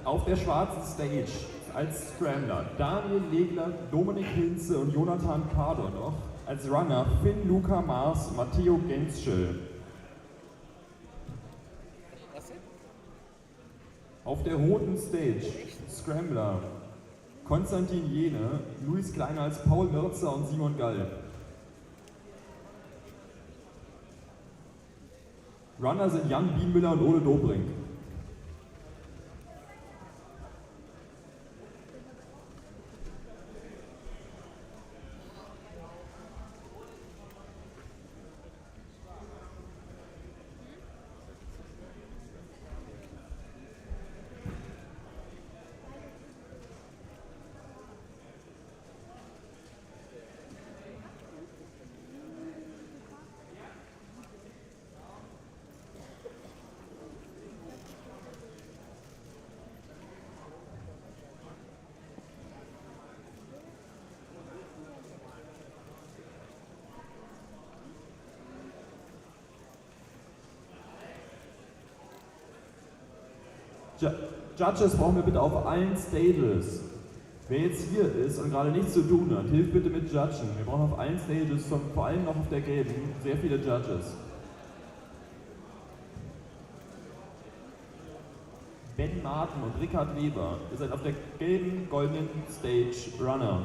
Auf der schwarzen Stage als Scrambler Daniel Legler, Dominik Hinze und Jonathan Kardornoch. Als Runner Finn Luca Maas und Matteo Genschel. Auf der roten Stage Scrambler Konstantin Jene, Luis Kleiner als Paul Mirzer und Simon Gall. Runner sind Jan Bienmüller und Ole Dobrindt. Judges brauchen wir bitte auf allen Stages. Wer jetzt hier ist und gerade nichts zu tun hat, hilft bitte mit Judgen. Wir brauchen auf allen Stages, vor allem noch auf der gelben, sehr viele Judges. Ben Martin und Richard Weber, ihr seid auf der gelben, goldenen Stage Runner.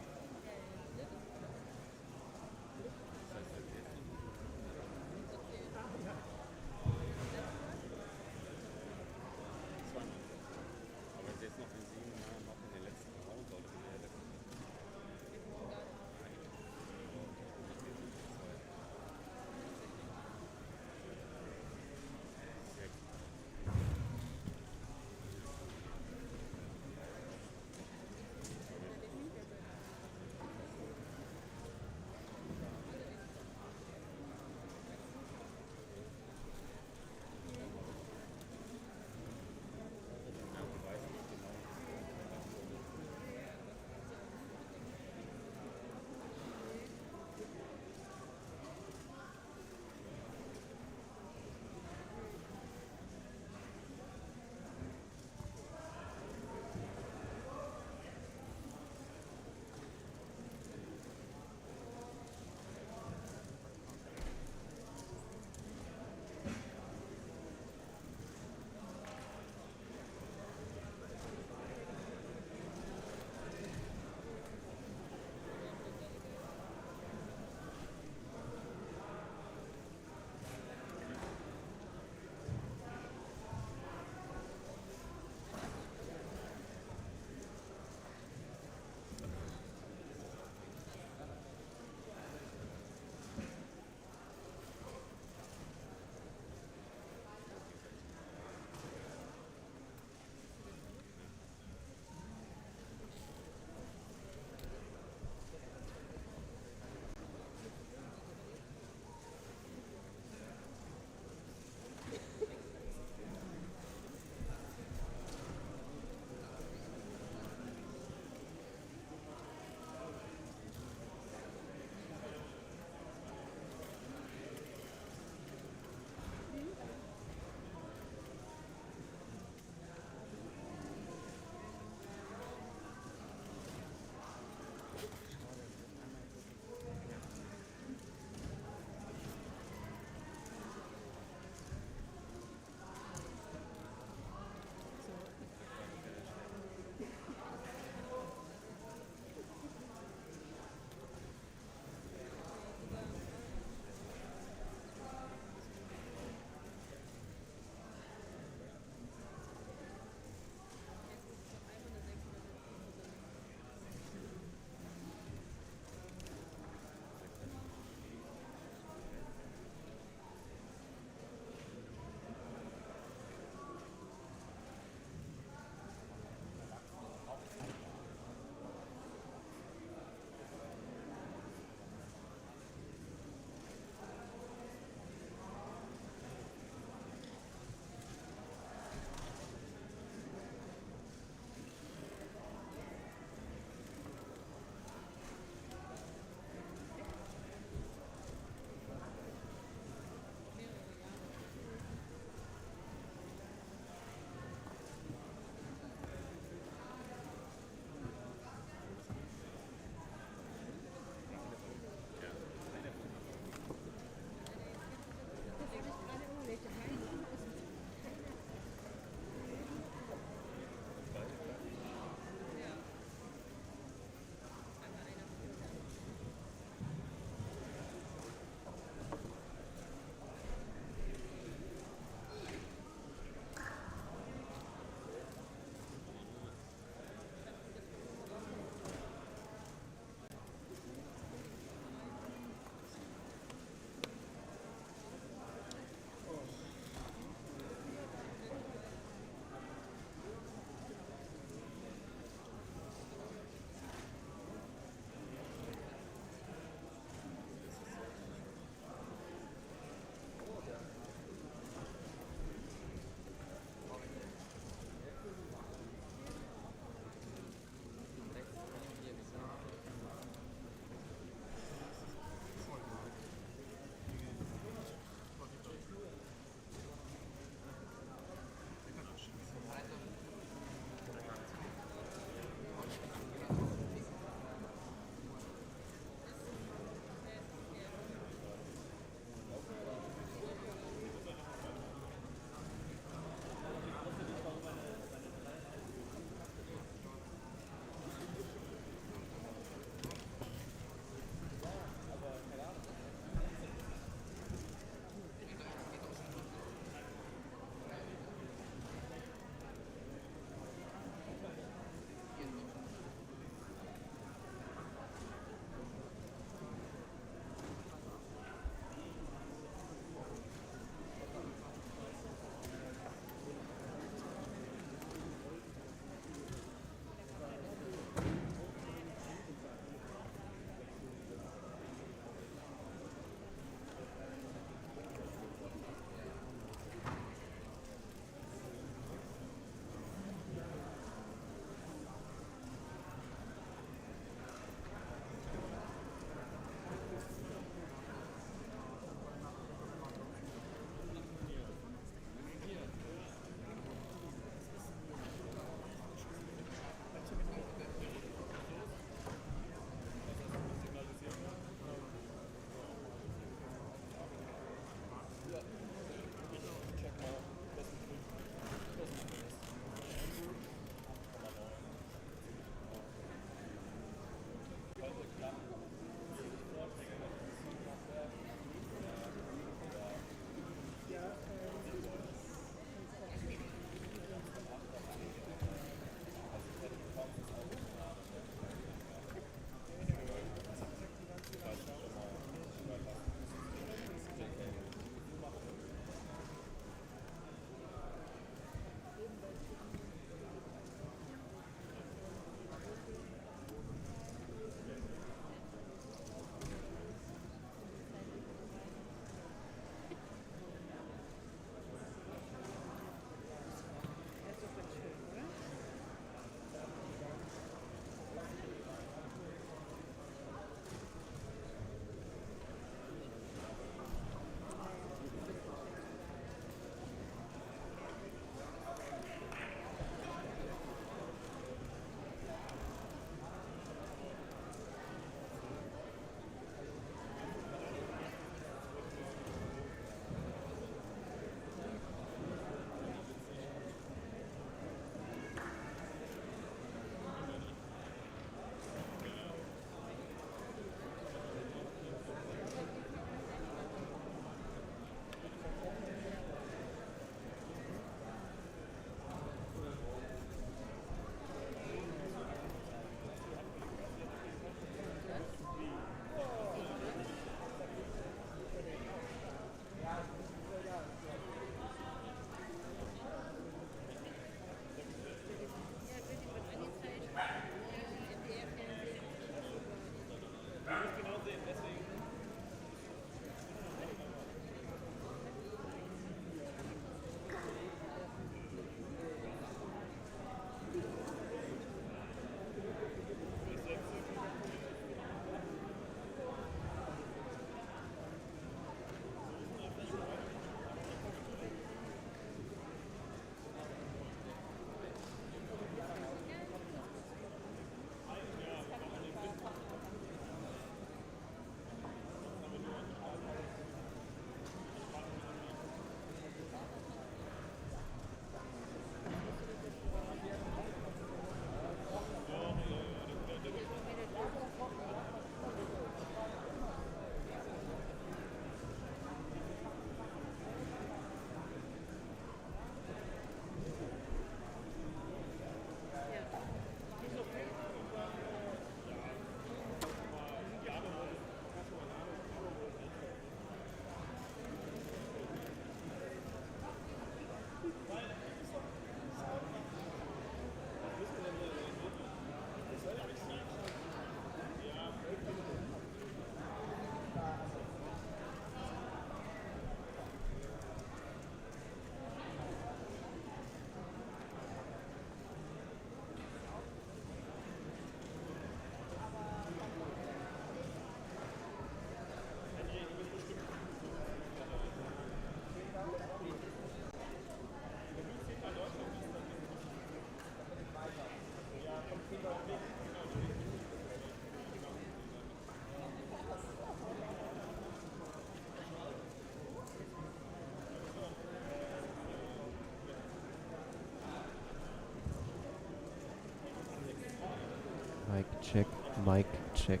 Mic check, mic check,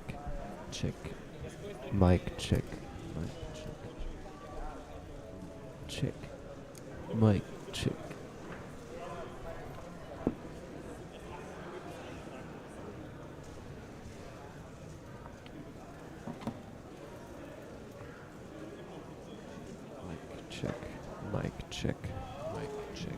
check, mic check, mic check, check, mic check. Mic check, mic check, mic check.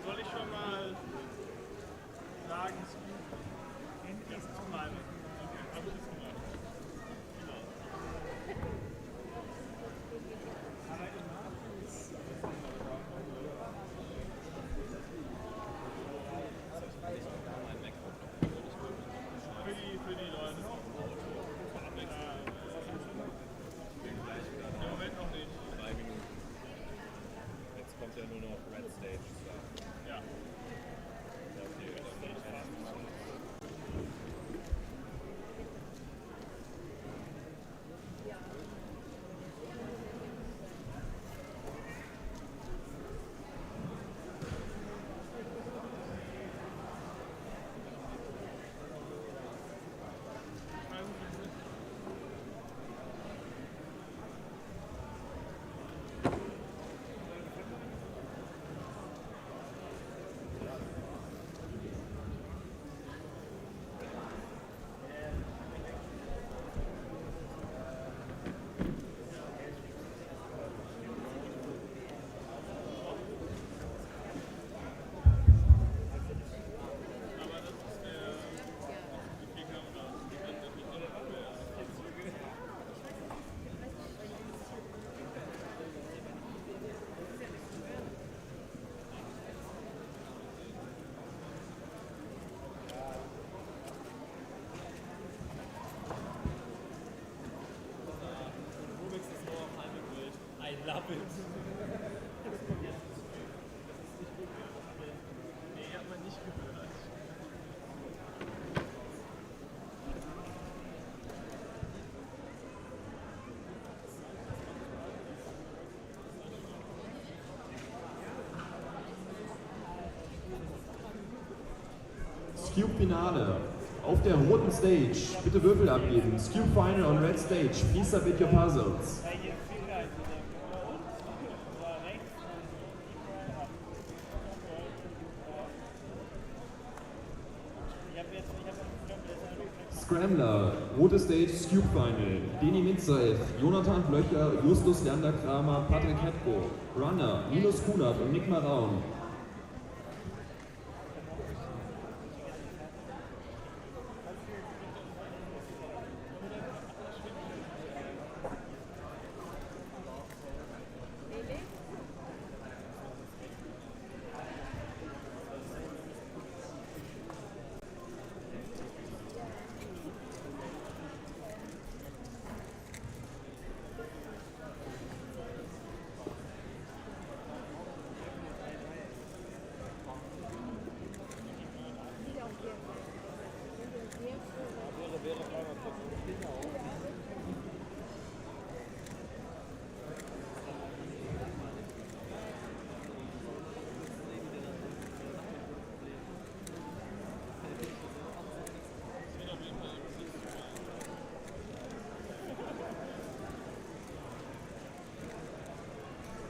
Soll ich schon mal sagen, Skewb? Ja, zu meinem. Okay, hab ich das gemacht. Genau. Aber für die Leute. Im Moment noch nicht. 3 Minuten. Jetzt kommt ja nur noch Red Stage. Ja. I love it. Skewb Finale. Auf der roten Stage, bitte Würfel abgeben. Skewb Final on red stage, please submit your puzzles. Scrambler, rote Stage, Skewb Final. Deni Mitzaev, Jonathan Blöcher, Justus Leander Kramer, Patrick Hetko. Runner, Linus Kunert und Nick Maraun.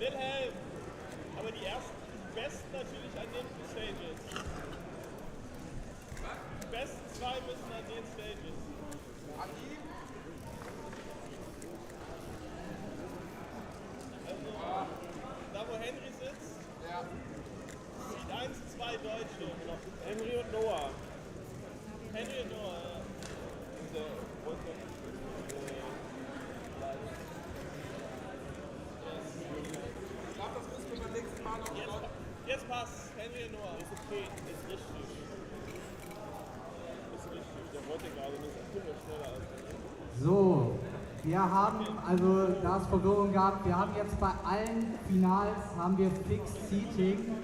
Wilhelm! Aber die besten natürlich an den Stages. Die besten zwei müssen an den Stages. An die? Also, da wo Henry sitzt, sieht 1, 2 Deutsche. Henry und Noah. Henry und Noah, ja. Jetzt passt, Henry Noah. Ist okay, ist richtig. Ist richtig, der wollte gerade eine Sekunde schneller als So, wir haben, also da es Verwirrung gab, wir haben jetzt bei allen Finals haben wir Fixed Seating.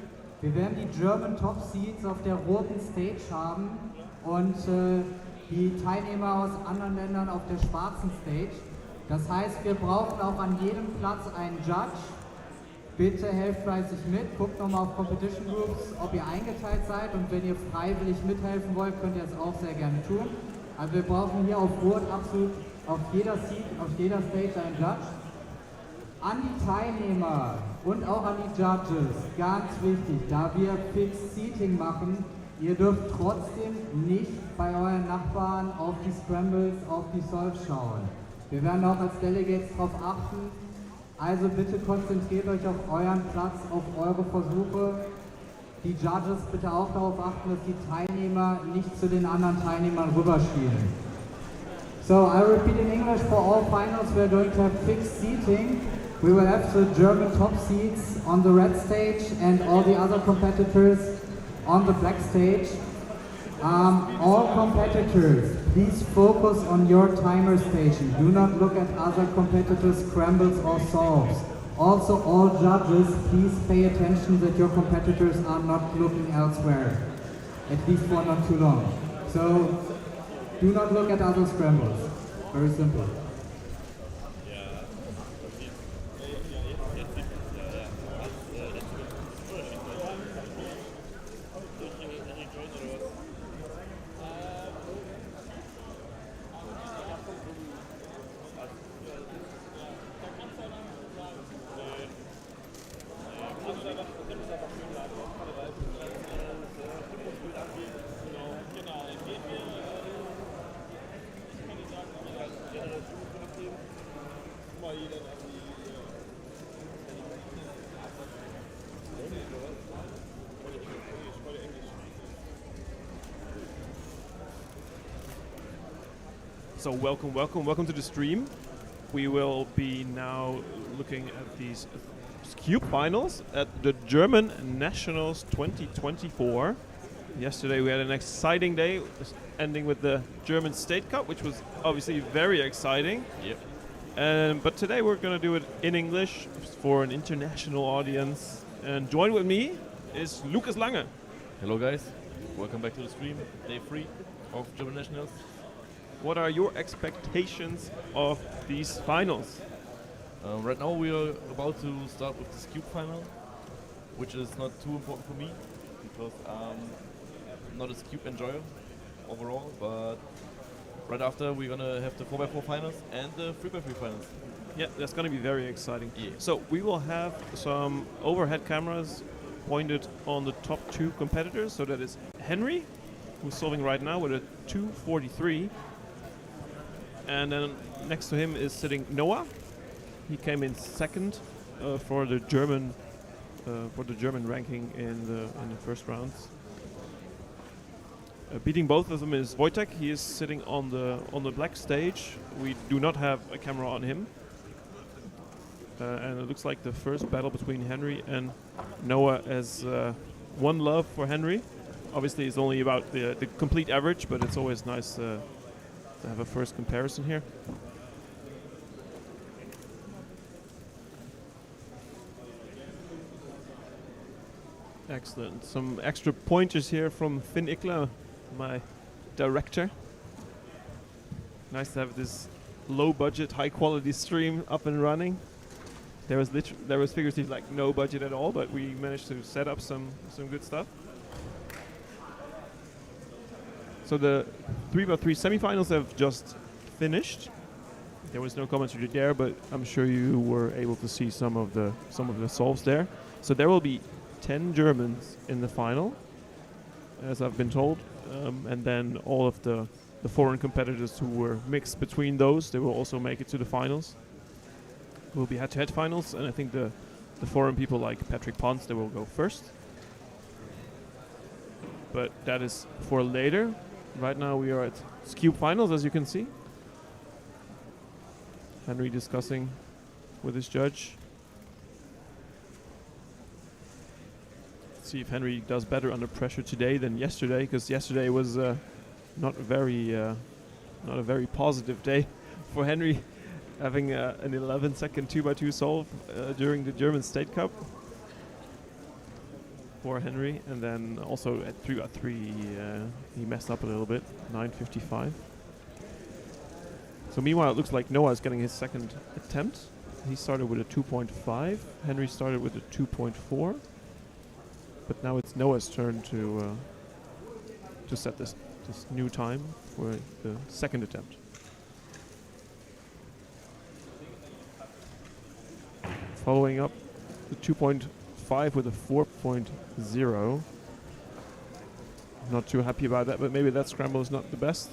Wir werden die German Top Seats auf der roten Stage haben und die Teilnehmer aus anderen Ländern auf der schwarzen Stage. Das heißt, wir brauchen auch an jedem Platz einen Judge. Bitte helft fleißig mit, guckt nochmal auf Competition Groups, ob ihr eingeteilt seid, und wenn ihr freiwillig mithelfen wollt, könnt ihr es auch sehr gerne tun. Also wir brauchen hier auf Rot absolut auf jeder Seat, auf jeder Stage einen Judge. An die Teilnehmer und auch an die Judges, ganz wichtig, da wir Fixed Seating machen, ihr dürft trotzdem nicht bei euren Nachbarn auf die Scrambles, auf die Solves schauen. Wir werden auch als Delegates darauf achten. Also bitte konzentriert euch auf euren Platz, auf eure Versuche. Die Judges bitte auch darauf achten, dass die Teilnehmer nicht zu den anderen Teilnehmern rüberspielen. So, I repeat in English, for all finals we are going to have fixed seating. We will have the German top seats on the red stage and all the other competitors on the black stage. All competitors, please focus on your timer station. Do not look at other competitors' scrambles or solves. Also, all judges, please pay attention that your competitors are not looking elsewhere, at least for not too long. So, do not look at other scrambles. Very simple. So welcome to the stream. We will be now looking at these Skewb finals at the German Nationals 2024. Yesterday we had an exciting day, ending with the German State Cup, which was obviously very exciting. Yep. But today we're going to do it in English for an international audience. And join with me is Lucas Lange. Hello guys, welcome back to the stream, day 3 of German Nationals. What are your expectations of these finals? Right now we are about to start with the Skewb final, which is not too important for me because not a Skewb enjoyer overall, but right after we're gonna have the 4x4 finals and the 3x3 finals. Yeah, that's going to be very exciting. Yeah. So we will have some overhead cameras pointed on the top two competitors. So that is Henry, who's solving right now with a 243. And then next to him is sitting Noah. He came in second for the German ranking in the first rounds. Beating both of them is Wojtek. He is sitting on the black stage. We do not have a camera on him. And it looks like the first battle between Henry and Noah as one love for Henry. Obviously, it's only about the complete average, but it's always nice to have a first comparison here. Excellent. Some extra pointers here from Finn Ikla, my director. Nice to have this low-budget, high-quality stream up and running. There was figuratively like no budget at all, but we managed to set up some good stuff. So the 3x3 semifinals have just finished. There was no commentary there, but I'm sure you were able to see some of the solves there. So there will be 10 Germans in the final, as I've been told, and then all of the foreign competitors who were mixed between those, they will also make it to the finals. It will be head-to-head finals, and I think the foreign people like Patrick Pons, they will go first. But that is for later. Right now we are at Skewb finals, as you can see. Henry discussing with his judge. Let's see if Henry does better under pressure today than yesterday, because yesterday was not a very positive day for Henry, having an 11-second 2x2 solve during the German State Cup for Henry, and then also at 3x3 he messed up a little bit, 9.55. So meanwhile it looks like Noah is getting his second attempt. He started with a 2.5, Henry started with a 2.4, but now it's Noah's turn to set this new time for the second attempt. Following up the 2.5 with a 4.0. Not too happy about that, but maybe that scramble is not the best.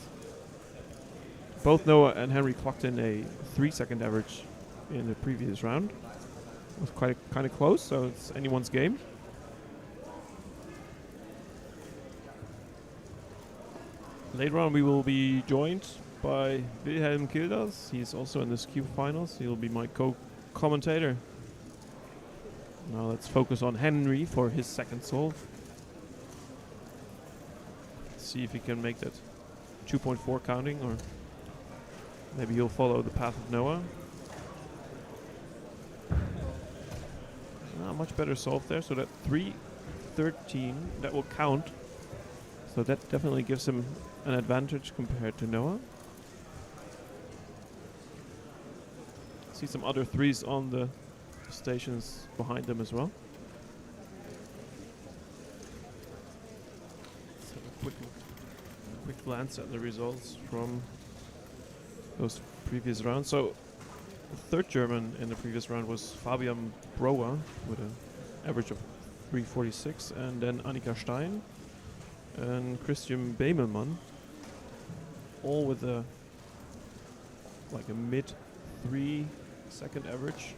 Both Noah and Henry clocked in a 3-second average in the previous round. It was kind of close, so it's anyone's game. Later on we will be joined by Wilhelm Kildas. He's also in the Skewb finals. He'll be my co-commentator. Now let's focus on Henry for his second solve. See if he can make that 2.4 counting, or maybe he'll follow the path of Noah. Much better solve there, so that 3.13, that will count. So that definitely gives him an advantage compared to Noah. See some other threes on the stations behind them as well. Let's have a quick glance at the results from those previous rounds. So the third German in the previous round was Fabian Brower with an average of 3.46, and then Annika Stein and Christian Bemelmann, all with a mid 3-second average.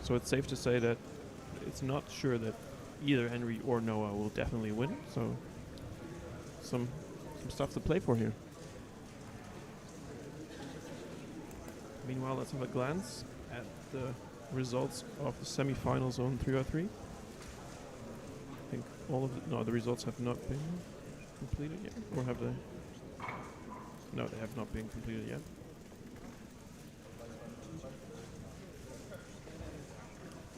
So it's safe to say that it's not sure that either Henry or Noah will definitely win. So some stuff to play for here. Meanwhile, let's have a glance at the results of the semi-finals on 3x3. I think the results have not been completed yet, or have they? No, they have not been completed yet.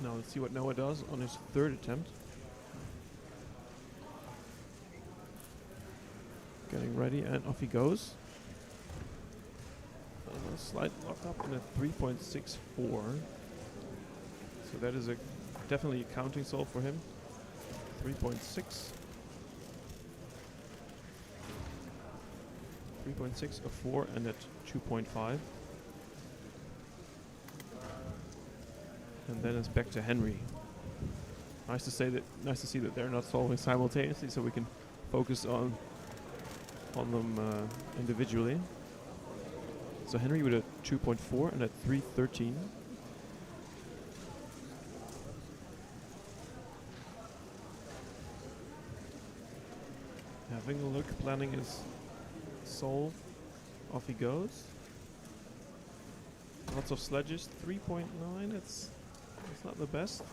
Now let's see what Noah does on his third attempt. Getting ready, and off he goes. Slight lock up in a 3.64. So that is definitely a counting solve for him. 3.6. 3.6, a 4, and at 2.5. And then it's back to Henry. Nice to see that they're not solving simultaneously, so we can focus on them individually. So Henry with a 2.4 and a 3.13. Having a look, planning his soul. Off he goes. Lots of sledges. 3.9. It's not the best.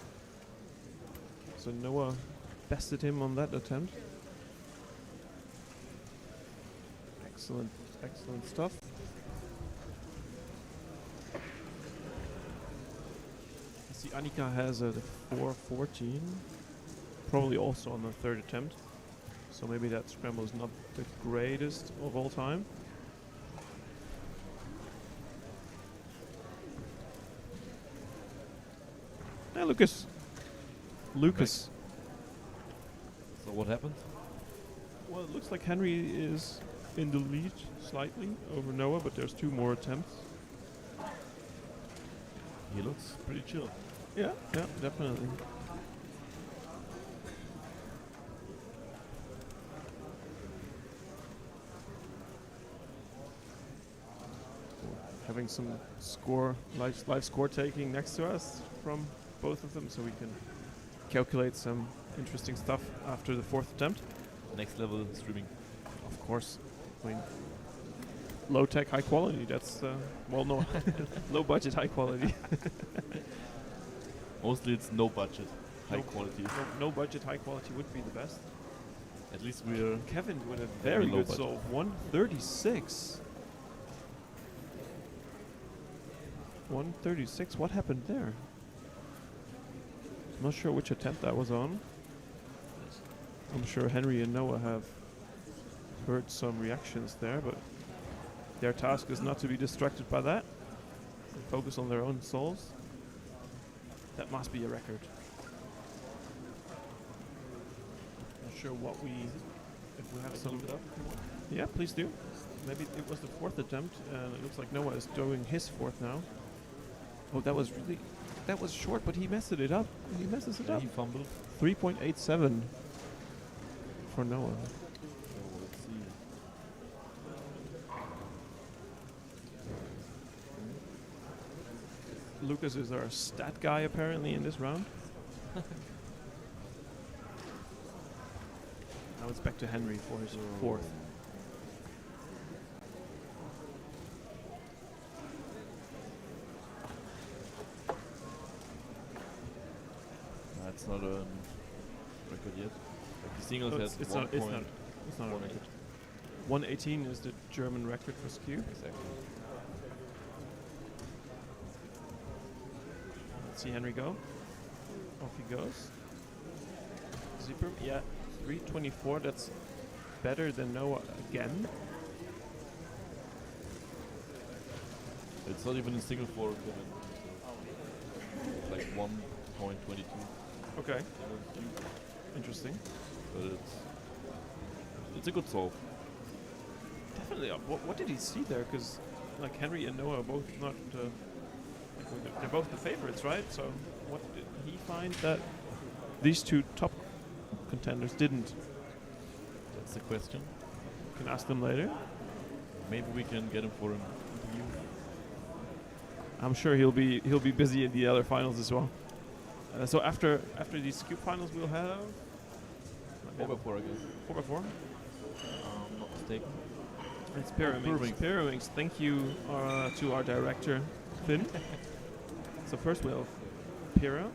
So Noah bested him on that attempt. Excellent, excellent stuff. I see Annika has a 4.14, probably also on the third attempt. So maybe that scramble is not the greatest of all time. Hey, Lucas. So what happened? Well, it looks like Henry is in the lead slightly over Noah, but there's 2 more attempts. He looks pretty chill. Yeah, definitely. Having some live score taking next to us from both of them, so we can calculate some interesting stuff after the 4th attempt. Next level streaming. Of course. I mean, low tech, high quality. That's well, no, low budget, high quality. Mostly it's no budget, high quality. No budget, high quality would be the best. At least we're Kevin with a very low good budget. solve. 136. 136. What happened there? I'm not sure which attempt that was on. I'm sure Henry and Noah have heard some reactions there, but their task is not to be distracted by that. And focus on their own souls. That must be a record. Not sure if we have some. Yeah, please do. Maybe it was the 4th attempt, and it looks like Noah is doing his 4th now. Oh, that was short, but he messed it up. He messes it up. He fumbled. 3.87 for Noah. So let's see. Lucas is our stat guy apparently in this round. Now it's back to Henry for his 4th. That's not a record yet. Like the singles No, has it's 1 not point. a record. 118 is the German record for Skewb. Exactly. Let's see Henry go. Off he goes. Zipper, yeah, 324. That's better than Noah again. It's not even a single for Kevin. It's like 1.22. Okay. Interesting. But it's a good solve. Definitely. What did he see there? Because like Henry and Noah are both not. They're both the favorites, right? So what did he find that these 2 top contenders didn't? That's the question. You can ask them later. Maybe we can get him for an interview. I'm sure he'll be busy in the other finals as well. So after these Skewb finals, we'll have 4x4, I guess. 4x4. I'm not mistaken. It's Pyraminx. Pyraminx. Thank you to our director, Finn. So first we have Pyra.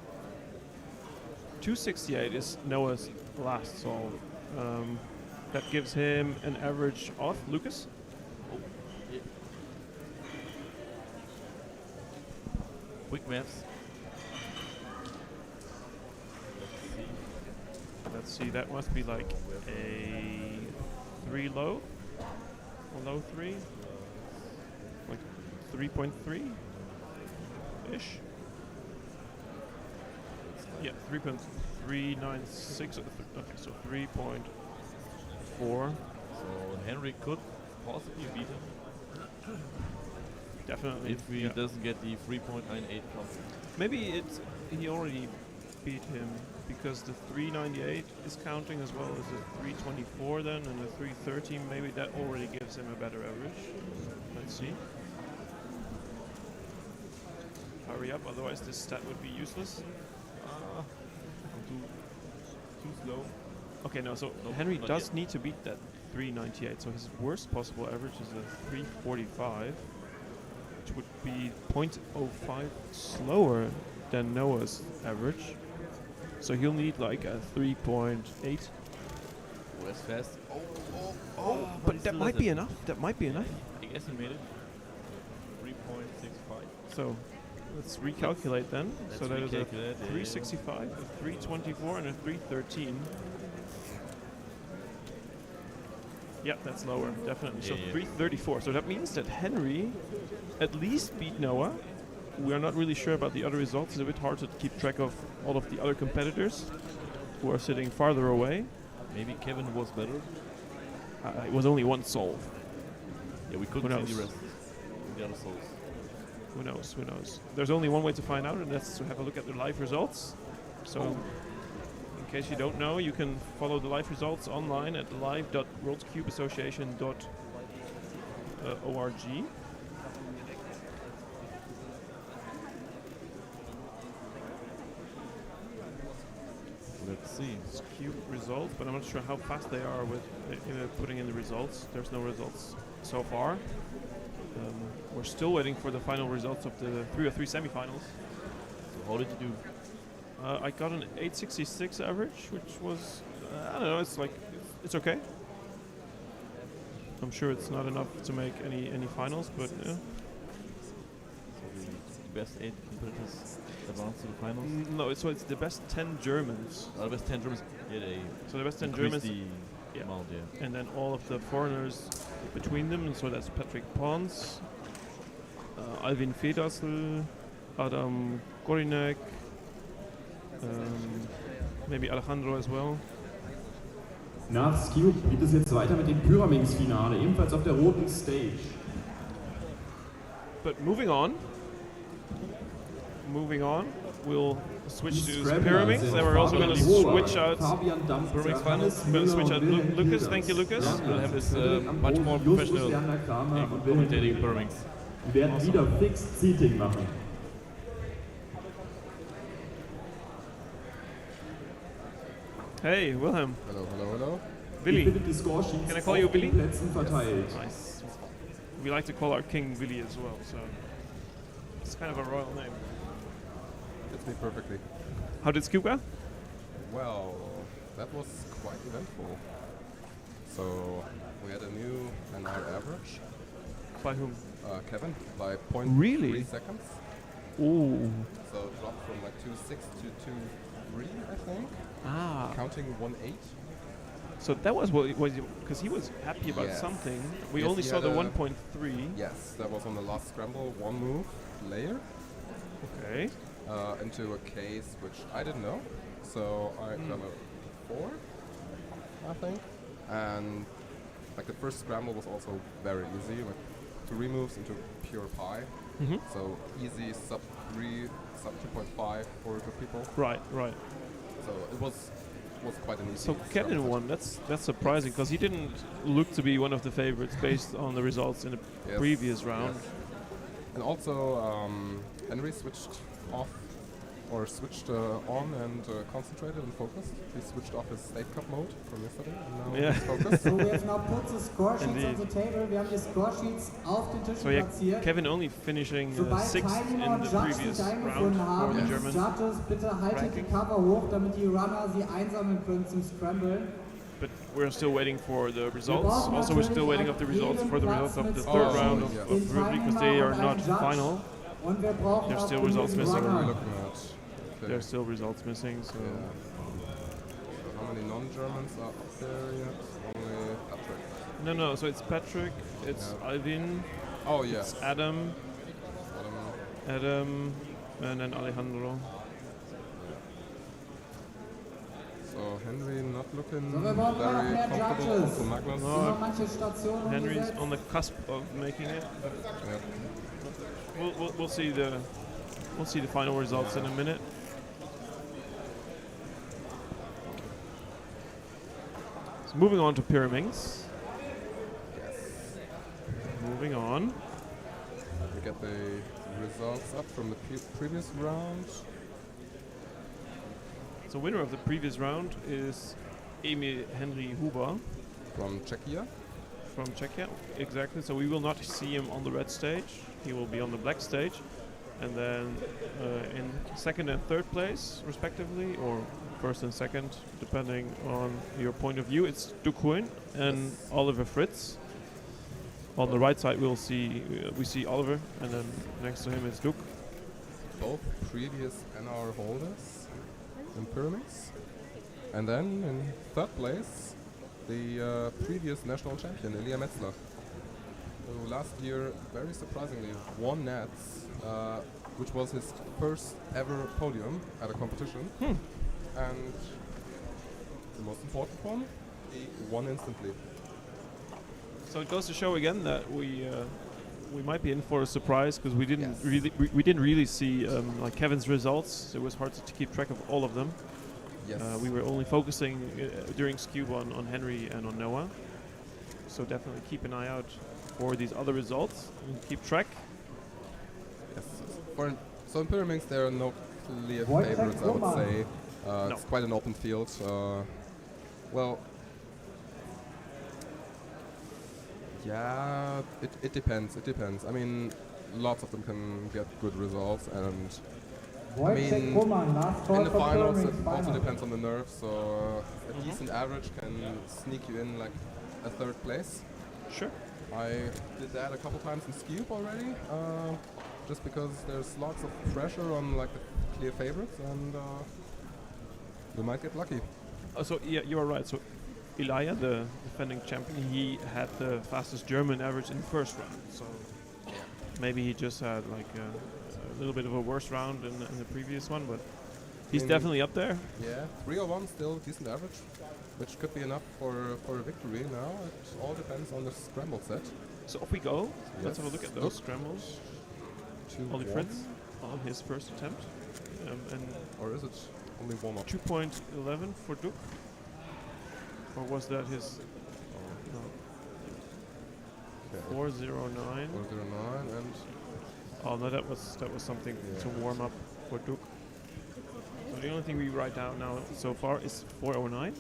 268 is Noah's last solve. That gives him an average of Lucas. Oh, yeah. Quick maths. Let's see, that must be like a 3 low. A low 3. Like 3.3 ish. Yeah, 3.396. Okay, so 3.4. So Henry could possibly beat him Definitely. if he doesn't get the 3.98 club. Maybe he already beat him because the 398 is counting as well as the 324 then, and the 313. Maybe that already gives him a better average. Let's see. Hurry up, otherwise this stat would be useless. I'm too slow. Okay, no, so Nope, Henry not does yet. need to beat that 398, so his worst possible average is a 345, which would be 0.05 slower than Noah's average. So he'll need like a 3.8. Oh, that's fast. Oh, but that might be enough. That might be enough. I guess he made it. 3.65. So let's recalculate then. Let's So that is a recalculate, yeah. 365, a 324, and a 313. Yeah, that's lower, definitely. So Yeah, yeah. 334. So that means that Henry at least beat Noah. We are not really sure about the other results. It's a bit hard to keep track of all of the other competitors who are sitting farther away. Maybe Kevin was better. It was only one solve. Yeah, we couldn't Who see the knows? rest. The other souls. Who knows? Who knows? There's only one way to find out, and that's to have a look at the live results. So, in case you don't know, you can follow the live results online at live.worldcubeassociation.org. Let's see. Skewb results, but I'm not sure how fast they are with putting in the results. There's no results so far. We're still waiting for the final results of the 303 semifinals. So how did you do? I got an 866 average, which was, I don't know, it's okay. I'm sure it's not enough to make any finals, but yeah. So the best 8 competitors advanced to the finals? No, it's the best 10 Germans. The best 10 Germans. Yeah, they So the best 10 increased Germans, the yeah. amount, yeah. and then all of the foreigners between them. So that's Patrick Pons, Alvin Federsel, Adam Gorinek, maybe Alejandro as well. Nach Skewb geht es jetzt weiter mit dem Pyraminx-Finale, ebenfalls auf der roten Stage. But moving on, we'll switch to Scramblers Pyraminx, sind and we're also going to Fabian Hohler, switch out Fabian Dampfer, Pyraminx finals. Hannes We're going to Müller switch out und Wilhelm Lucas. Hilders. Thank you, Lucas. Ja, We'll have this Frederik am much Boden, more Justus professional Jana Kramer und Wilhelm commentating Hilders. Pyraminx. Wir werden Awesome. wieder Fixed Seating machen. Hey, Wilhelm. Hello, hello, hello. Ihr Billy. findet die Scoresheets Can I call auf you den Billy? Plätzen verteilt. Nice. We like to call our king Billy as well, so it's kind of a royal name. Fits me perfectly. How did Skewb go? Well, that was quite eventful. So, we had a new NR average. By whom? Kevin, by 0.3 Really? seconds. Ooh. So, it dropped from like 2.6 to 2.3, I think. Ah. Counting 1.8. So that was what because he was happy about Yes. something. We Yes, only he saw had the a- 1.3. Yes, that was on the last scramble, one move layer Okay. into a case which I didn't know. So, I got a 4, I think. And like the first scramble was also very easy, like 3 moves into pure pi. Mm-hmm. So easy sub 3, sub 2.5 for good people. Right. So it was quite an easy. So Kevin scramble. won. That's surprising because he didn't look to be one of the favorites based on the results in the Yes, previous round. yes. And also Henry switched off or switched on and concentrated and focused. He switched off his state cup mode from yesterday and now Yeah. he's focused. So we have now put the score sheets Indeed. on the table. Wir haben die Score Sheets auf den Tisch So yeah, platziert. Kevin only finishing Sobald sixth Teilnehmer in und the Judges previous sich round eingefunden for haben, the German. Judges, bitte haltet die Rankings. Cover hoch, damit die Runner sie einsammeln können zum Scramble. But we're still waiting for the results. brauchen Also, we're still natürlich waiting auf of the results jedem for the Platz results of mit the Score third round Sheets. of Den Rubrik because they Teilnehmer are und not einen Judge. final. Und wir brauchen There's auch still genügend results missing. What are we Runner. looking at? Okay. There's still results missing. So Yeah. So how many non-Germans are up there yet? Only Patrick. no. So it's Patrick, it's Yeah. Alvin, Oh yes. it's Adam, and then Alejandro. So Henry not looking So, wir brauchen noch very mehr comfortable. Judges. Also Magnus. Wir haben manche Stationen Henry's umgesetzt. on the cusp of making it. Yeah. We'll see the final results in a minute. So moving on to Pyraminx. Moving on. We get the results up from the previous round. So winner of the previous round is Emil Henry Huber From Czechia. from Czechia. Exactly. So we will not see him on the red stage. He will be on the black stage. And then in second and third place, respectively, or first and second, depending on your point of view, it's Duke Huynh and Oliver Fritz. On the right side, we see Oliver, and then next to him is Duke. Both previous NR holders in Pyraminx. And then in third place, the previous national champion, Ilya Metzler, who last year, very surprisingly, won Nats, which was his first ever podium at a competition. And the most important one, he won instantly. So it goes to show again that we might be in for a surprise, because we didn't Yes. really see like Kevin's results. It was hard to keep track of all of them. Yes. We were only focusing during Skewb on Henry and on Noah. So definitely keep an eye out for these other results and keep track. Yes. So in Pyraminx there are no clear Wojtek favorites, I would Roman. say. It's quite an open field. Well, yeah, it depends. It depends. I mean, lots of them can get good results, and Wojtek mean, Roman, last call in the for finals Pyraminx it also final. depends on the nerves. So a decent average can sneak you in like a third place. Sure. I did that a couple times in Skewb already, just because there's lots of pressure on like the clear favorites, and we might get lucky. So yeah, you are right. So Ilya, the defending champion, he had the fastest German average in the first round. So maybe he just had like a little bit of a worse round in the previous one, but he's definitely up there. Yeah, 301 still decent average, which could be enough for a victory. Now it all depends on the scramble set. So off we go. Let's have a Yes. look at those scrambles. Ollie 2-1. Fritz on his first attempt, and Or is it only one or 2.11 for Duke. Or was that his? No, Okay. 409. 409 and Oh no, that was something to warm up for Duke. So the only thing we write down now so far is 409.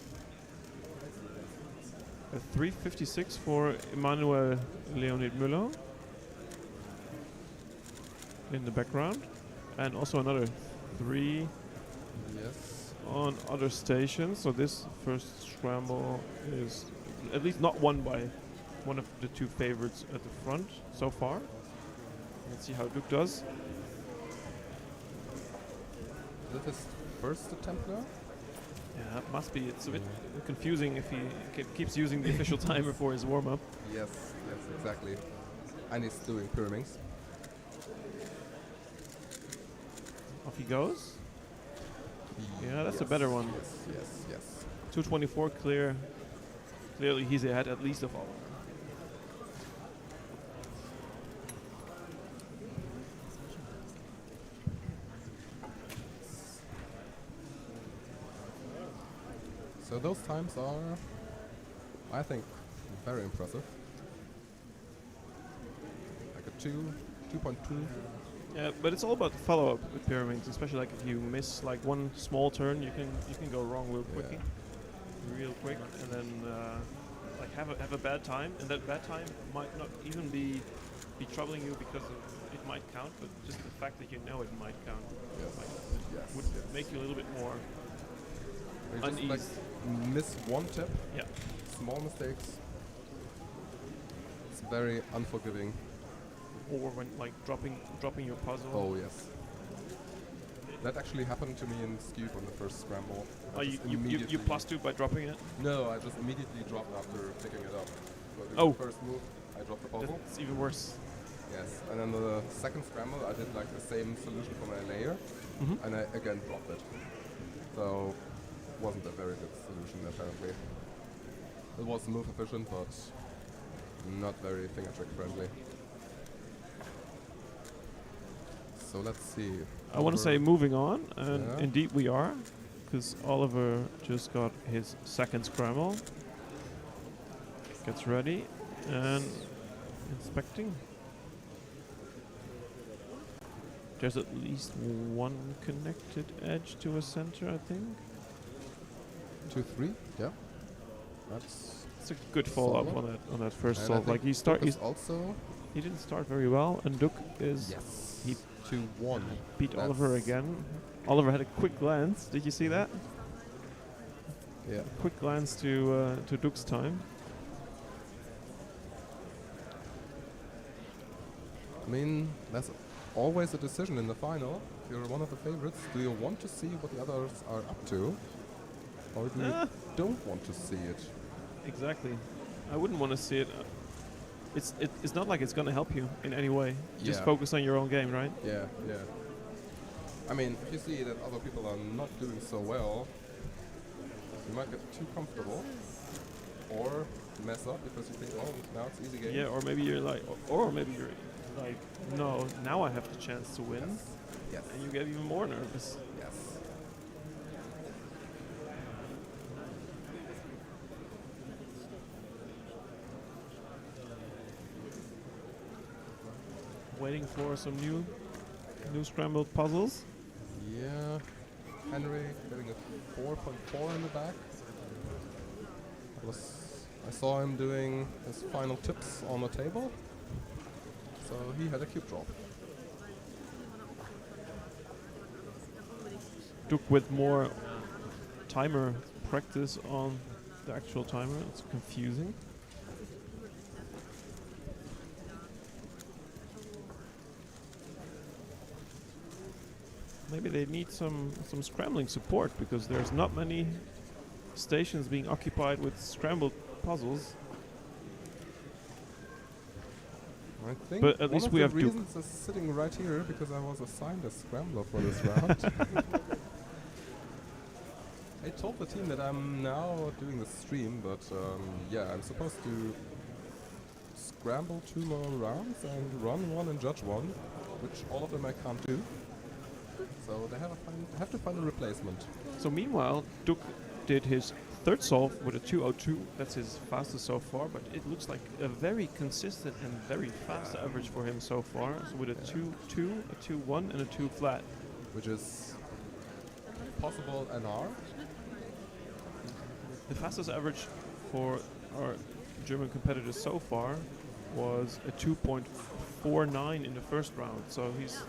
A 356 for Emanuel Leonid Müller in the background, and also another 3 yes. on other stations. So this first scramble is at least not won by one of the two favorites at the front so far. Let's see how Duke does. Is it his first attempt now? Yeah, it must be. It's a bit confusing if he keeps using the official timer for his warm-up. Yes, yes, exactly. And he's doing Pyraminx. Off he goes. Yeah, that's a better one. Yes, yes, yes. 224 clear. Clearly he's ahead at least of Oliver. So those times are, I think, very impressive. Like a 2.2. Yeah, but it's all about the follow-up with Pyraminx, especially like if you miss like one small turn, you can go wrong real quick, and then like have a bad time, and that bad time might not even be troubling you because it might count, but just the fact that you know it might count would make you a little bit more You just like uneasy. miss one tip, Yeah. small mistakes. It's very unforgiving. Or when like dropping your puzzle. Oh yes. That actually happened to me in Skewb on the first scramble. I Oh, you just immediately- +2 by dropping it? No, I just immediately dropped after picking it up. So the first move, I dropped the puzzle. That's even worse. Yes, and then the second scramble, I did like the same solution for my layer, and I again dropped it. So wasn't the very good solution apparently. It was move efficient, but not very finger trick friendly. So let's see. I want to say moving on, and Yeah. indeed we are, because Oliver just got his second scramble. Gets ready and inspecting. There's at least one connected edge to a center, I think. 2-3, yeah. That's It's a good follow-up Solid. on that first and I solve. think Like Duke is also he didn't start very well, and Duke is yes. he 2-1. beat Oliver again. Oliver had a quick glance. Did you see that? Yeah. Quick glance to Duke's time. I mean, that's always a decision in the final. If you're one of the favorites, do you want to see what the others are up to? Or do you don't want to see it? Exactly. I wouldn't want to see it. It's not like it's going to help you in any way. Just Yeah. focus on your own game, right? Yeah, yeah. I mean, if you see that other people are not doing so well, you might get too comfortable or mess up because you think, oh, now it's easy game. Yeah, or maybe you're like, or maybe you're like, no, now I have the chance to win, Yes. and you get even more nervous. Yes. Waiting for some new scrambled puzzles. Yeah. Henry getting a 4.4 in the back. I saw him doing his final tips on the table. So he had a cube drop. Duke with more timer practice on the actual timer. It's confusing. Maybe they need some scrambling support, because there's not many stations being occupied with scrambled puzzles. I think But at one least of we the have Duke. reasons is sitting right here because I was assigned a scrambler for this round. I told the team that I'm now doing the stream, but yeah, I'm supposed to scramble 2 more rounds and run 1 and judge 1, which all of them I can't do. So they have to find a replacement. So meanwhile, Duke did his third solve with a 2:02. That's his fastest so far, but it looks like a very consistent and very fast average for him so far. So with a 2-2, a 2-1, and a 2 flat. Which is possible NR. The fastest average for our German competitors so far was a 2.49 in the first round. So he's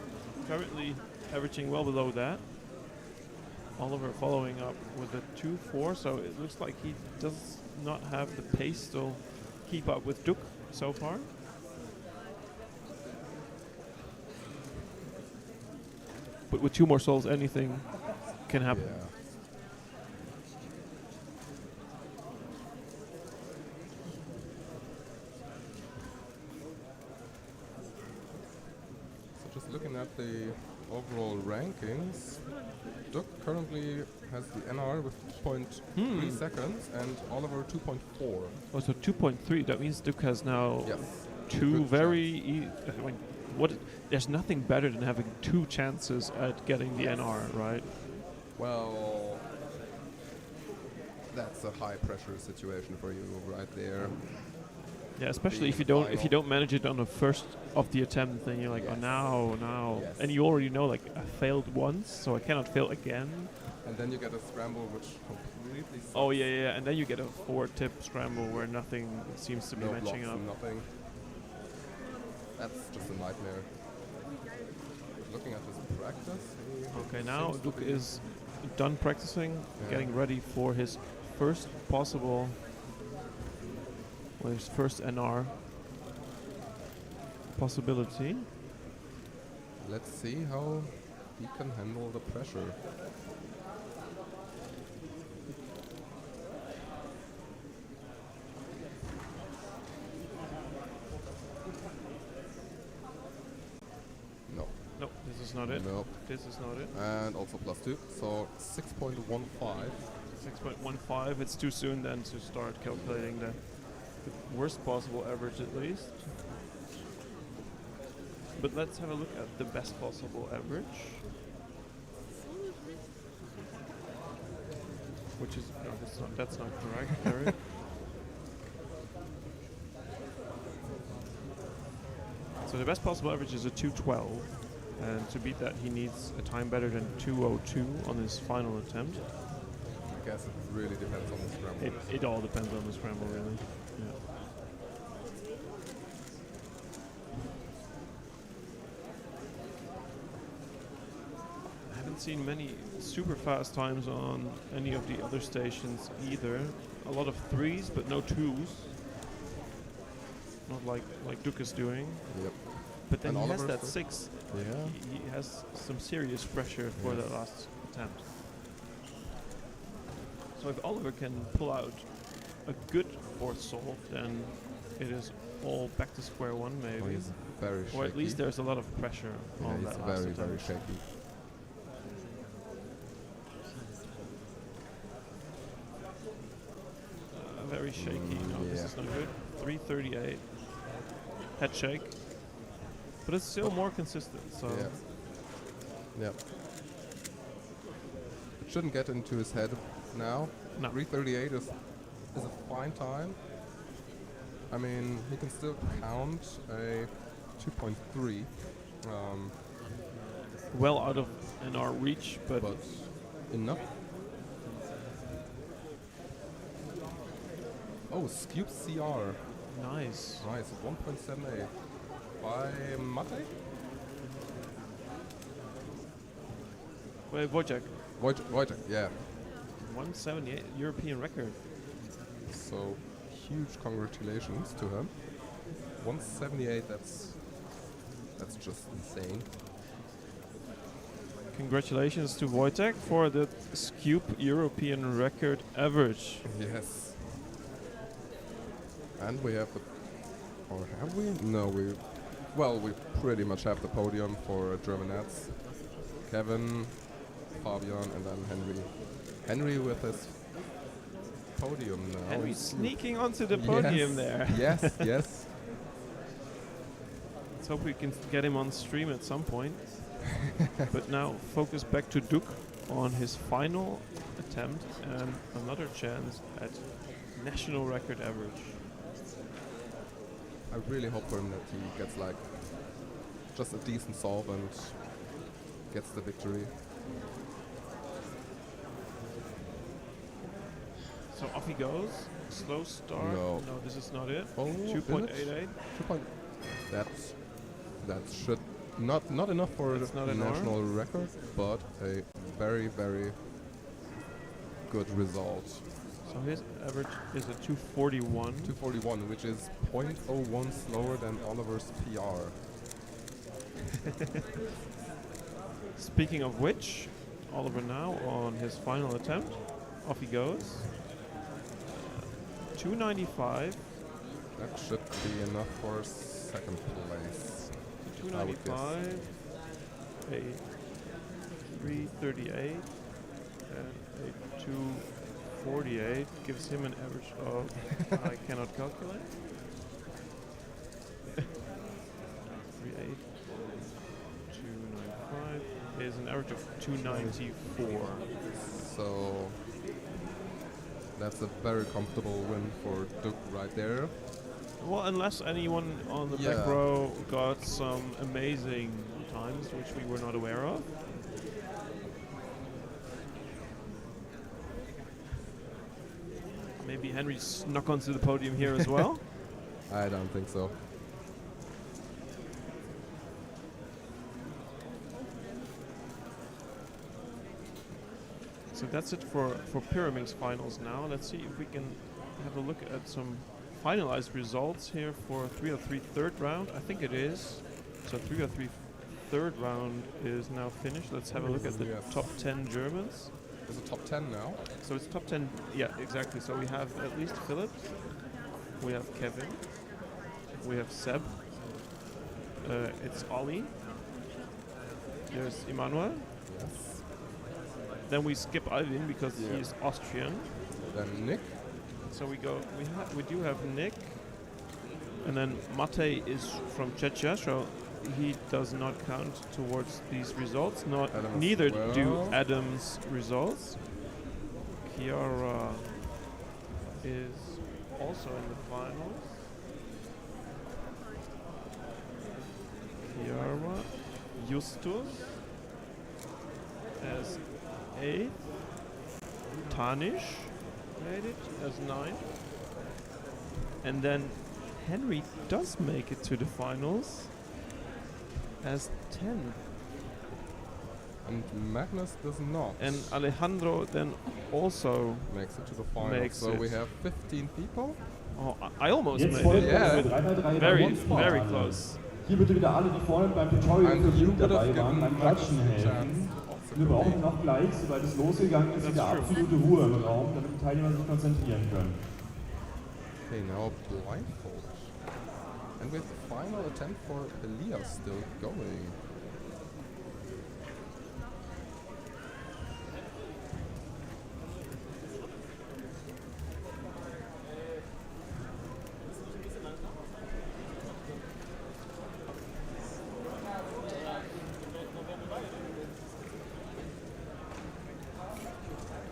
currently averaging well below that. Oliver following up with a 2-4, so it looks like he does not have the pace to keep up with Duke so far. But with 2 more souls, anything can happen. Yeah. So just looking at the overall rankings, Duke currently has the NR with 2.3 seconds and Oliver 2.4. Oh, so 2.3, that means Duke has now Yes. 2 Good very... I mean, there's nothing better than having 2 chances at getting the NR, right? Well, that's a high pressure situation for you right there. Yeah, especially if Being you don't manage it on the first of the attempt, then you're like, Yes. oh now, Yes. and you already know, like, I failed once, so I cannot fail again. And then you get a scramble which completely sucks. Oh yeah, and then you get a 4-tip scramble where nothing seems to be No matching blocks up. and nothing. That's just a nightmare. Looking at his practice. Okay, now seems to Duke be- is done practicing, Yeah. getting ready for his first possible, his first NR possibility. Let's see how he can handle the pressure. No. No, this is not it. Nope. This is not it. And also +2, so 6.15. 6.15. It's too soon then to start calculating the worst possible average at least. But let's have a look at the best possible average. Which is, no, that's not correct, Eric. So the best possible average is a 212, and to beat that he needs a time better than 202 on his final attempt. I guess it really depends on the scramble. It all depends on the scramble, really. Yeah. I haven't seen many super fast times on any of the other stations either. A lot of 3s, but no 2s. Not like Duke is doing. Yep. But then And he has Oliver's that 6. Yeah. He has some serious pressure for Yes. that last attempt. So if Oliver can pull out a good fourth solve, then it is all back to square one, Oh, maybe. he's very shaky. Or at least there's a lot of pressure Yeah, on he's that last very, attempt. very shaky. Very shaky. No, this yeah. is not good. 338. Head shake. But it's still more consistent, so... Yeah. Yeah. It shouldn't get into his head now. No. 338 is a fine time. I mean, he can still count a 2.3. Well out of in our reach, but enough. Oh, Skewb CR. nice. Nice, 1.78. By Mate? Wait, Wojciech. Wojciech, yeah. 178 European record. So, huge congratulations to him. 178, that's just insane. Congratulations to Wojtek for the Skewb European record average. Yes. And we have the... Or have we? No, we pretty much have the podium for Germanettes. Kevin, Fabian, and then Henry. Henry with his podium now. Henry sneaking onto the podium Yes, there. Yes, yes. Let's hope we can get him on stream at some point. But now focus back to Duke on his final attempt and another chance at national record average. I really hope for him that he gets like just a decent solve and gets the victory. So off he goes. Slow start. No. No, this is not it. Oh, 2.88. That should not enough for That's not the an national record, but a very, very good result. So his average is a 241. 241, which is 0.01 slower than Oliver's PR. Speaking of which, Oliver now on his final attempt. Off he goes. 295. That should be enough for second place. 295. A 338. And a 248 gives him an average of, I cannot calculate. 38. 295 is an average of 294. So that's a very comfortable win for Duke right there. Well, unless anyone on the back row got some amazing times which we were not aware of. Maybe Henry snuck onto the podium here as well. I don't think so. So that's it for Pyraminx finals now. Let's see if we can have a look at some finalized results here for 303 third round. I think it is. So 303 third round is now finished. Let's have a look at the top 10 Germans. Is it top 10 now? So it's top 10, yeah, exactly. So we have at least Philip, we have Kevin, we have Seb, it's Ollie, there's Emmanuel, Yes. Then we skip Alvin because he's Austrian. Then Nick. So we go. We do have Nick, and then Matej is from Czechia, so he does not count towards these results. Neither do Adam's results. Chiara is also in the finals. Chiara, Justus as 8th. Tanish made it as 9th. And then Henry does make it to the finals as 10th. And Magnus does not. And Alejandro then also makes it to the finals. So we have 15 people. Oh, I almost Jetzt made folgt it. yeah. 3x3 Very, One-Spot very alle. close. Hier bitte wieder alle, die vorhin beim Tutorial für Link dabei waren, beim Klatschen helfen. Wir brauchen noch gleich, sobald es losgegangen ist, wieder absolute Ruhe im Raum, damit die Teilnehmer sich konzentrieren können. Okay, now blindfolded. And with the final attempt for Elias still going.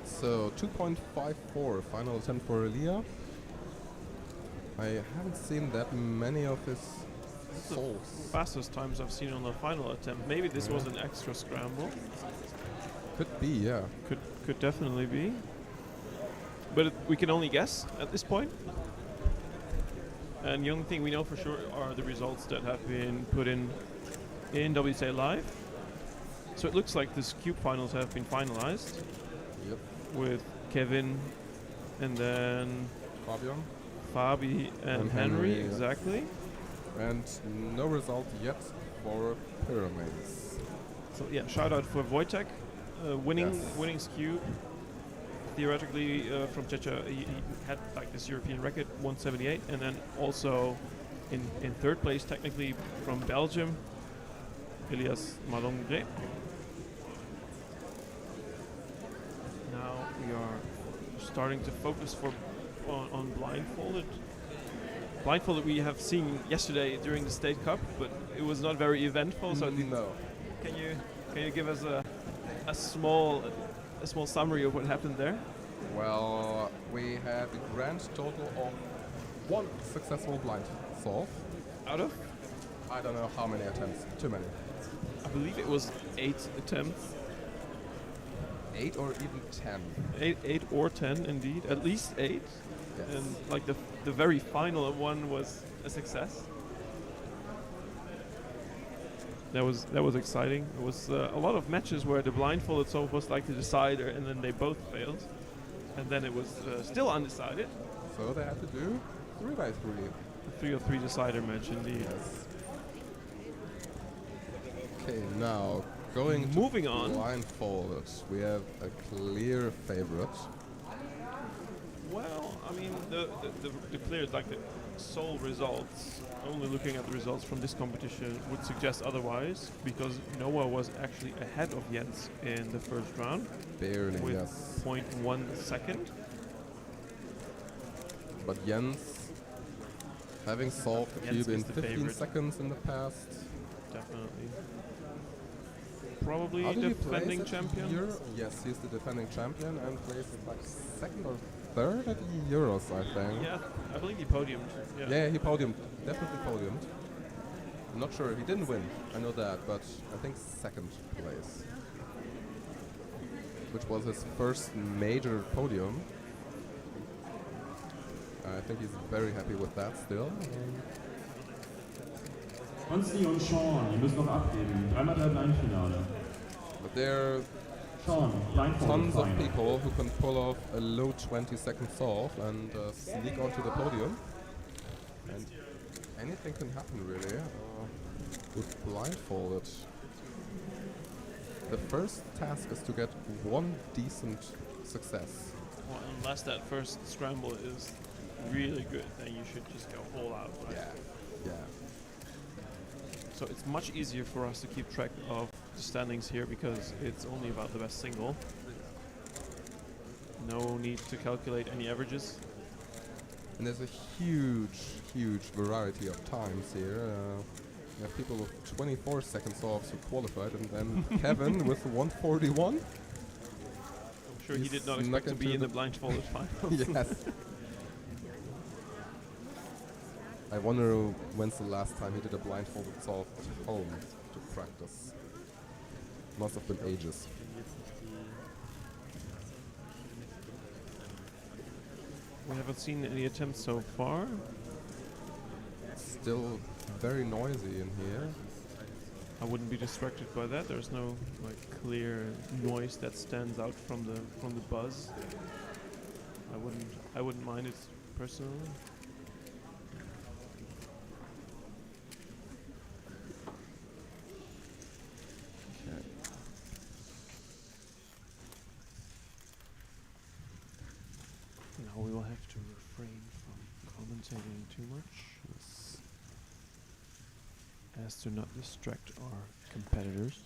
So 2.54 final attempt for Elia. I haven't seen that many of his souls. Fastest times I've seen on the final attempt. Maybe this was an extra scramble. Could be, yeah. Could definitely be. But we can only guess at this point. And the only thing we know for sure are the results that have been put in WTA Live. So it looks like the Skewb finals have been finalized. Yep. With Kevin and then Fabi and Henry, exactly. And no result yet for Pyraminx. So yeah, shout out for Wojtek, winning Skewb. Theoretically, from Czechia, he had like this European record, 178, and then also in third place technically from Belgium, Elias Malongre. Now we are starting to focus on blindfolded. Blindfolded we have seen yesterday during the State Cup, but it was not very eventful. So no. Can you give us a small summary of what happened there? Well, we had a grand total of 1 successful blind solve. Out of? I don't know how many attempts. Too many. I believe it was 8 attempts. 8 or even 10. 8 or 10, indeed. At least 8. Yes. And like the very final one was a success. That was exciting. It was a lot of matches where the blindfolded solve was like the decider, and then they both failed, and then it was still undecided. So they had to do 3x3. A 3-3 decider match, indeed. Yes. Okay, now moving on. Blindfolded, we have a clear favorite. Well, I mean, the clear, like the sole results, only looking at the results from this competition would suggest otherwise, because Noah was actually ahead of Jens in the first round. Barely, with yes. 0.1 second. But Jens, having solved the cube in 15 favorite. seconds in the past. Definitely. Probably How did he defending place champion. Yes, he's the defending champion and placed like second or third at the Euros, I think. Yeah, I believe he podiumed. Yeah, he podiumed. Definitely podiumed. I'm not sure. He didn't win. I know that, but I think second place. Which was his first major podium. I think he's very happy with that still. Konsti und Sean, die müssen noch abgeben. 3x3 Blindfinale. But there are tons of people who can pull off a low 20-second solve and sneak onto the podium. And anything can happen, really, with blindfolded. The first task is to get 1 decent success. Well, unless that first scramble is really good, then you should just go all out. Right? Yeah. So it's much easier for us to keep track of the standings here because it's only about the best single. No need to calculate any averages. And there's a huge variety of times here. You have people with 24 seconds off who qualified, and then Kevin with 141. I'm sure he He's did not snuck expect to be into in the the- blindfolded finals. Yes. I wonder when's the last time he did a blindfolded solve at home to practice. Must have been ages. We haven't seen any attempts so far. Still very noisy in here. I wouldn't be distracted by that. There's no like clear noise that stands out from the buzz. I wouldn't mind it personally. Okay. Now we will have to refrain from commentating too much Yes. as to not distract our competitors.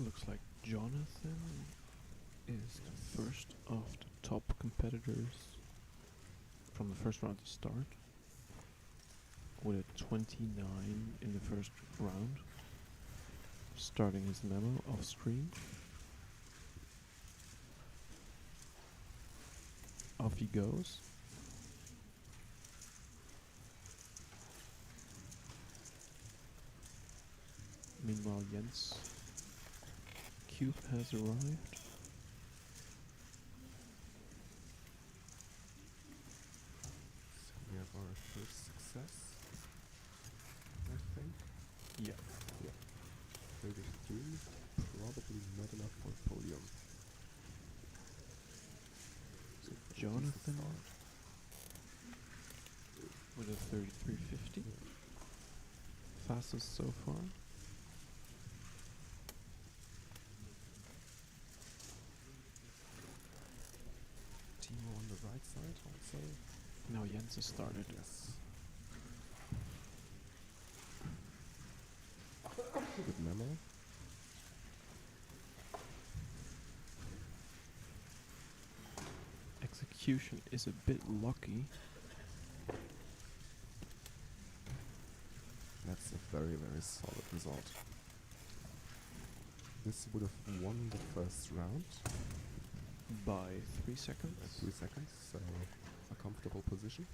Looks like Jonathan is the first of the top competitors from the first round to start, with a 29 in the first round, starting his memo off screen. Off he goes. Meanwhile, Skewb has arrived. So we have our first success, I think. Yeah. 33, probably not enough for podium. So Jonathan with a 33.50. Fastest so far. Timo on the right side also. Now Jens has started. Yes. Good memo. Execution is a bit lucky. That's a very, very solid result. This would have won the first round. By 3 seconds. 3 seconds, so a comfortable position.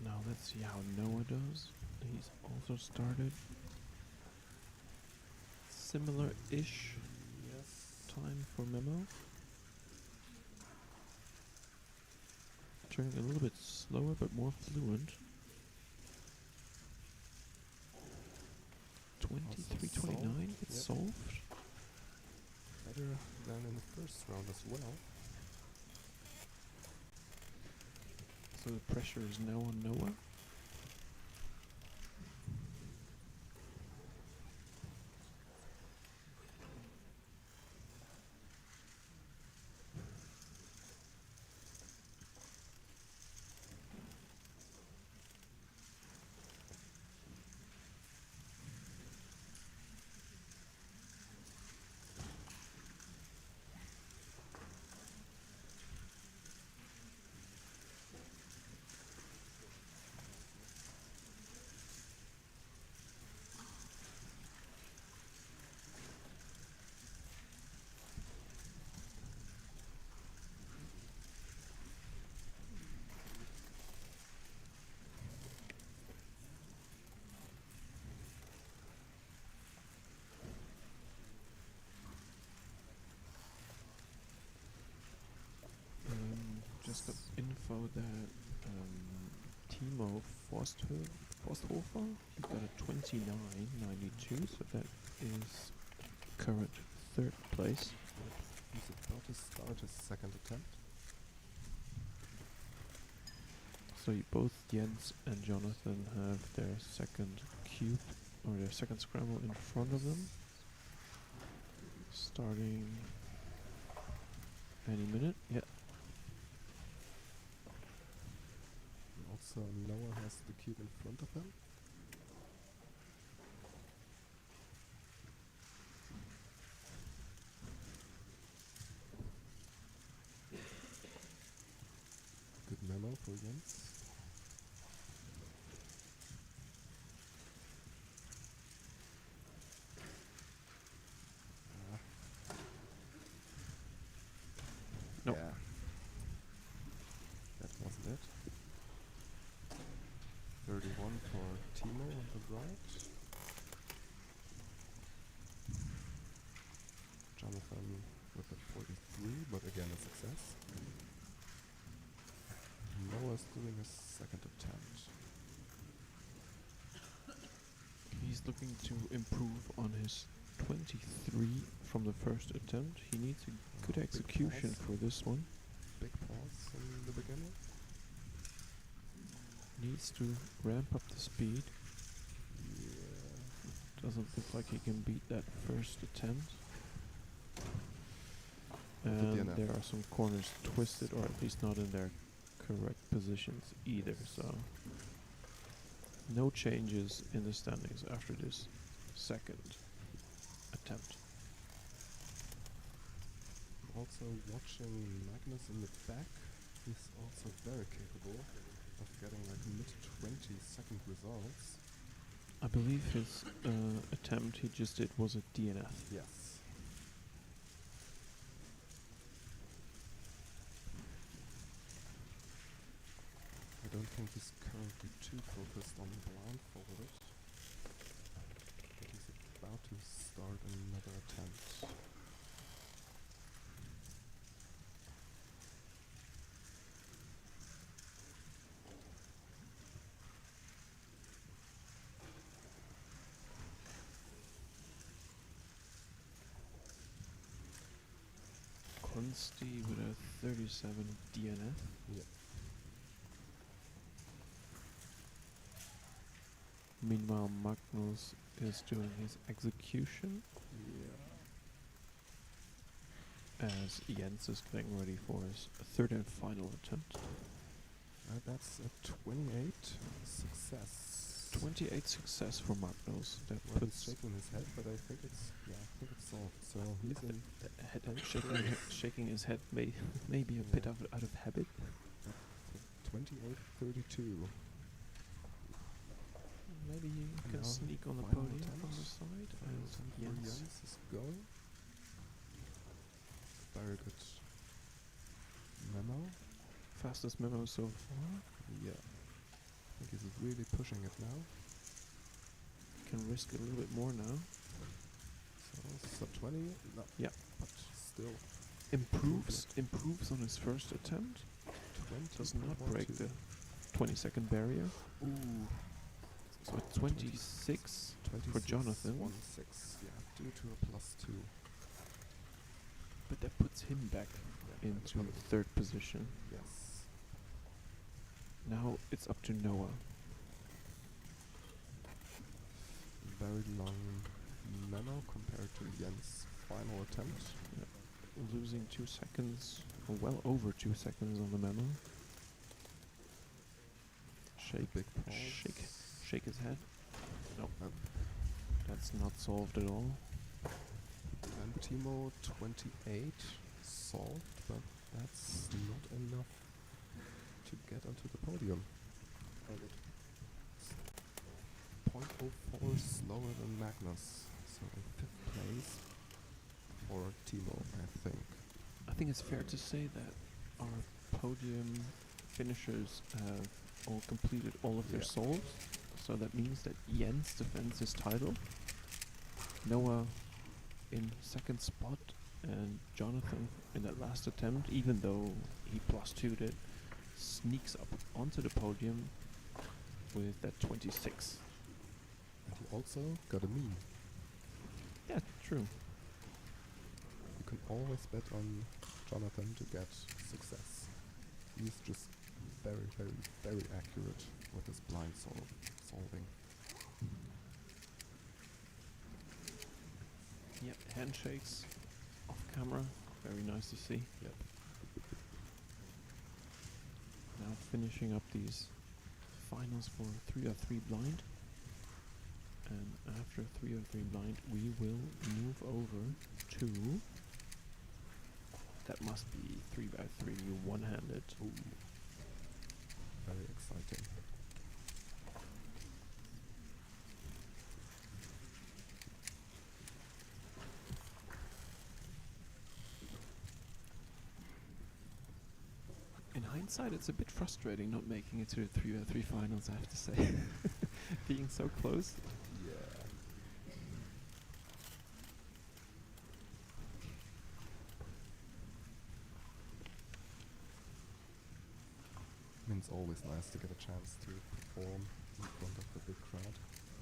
Now let's see how Noah does. He's also started. Similar-ish time for Memo. Turning a little bit slower but more fluent. 23.29, it's Yep. solved. Better than in the first round as well. So the pressure is now on Noah. info that Timo Forsthofer, he got a 29.92, so that is current third place. He's about to start his second attempt. So both Jens and Jonathan have their second cube, or their second scramble in front of them. Starting any minute, yeah. Also, Noah has the cube in front of him. Good memo for Jens. Nope. Yeah. That wasn't it. 31 for Timo on the right. Jonathan with the 43, but again a success. Noah's doing his second attempt. He's looking to improve on his 23 from the first attempt. He needs a good Big execution pause. for this one. Big pause in the beginning. Needs to ramp up the speed. Yeah. Doesn't look like he can beat that first attempt. Good And DNF. there are some corners twisted, or at least not in their correct positions either, so no changes in the standings after this second attempt. Also watching Magnus in the back. He's also very capable of getting like mid-20 second results. I believe his attempt he just did was a DNF. Yes. I don't think he's currently too focused on blindfolded. But he's about to start another attempt. Consti with a 37 DNF. Yeah. Meanwhile, Magnus is doing his execution as Jens is getting ready for his third and final attempt. That's a 28 success. 28 success for Magnus. That Well, he's puts shaking his head, but I think it's solved. So he's in shaking his head maybe a bit out of habit. 28-32. Maybe you And can now sneak on the final podium attempt. from the side as Jens. Jens is going. Very good memo. Fastest memo so far. Yeah. I think he's really pushing it now. Can risk it a little bit more now. So sub 20. No. Yeah. But still. Improves on his first attempt. 20. Does not break the 20-second barrier. Ooh. So 26 for Jonathan. 1-6. Yeah. Due to a +2. But that puts him back into third position. Yes. Now it's up to Noah. Very long memo compared to Jens' final attempt. Losing 2 seconds, or well over 2 seconds on the memo. Big pause. Shake his head. No, Oh. that's not solved at all. And Timo 28 solved, but that's not enough to get onto the podium. 0.04 slower than Magnus, so in 5th place for Timo, I think. I think it's fair to say that our podium finishers have all completed all of their solves. So that means that Jens defends his title. Noah in second spot, and Jonathan in that last attempt, even though he +2'd it, sneaks up onto the podium with that 26. And he also got a meme. Yeah, true. You can always bet on Jonathan to get success. He's just very, very, very accurate with his blind solving. Yep, handshakes off camera. Very nice to see. Yep. Now finishing up these finals for 3-3 blind. And after 3-3 blind, we will move over to... That must be 3x3 one-handed. Ooh. Very exciting. In hindsight, it's a bit frustrating not making it to the 3x3 finals, I have to say. Being so close. Yeah. I mean, it's always nice to get a chance to perform in front of the big crowd.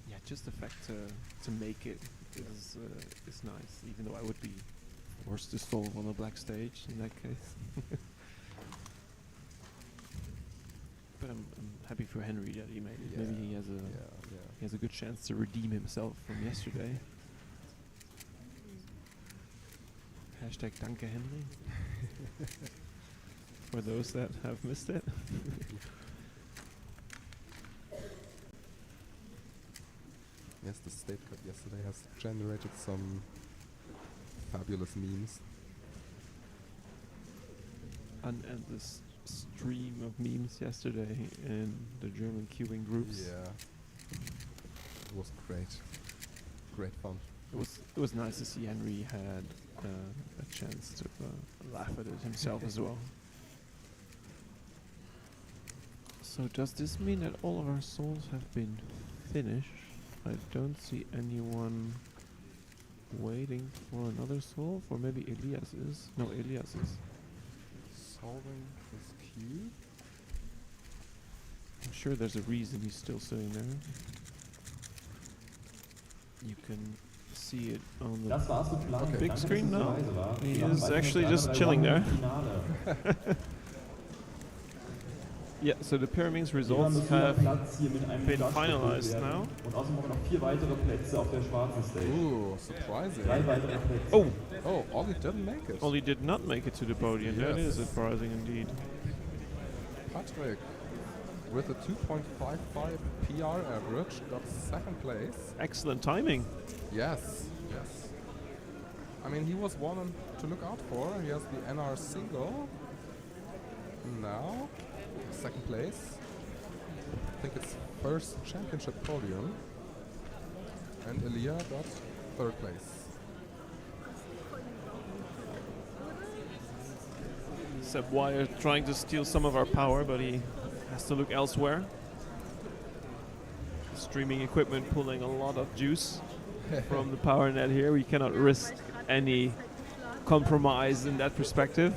Yeah, just the fact to make it is nice, even though I would be forced to solve on a black stage in that case. But I'm happy for Henry that he made it. Yeah. Maybe he has a good chance to redeem himself from yesterday. Hashtag Danke Henry. For those that have missed it. Yes, the State Cup yesterday has generated some fabulous memes. An endless stream of memes yesterday in the German queuing groups. Yeah. It was great. Great fun. It was nice to see Henry had a chance to laugh at it himself as well. So does this mean that all of our souls have been finished? I don't see anyone waiting for another soul, or maybe Elias is. No, Elias is. Solving his cube. I'm sure there's a reason he's still sitting there. You can see it on the Das war's mit Blind. big Danke, screen dass now. ihr dabei wart. He Wir machen is weiter mit actually den just anderen chilling drei there. Runden im Yeah, so the Pyraminx Finale. results Jeder have Platz hier mit einem been Judge finalized gefüllt werden. now. Und außerdem haben wir noch 4 weitere Plätze auf der schwarzen Stage. Ooh, surprising. 3 weitere Plätze. Oh, Oh, Ollie didn't make it. Ollie did not make it to the podium. That Yes. is surprising indeed. Patrick, with a 2.55 PR average, got second place. Excellent timing. Yes, yes. I mean, he was one to look out for. He has the NR single. Now, second place. I think it's first championship podium. And Elia got third place. Seb Wire trying to steal some of our power, but he has to look elsewhere. Streaming equipment pulling a lot of juice from the power net here. We cannot risk any compromise in that perspective.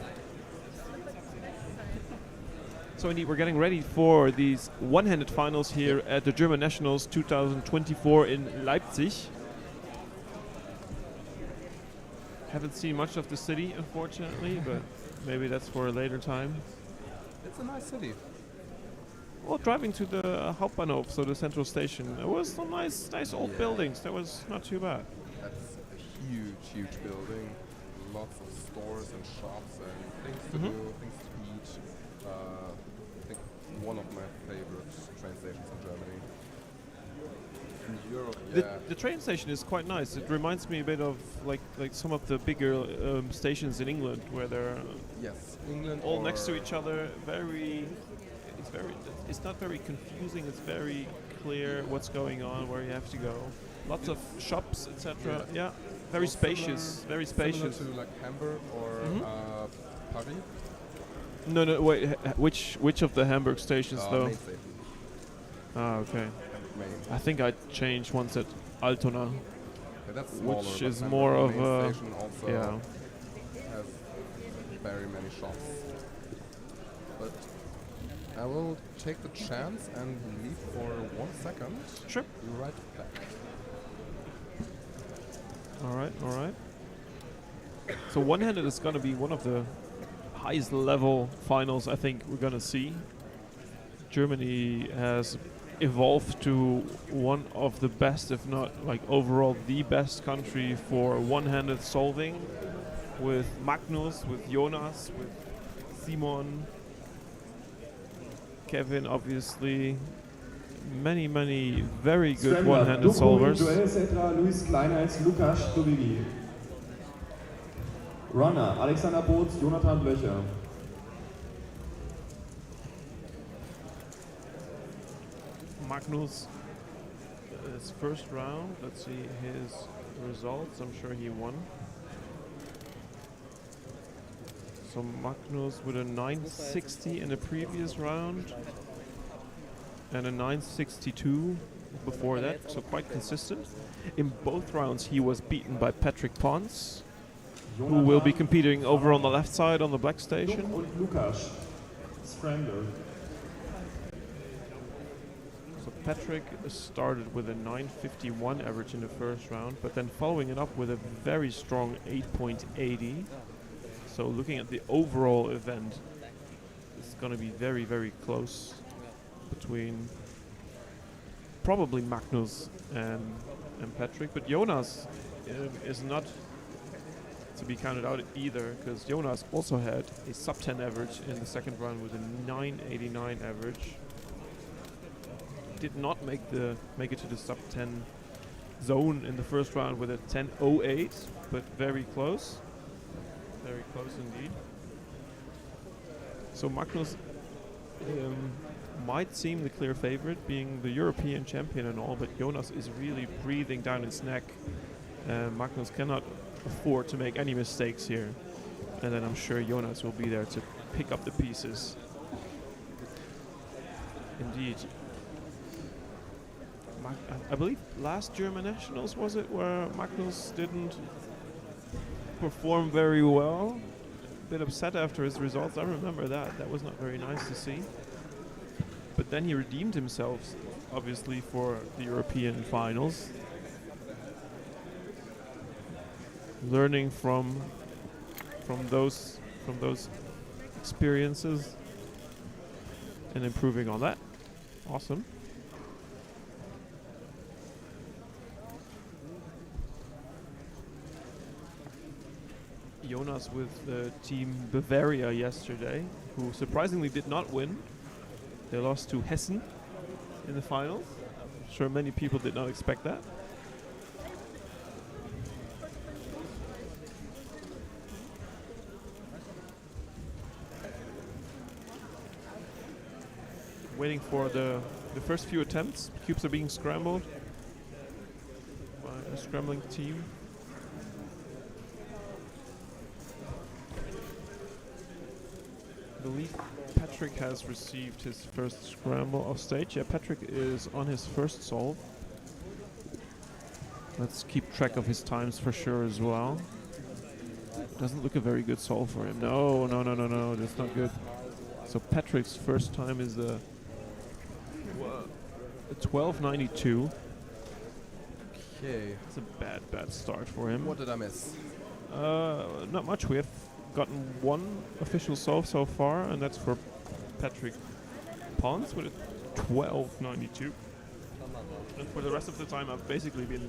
So indeed, we're getting ready for these one-handed finals here at the German Nationals 2024 in Leipzig. Haven't seen much of the city, unfortunately, but maybe that's for a later time. It's a nice city. Well, driving to the Hauptbahnhof, so the central station, there was some nice old buildings. That was not too bad. That's a huge building. Lots of stores and shops and things to do, things to eat. I think one of my favorite train stations in Germany. In Europe, The train station is quite nice. It reminds me a bit of like some of the bigger stations in England, where they're yes, England all next to each other. It's not very confusing. It's very clear what's going on, where you have to go. Lots of shops, etc. Yeah, very spacious. Very spacious. Similar to like Hamburg or Paris. No, wait. Which of the Hamburg stations though? Main station. Ah, okay. Main. I think I changed once at Altona, Yeah, that's smaller, which but is Hamburg more of main a station also yeah. has very many shops. But I will take the chance and leave for 1 second. Sure. Be right back. All right, all right. So one-handed is going to be one of the highest level finals I think we're going to see. Germany has evolved to one of the best, if not like overall the best country for one-handed solving, with Magnus, with Jonas, with Simon, Kevin, obviously. Many very good one-handed solvers. Joel Setra, Luis Kleinheits, Lukas Stubigi. Runner, Alexander Boots, Jonathan Blöcher. Magnus, his first round. Let's see his results. I'm sure he won. So Magnus with a 960 in the previous round and a 962 before that, so quite consistent. In both rounds he was beaten by Patrick Pons, who will be competing over on the left side on the black station. Und Lukas, Scramble. So Patrick started with a 951 average in the first round, but then following it up with a very strong 8.80. So looking at the overall event, it's going to be very close between probably Magnus and Patrick. But Jonas is not to be counted out either, because Jonas also had a sub 10 average in the second round with a 989 average. Did not make it to the sub 10 zone in the first round with a 10.08, but very close. Very close indeed. So Magnus might seem the clear favorite, being the European champion and all, but Jonas is really breathing down his neck. Magnus cannot afford to make any mistakes here. And then I'm sure Jonas will be there to pick up the pieces. Indeed. I believe last German Nationals, was it, where Magnus didn't perform very well? A bit upset after his results. I remember that. That was not very nice to see. But then he redeemed himself, obviously, for the European finals. Learning from those experiences and improving on that. Awesome. Jonas with the team Bavaria yesterday, who surprisingly did not win. They lost to Hessen in the finals. I'm sure many people did not expect that. Waiting for the first few attempts. Cubes are being scrambled by a scrambling team. I believe Patrick has received his first scramble off stage. Yeah, Patrick is on his first solve. Let's keep track of his times for sure as well. Doesn't look a very good solve for him. No, that's not good. So Patrick's first time is a 1292. Okay. It's a bad start for him. What did I miss? Not much. We have gotten one official solve so far, and that's for Patrick Pons with a 1292. And for the rest of the time, I've basically been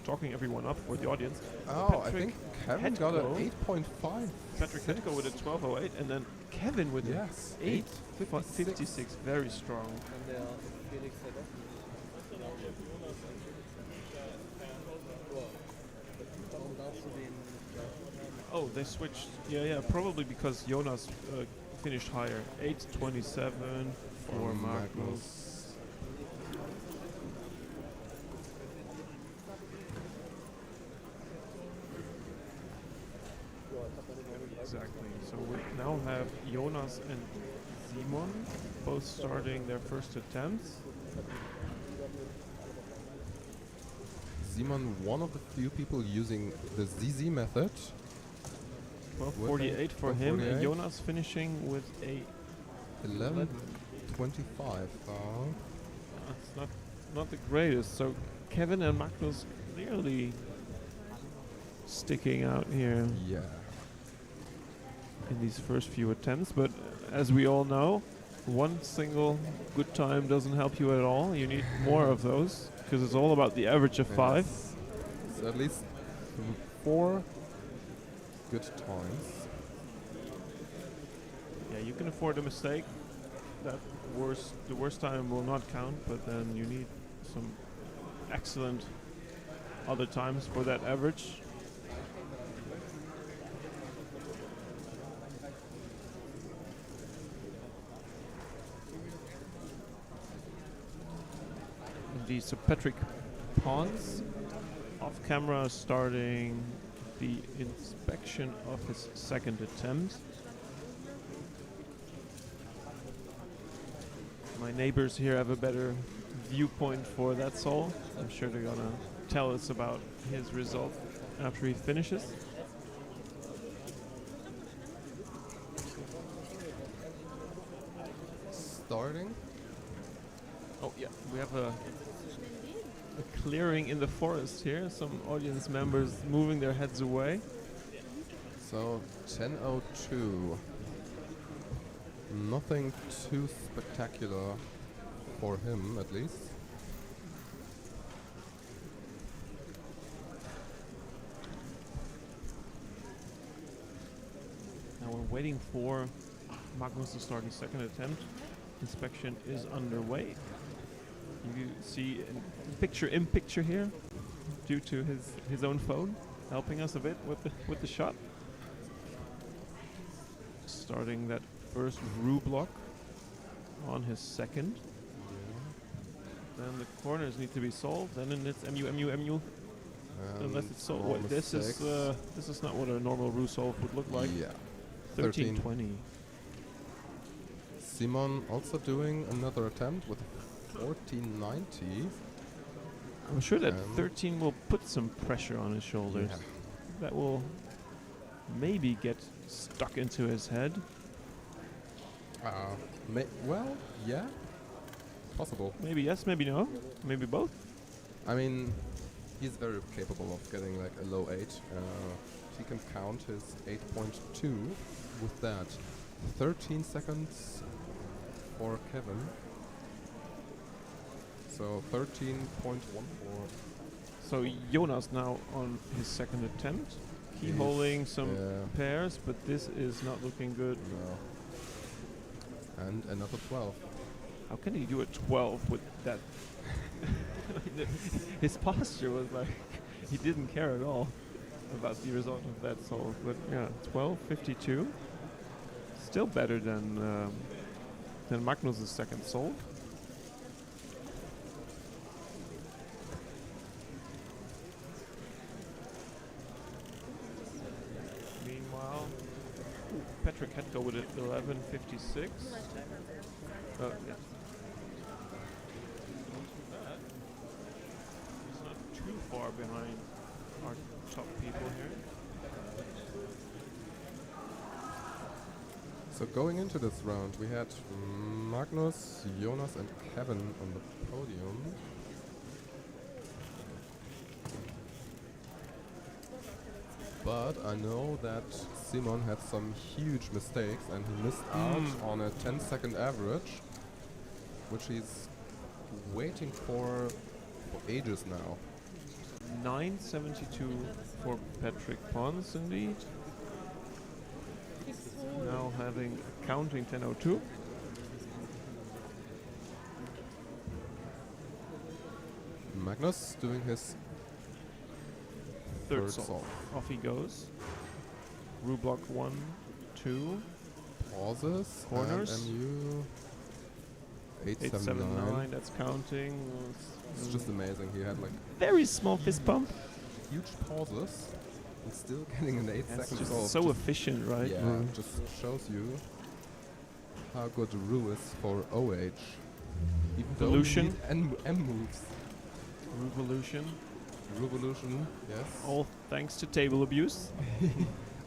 talking everyone up for the audience. Oh, Patrick, I think Kevin got an 8.5. Patrick Hetko with a 1208, and then Kevin with a 8.56. Very strong. Oh, they switched. Yeah, probably because Jonas finished higher. 8.27 for Magnus. Exactly. So we now have Jonas and Simon both starting their first attempts. Simon, one of the few people using the ZZ method. 12.48 for him, and Jonas finishing with a 11:25. That's not the greatest. So Kevin and Magnus clearly sticking out here Yeah. in these first few attempts. But as we all know, one single good time doesn't help you at all. You need more of those because it's all about the average of 5. Yes. So at least 4 good times. Yeah, you can afford a mistake. The worst time will not count, but then you need some excellent other times for that average. Indeed, so Patrick Pons off camera starting the inspection of his second attempt. My neighbors here have a better viewpoint for that soul. I'm sure they're gonna tell us about his result after he finishes. Starting. Oh yeah, we have a clearing in the forest here. Some audience members moving their heads away. So 10:02. Nothing too spectacular for him, at least. Now we're waiting for Magnus to start his second attempt. Inspection is underway. You see a picture in picture here, due to his own phone, helping us a bit with the shot. Starting that first roux block on his second. Then the corners need to be solved. Then it's MU. Unless it's solved. What, this is not what a normal roux solve would look like. Yeah. 13:20. Simon also doing another attempt with 14:90. I'm sure that 13 will put some pressure on his shoulders. Yeah. That will maybe get stuck into his head. Well, yeah. Possible. Maybe yes, maybe no. Maybe both. I mean, he's very capable of getting like a low 8. He can count his 8.2 with that. 13 seconds for Kevin. So 13.14. So Jonas now on his second attempt. Keyholing some pairs, but this is not looking good. No. And another 12. How can he do a 12 with that? His posture was like he didn't care at all about the result of that solve. But yeah, 12:52. Still better than Magnus' second solve. Meanwhile, Patrick had to go with it 11:56. Yeah. He's not too far behind our top people here. So going into this round, we had Magnus, Jonas, and Kevin on the podium. But I know that Simon had some huge mistakes and he missed out on a 10-second average, which he's waiting for ages now. 9:72 for Patrick Pons indeed. Now having counting 10:02. Magnus doing his Third third solve. solve. Off he goes. Roux block 1, 2. Pauses. Corners. And MU 879. 879, that's counting. It's just amazing. He had like Very small fist pump. huge pauses and still getting an 8 That's second just solve. so efficient, right? Yeah, just shows you how good Roux is for OH. Even though Revolution. we need M moves. Revolution. Revolution, yes. All thanks to table abuse.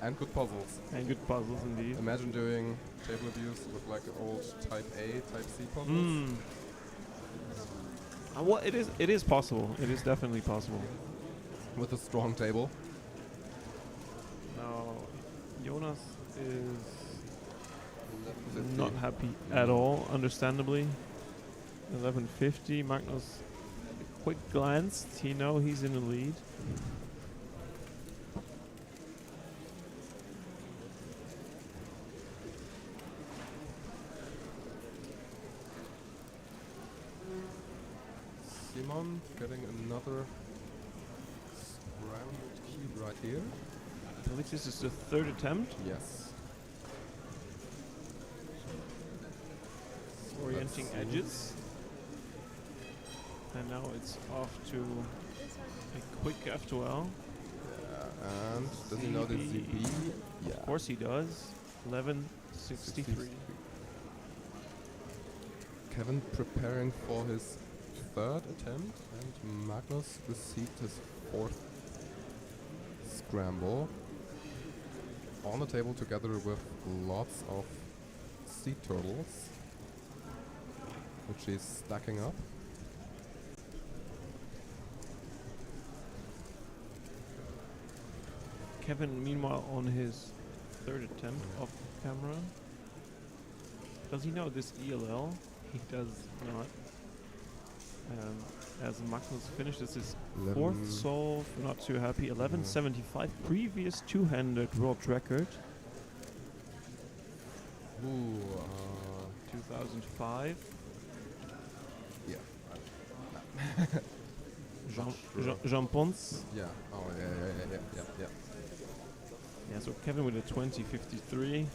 And good puzzles. And good puzzles indeed. Imagine doing table abuse with like old Type A, Type C puzzles. Well, it is possible. It is definitely possible. With a strong table. Now, Jonas is 1150. not happy at all, understandably. 1150. Magnus, a quick glance. He knows he's in the lead. Simon getting another scrambled cube right here. I believe this is the third attempt. Yes. Orienting Let's see. edges. And now it's off to a quick F12. And does he know the ZB? Yeah. Of course he does. 1163. Kevin preparing for his third attempt, and Magnus received his fourth scramble on the table together with lots of sea turtles, which he's stacking up. Kevin, meanwhile, on his third attempt off camera. Does he know this ELL? He does not. As Magnus finishes his fourth solve, not too happy. 1175, previous two-handed world record. Ooh, 2005. yeah. Jean Ponce. Yeah. Oh, yeah. Yeah, so Kevin with a 2053.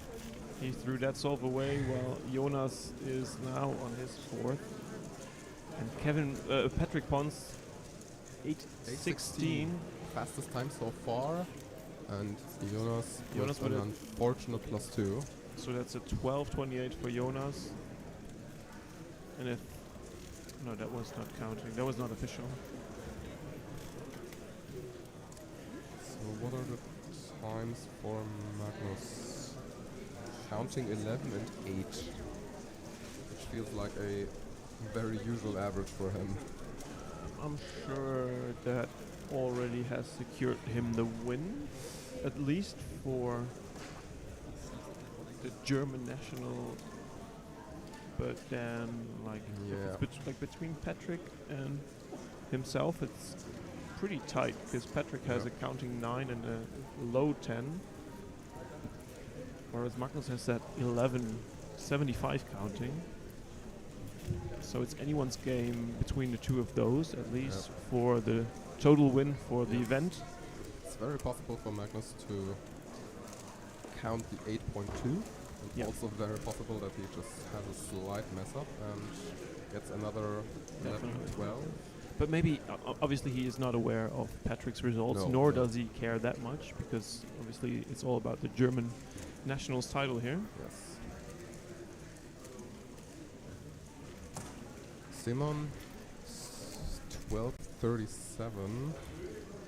He threw that solve away while Jonas is now on his fourth. And Kevin, Patrick Ponce, 816. Fastest time so far. And Jonas Jonas with with an a- unfortunate +2. So that's a 1228 for Jonas. And if... No, that was not counting. That was not official. So what are the times for Magnus? Counting 11 and 8. Which feels like a very usual average for him. I'm sure that already has secured him the win, at least for the German national. But then, like, Yeah. like between Patrick and himself, it's pretty tight because Patrick has a counting 9 and a low 10, whereas Magnus has that 1175 counting. So it's anyone's game between the two of those, at least for the total win for the event. It's very possible for Magnus to count the 8.2. And Yeah. also very possible that he just has a slight mess up and gets another 11, Definitely. 12. But maybe, obviously, he is not aware of Patrick's results, No, nor no. does he care that much, because obviously it's all about the German nationals title here. Yes. Simon, 1237,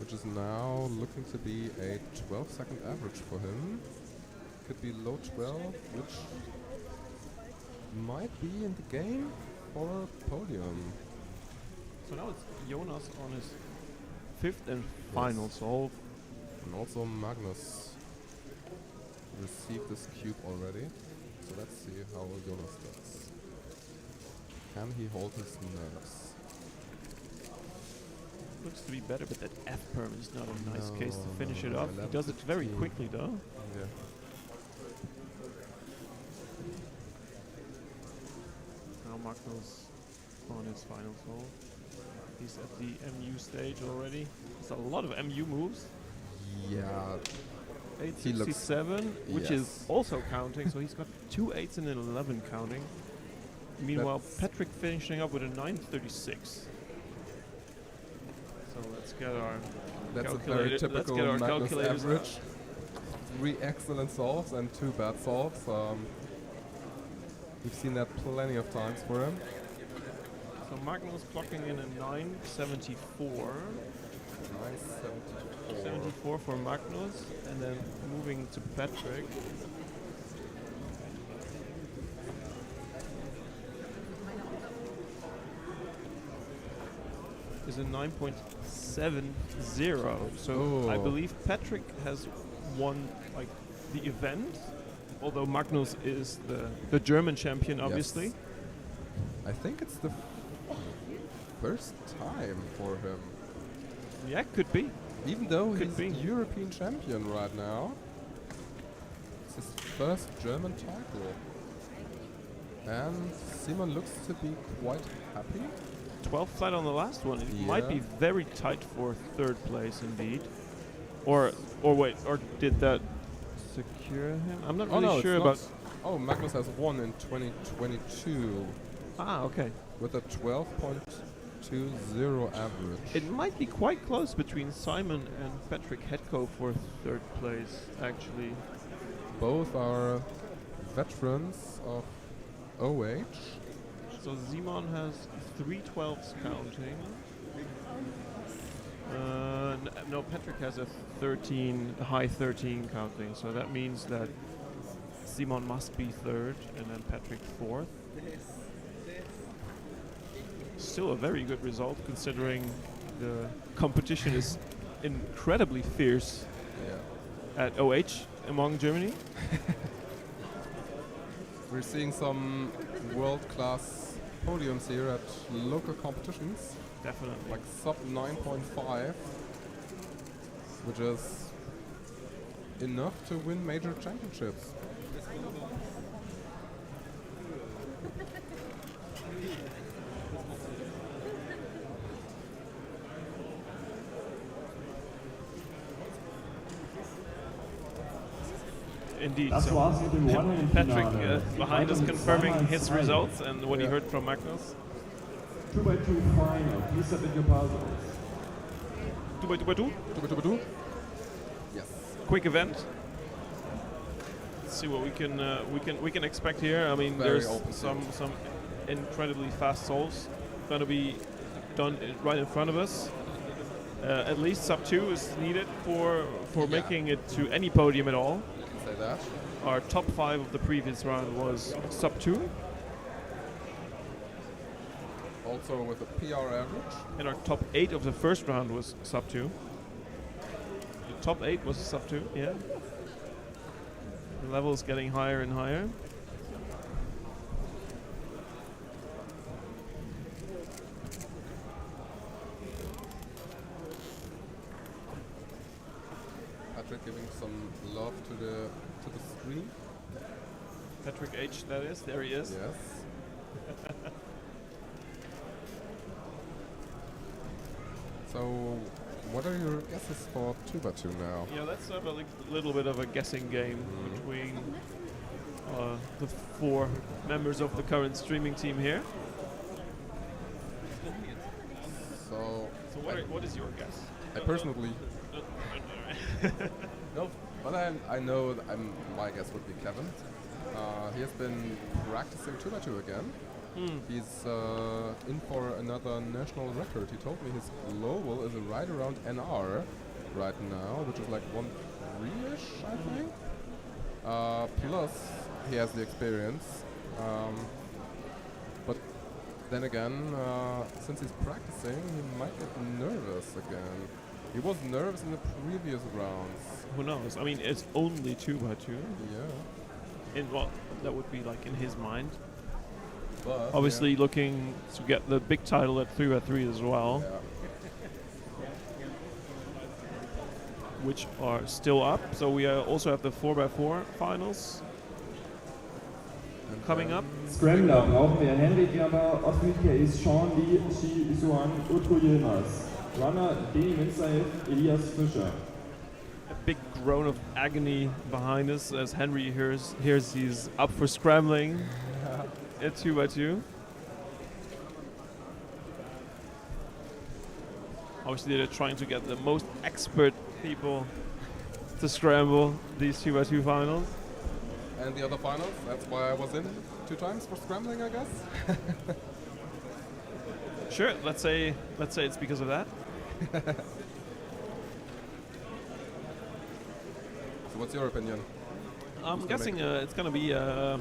which is now looking to be a 12-second average for him. Could be low 12, which might be in the game for a podium. So now it's Jonas on his fifth and final solve. And also Magnus received this cube already. So let's see how Jonas does. Can he hold his nerves? Looks to be better, but that F perm is not a nice case to finish it no, off. He does it very 11:15. quickly, though. Yeah. Now Magnus on his final solve. He's at the MU stage already. There's a lot of MU moves. Yeah. 867, which is yes. also counting, so he's got 2 8s and an 11 counting. Meanwhile, That's- Patrick finishing up with a 936. So let's get our That's a calculator- very let's typical get our Magnus calculators average. 3 excellent solves and 2 bad solves. We've seen that plenty of times for him. So Magnus clocking in a 974. 974. 74 for Magnus, and then moving to Patrick. Is a 9.70. So I believe Patrick has won like the event, although Magnus is the German champion, obviously. Yes. I think it's the first time for him. Yeah, could be. Even though Could he's be. European champion right now. It's his first German title. And Simon looks to be quite happy. 12th flat on the last one. It might be Yeah. very tight for third place indeed. Or wait, or did that secure him? I'm not really sure about. Oh, Magnus has won in 2022 Okay. with a 12.20 average. It might be quite close between Simon and Patrick Hetko for third place, actually. Both are veterans of OH. So Simon has 312s counting. No, Patrick has a high 13 counting. So that means that Simon must be third, and then Patrick fourth. Still a very good result, considering the competition is incredibly fierce at OH among Germany. We're seeing some world-class podiums here at local competitions, Definitely. like sub 9.5, which is enough to win major championships. Indeed. Das So war's mit dem Patrick One-Hand-Finale. behind us confirming his 2x2. results and what he heard from Magnus. 2x2 final. Please submit your puzzles. 2x2. Yes. Quick event. Let's see what we can expect here. I mean, Very there's open some incredibly fast souls gonna be done right in front of us. At least sub 2 is needed for making it to any podium at all. You can say that. Our top 5 of the previous round was sub 2, Also with a PR average. and our top 8 of the first round was sub 2. The top 8 was sub 2, yeah. The level is getting higher and higher. Patrick giving some love to the screen. Patrick H, that is. There he is. Yes. So, what are your guesses for 2x2 now? Yeah, let's have a little bit of a guessing game between the 4 members of the current streaming team here. So, So what is your guess? I personally no, but I know that my guess would be Kevin. He has been practicing 2x2 again. He's in for another national record. He told me his global is right around NR right now, which is like 1.3-ish, I think. Plus, he has the experience. But then again, since he's practicing, he might get nervous again. He was nervous in the previous rounds. Who knows? I mean, it's only 2x2. Yeah. Well, that would be like in his mind. But Obviously looking to get the big title at 3x3 as well, which are still up. So we also have the 4x4 finals coming up. Scrambler brauchen wir Henry Gabber, Osmond Case, Sean Lee, Shi Suan, Utku Yilmaz. Runner, Deni Minzaev, Elias Fischer. A big groan of agony behind us as Henry hears he's up for scrambling at 2x2. Obviously they're trying to get the most expert people to scramble these 2x2 finals. And the other finals, that's why I was in 2 times for scrambling, I guess. Sure, let's say it's because of that. So what's your opinion? I'm guessing it's going to be a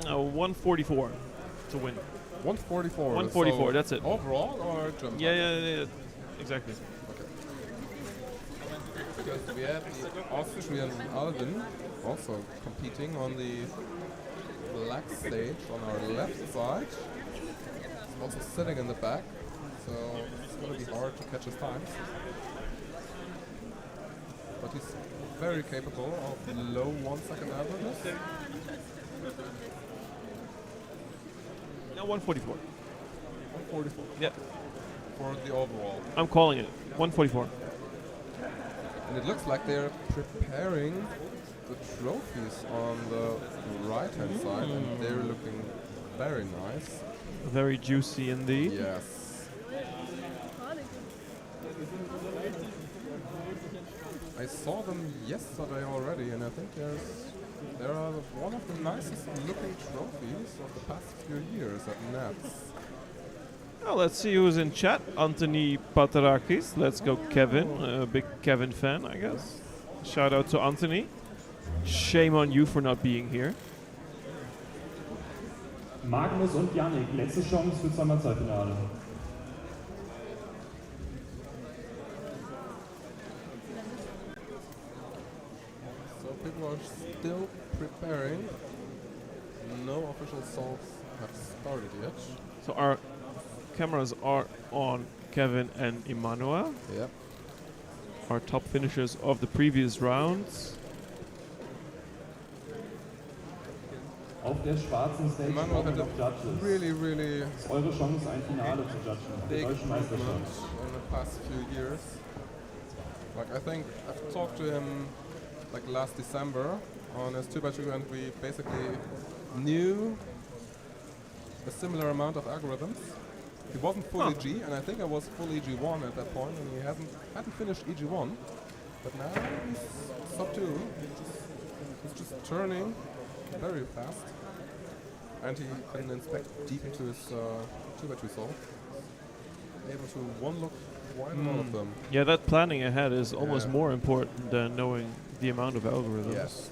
144 to win. 144. 144, so that's it. Overall or German? Yeah, exactly. Because we have the Austrian Alvin also competing on the black stage on our left side. He's also sitting in the back, so it's going to be hard to catch his times. But he's very capable of low 1 second averages. No, 144. 144 Yeah, for the overall. I'm calling it. 144. And it looks like they're preparing the trophies on the right hand side, and they're looking very nice. Very juicy indeed. Yes. I saw them yesterday already, and I think they are one of the nicest looking trophies of the past few years at Nats. Well, let's see who's in chat. Anthony Patarakis. Let's go Kevin. A big Kevin fan, I guess. Shout out to Anthony. Shame on you for not being here. Magnus und Yannick, letzte Chance für Sommerzeitfinale. So people are still preparing. No official solves have started yet. So our cameras are on Kevin and Emmanuel, Yep. our top finishers of the previous rounds. Auf der schwarzen Stage Emmanuel brauchen had wir a noch Judges. really Das ist eure Chance, ein Finale zu judgen. Die big deutsche movement Meisterschaft. in the past few years. Like I think I've talked to him like last December on his 2x2, and we basically knew a similar amount of algorithms. He wasn't full EG, and I think I was full EG1 at that point, and he hadn't finished EG1. But now he's sub 2. He's just turning very fast, and he can inspect deep into his 2x2 solve. Able to one look quite a lot of them. Yeah, that planning ahead is almost Yeah. more important than knowing the amount of algorithms. Yes.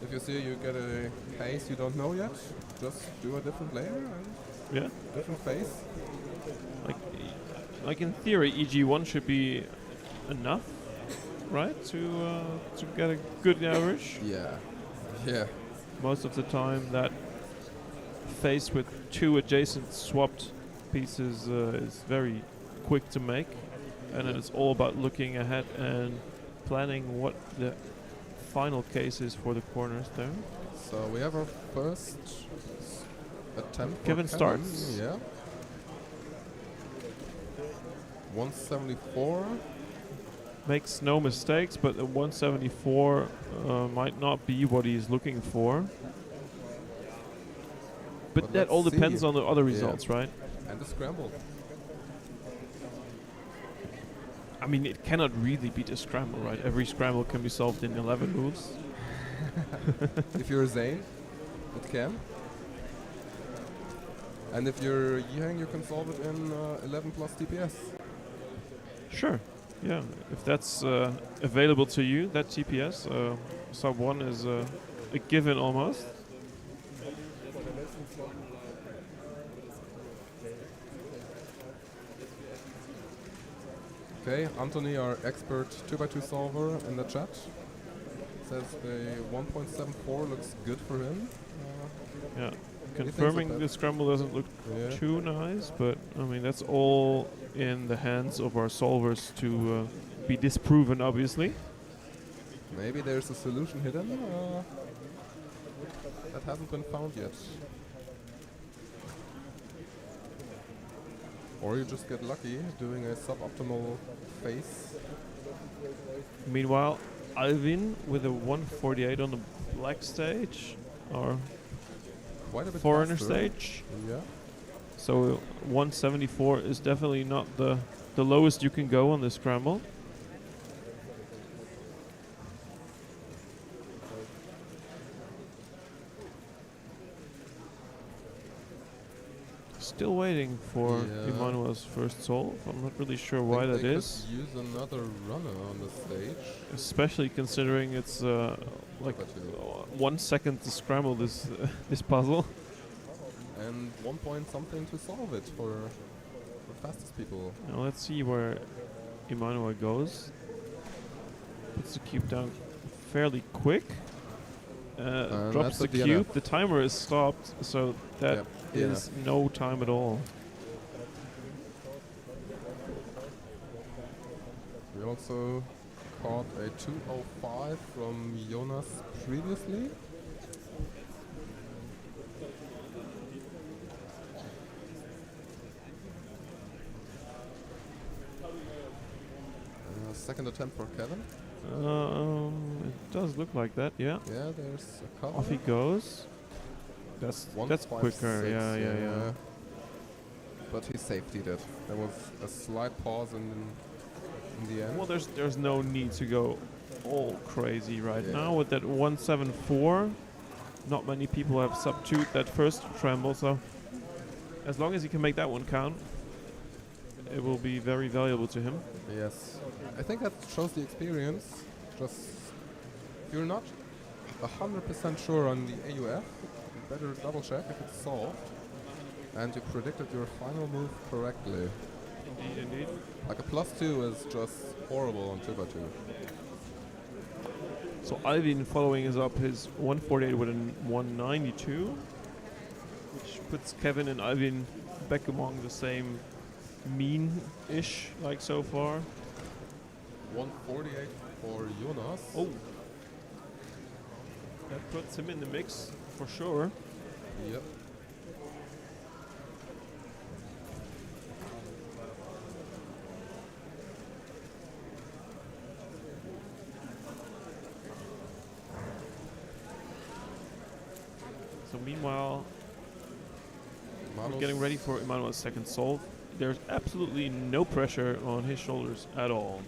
If you see you get a case you don't know yet, just do a different layer and Yeah. different phase. Like in theory, EG1 should be enough, right, to get a good average. Yeah. Most of the time, that face with two adjacent swapped pieces is very quick to make, and then it's all about looking ahead and planning what the final case is for the corners there. So we have our first attempt. for Kevin starts. Yeah. 174. Makes no mistakes, but the 174 might not be what he's looking for. But But that all let's depends see. on the other Yeah. results, right? And the scramble. I mean, it cannot really beat a scramble, right? Every scramble can be solved in 11 moves. If you're Zane, it can. And if you're Yihang, you can solve it in 11 plus TPS. Sure. Yeah, if that's available to you, that TPS, sub 1 is a given almost. Okay, Anthony, our expert 2x2 solver in the chat, says the 1.74 looks good for him. Yeah, thinks confirming of the that? scramble doesn't look Yeah. too nice, but I mean that's all in the hands of our solvers to be disproven, obviously. Maybe there's a solution hidden that hasn't been found yet. Or you just get lucky doing a suboptimal phase. Meanwhile, Alvin with a 148 on the black stage, or Quite a bit foreigner faster. stage. Yeah. So 174 is definitely not the lowest you can go on this scramble. still waiting for Yeah. Emmanuel's first solve. I'm not really sure why Think that they is. could use another runner on the stage. Especially considering it's like But, 1 second to scramble this this puzzle. and 1 point something to solve it for the fastest people. Now let's see where Emmanuel goes. Puts the cube down fairly quick. Drops that's the a DNF. cube. The timer is stopped, so that Yep, is no time at all. We also caught a 2:05 from Jonas previously. Second attempt for Kevin. It does look like that, yeah. Yeah, there's a couple. Off he goes. That's 1.56, quicker, yeah. But he safetied it. There was a slight pause in the end. Well, there's no need to go all crazy right Yeah. now with that 174. Not many people have subdued that first tremble, so as long as he can make that one count, it will be very valuable to him. Yes, I think that shows the experience. Just if you're not 100% sure on the AUF, you better double check if it's solved and you predicted your final move correctly. Indeed. Like a +2 is just horrible on 2x2. So Alvin following is up his 148 with a 192, which puts Kevin and Alvin back among the same mean-ish like so far. 148 for Jonas. Oh, that puts him in the mix for sure. Yep. So meanwhile, we're Manos getting ready for Emmanuel's second solve. There's absolutely no pressure on his shoulders at all.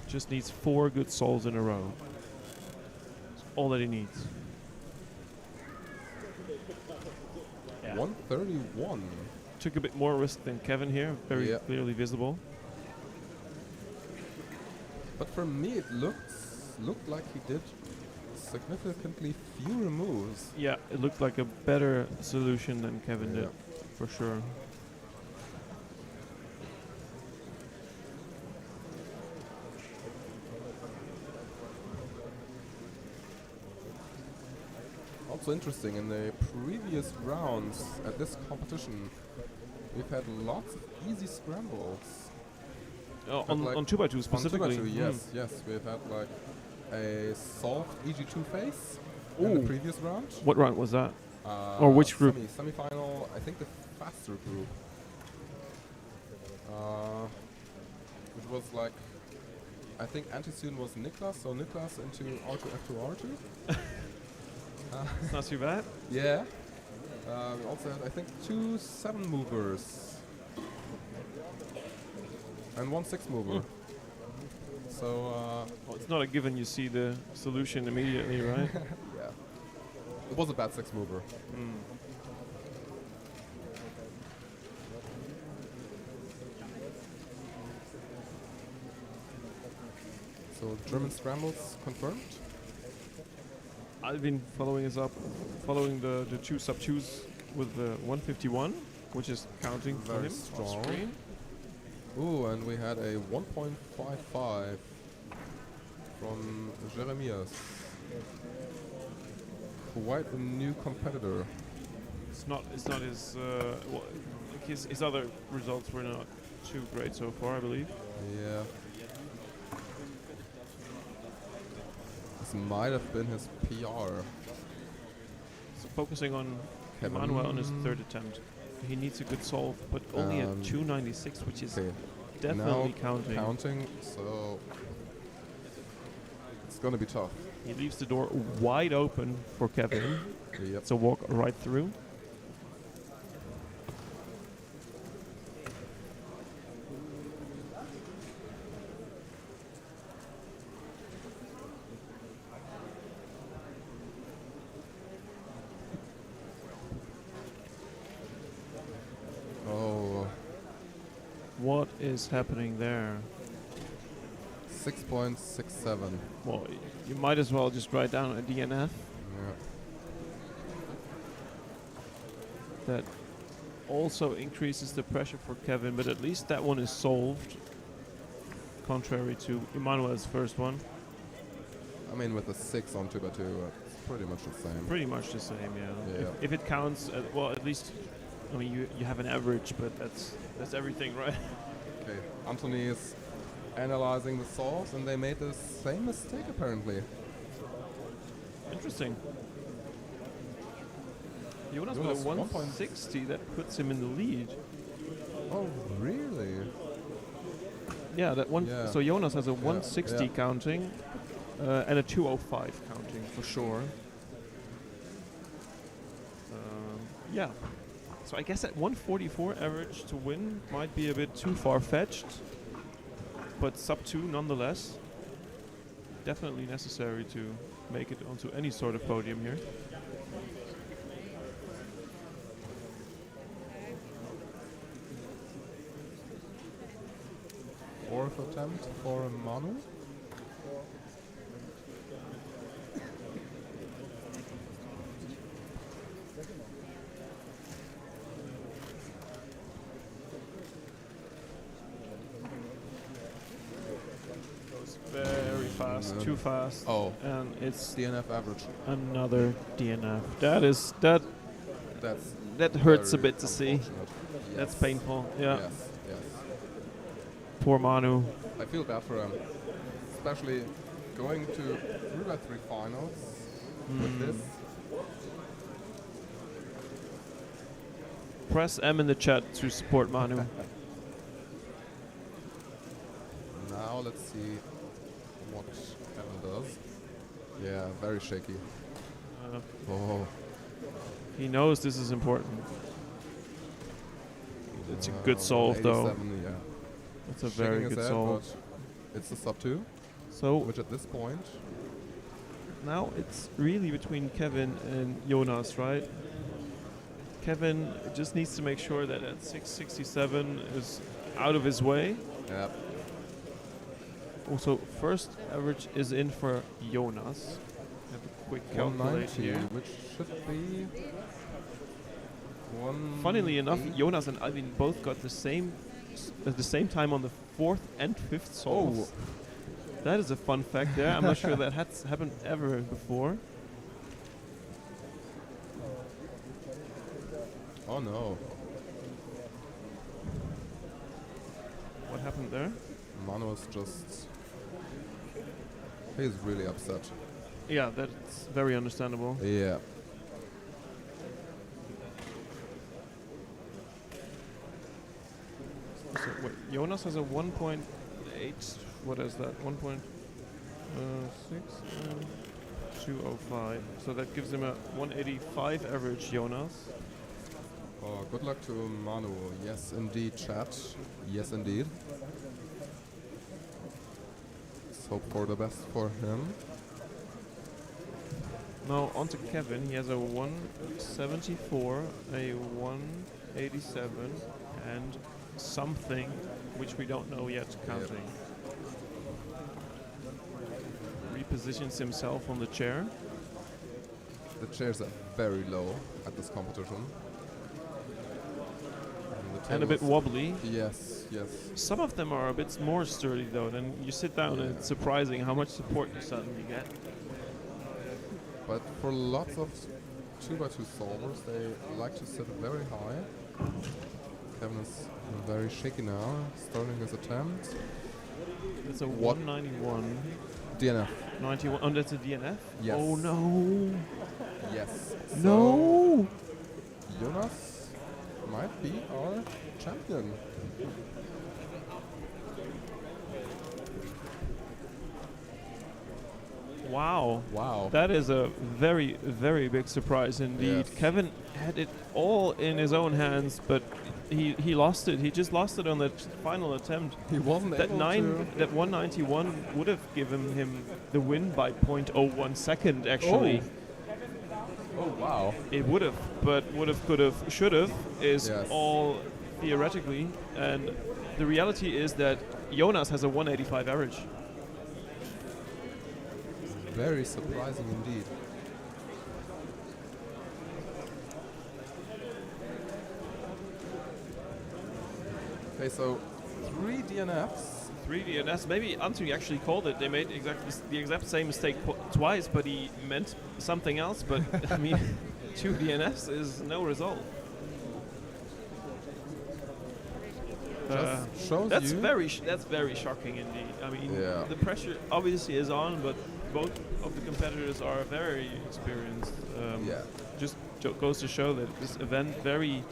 Just needs 4 good solves in a row. That's all that he needs. Yeah. 131. Took a bit more risk than Kevin here, very Yeah. clearly visible. But for me, it looked like he did significantly fewer moves. Yeah, it looked like a better solution than Kevin did, for sure. Also interesting, in the previous rounds at this competition, we've had lots of easy scrambles. On like 2x2 specifically. On 2x2, yes, yes. We've had like a solved EG2 face in the Ooh. previous round. What round was that? Or which group? Semi-final, I think the faster group. Which was like, I think anti-student was Niklas, so Niklas into R2, F2, R2. It's not too bad. Yeah. We also had, I think, 2 7-movers. And 1 6-mover. So, Well, it's not a given you see the solution immediately, right? yeah. It was a bad 6-mover. So, German scrambles confirmed. Alvin following is up, following the 2 sub-2s with the 151, which is counting for Very him on strong. screen. Ooh, and we had a 1.55 from Jeremias. Quite a new competitor. It's not his, well, like his other results were not too great so far, I believe. Yeah. This might have been his PR. So focusing on Kevin. Emmanuel on his 3rd attempt. He needs a good solve, but only a 296, which is Okay. definitely Now counting. So it's gonna be tough. He leaves the door wide open for Kevin. Yep. It's a walk right through. is happening there? 6.67. Well, you might as well just write down a DNF. Yeah. That also increases the pressure for Kevin, but at least that one is solved. Contrary to Emmanuel's first one. I mean, with a 6 on 2x2, it's pretty much the same. Pretty much the same, yeah. Yeah. If it counts, well, at least, I mean, you have an average, but that's everything, right? Okay, Anthony is analyzing the solves, and they made the same mistake apparently. Interesting. Jonas with a 160, that puts him in the lead. Oh, really? Yeah, that one. Yeah. So Jonas has a 160 yeah. counting and a 205 counting for sure. Yeah. So I guess at 144 average to win might be a bit too far-fetched, but sub 2 nonetheless. Definitely necessary to make it onto any sort of podium here. Fourth attempt for Manu. Goes very fast, too fast. Oh, And it's DNF average. another DNF. That That's hurts a very bit to see. unfortunate. That's Yes. painful. Yeah. Yes, yes. Poor Manu. I feel bad for him, especially going to 3x3 finals with this. Press M in the chat to support Manu. Now let's see what Kevin does. Yeah, very shaky. Oh, He knows this is important. It's a good solve, though. 87, yeah. It's a Shaking very his good head, solve. but it's a sub 2, So which at this point, now it's really between Kevin and Jonas, right? Kevin just needs to make sure that at 667 is out of his way. yeah, Also, first average is in for Jonas. Have a quick calculate 190, here. which should be one. Funnily enough, Jonas and Alvin both got the same at the same time on the fourth and fifth solves. That is a fun fact there. I'm not sure that has happened ever before. Oh no, What happened there? Manu is just. He's really upset. Yeah, that's very understandable. Yeah. So wait, Jonas has a 1.8. What is that? 1.6. 205. So that gives him a 185 average, Jonas. Oh, good luck to Manu. Yes, indeed, chat. Yes, indeed. Let's hope for the best for him. Now on to Kevin. He has a 174, a 187, and something which we don't know yet counting. Repositions himself on the chair. The chairs are very low at this competition. And a bit tables- wobbly. Yes, yes. Some of them are a bit more sturdy though. Then you sit down and it's surprising how much support you suddenly get. But for lots of 2x2 solvers, they like to sit very high. Kevin is very shaky now, starting his attempt. It's a What? 191. DNF. 91. Oh, that's a DNF? Yes. Oh no. Yes. No. So Jonas might be our champion. Wow. Wow. That is a very, very big surprise indeed. Yes. Kevin had it all in his own hands, but he lost it. He just lost it on that final attempt. He wasn't That able that 191 would have given him the win by 0.01 second actually. Oh wow. It would have, but would have, could have, should have is Yes. all theoretically, and the reality is that Jonas has a 185 average. Very surprising indeed. Okay, so 3 DNFs. 3 DNS. Maybe Anthony actually called it. They made the exact same mistake twice, but he meant something else. But I mean, 2 DNFs is no result. Just shows That's you. that's very shocking indeed. I mean, Yeah. the pressure obviously is on, but both of the competitors are very experienced. Yeah. Just goes to show that this event very.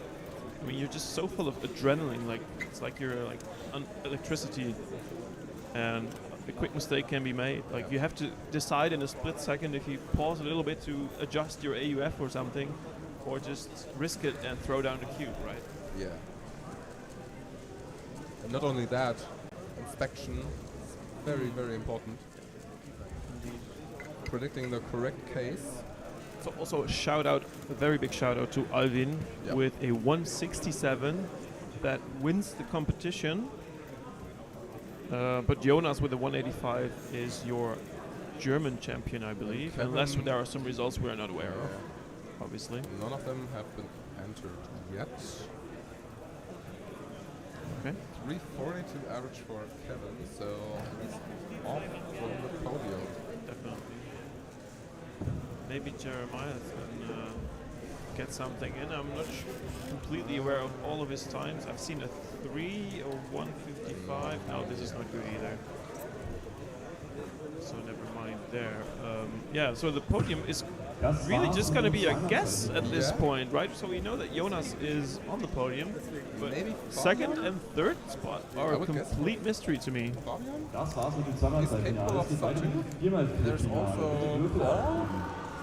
I mean, you're just so full of adrenaline. Like it's like you're like electricity, and a quick mistake can be made. Like you have to decide in a split second if you pause a little bit to adjust your AUF or something, or just risk it and throw down the cube, right? Yeah. And not only that, inspection is very, very important. Predicting the correct case. So also a very big shout out to Alvin Yep. with a 167 that wins the competition. But Jonas with a 185 is your German champion, I believe, Kevin- unless there are some results we are not aware of, obviously. None of them have been entered yet. Okay. 342 average for Kevin, so he's off from the podium. Definitely. Maybe Jeremiah can get something in. I'm not completely aware of all of his times. I've seen a 3 or 155. No, this is not good either. So never mind there. Yeah, so the podium is really just going to be a guess at this Yeah. point, right? So we know that Jonas is on the podium, but Maybe second Fabian? and third spot I are a would guess. complete mystery to me. Fabian? Das war's mit dem Zweimal-Halbfinale. Es geht weiter mit dem Viermal-Finale. There's also Paul,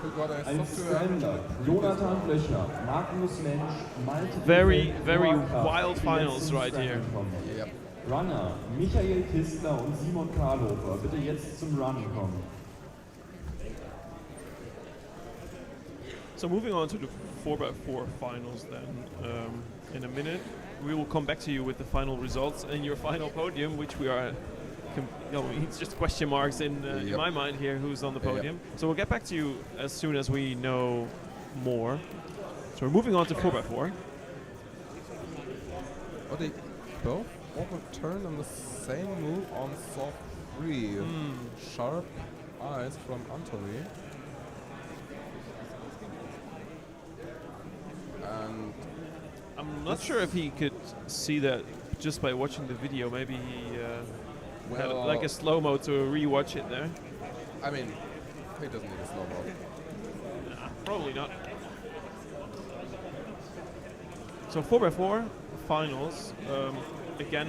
who got a Ein software Scrambler, average. Jonathan Blöcher, Magnus Mensch, Malte Very, Bielefeld, very Noah Kraft, wild die finals letzten right here. Scrambler. Yep. Runner, Michael Kistler und Simon Karlhofer. Bitte jetzt zum Run kommen. So moving on to the 4x4 finals then, in a minute. We will come back to you with the final results and your final podium, which we are, it's just question marks in Yep. my mind here who's on the Yep. podium. So we'll get back to you as soon as we know more. So we're moving on to 4x4. But they both overturned on the same move on soft 3. Sharp eyes from Anthony. And I'm not sure if he could see that just by watching the video. Maybe he had Well- like a slow-mo to rewatch it there. I mean, he doesn't need a slow-mo. Nah, probably not. So 4x4 finals. Again,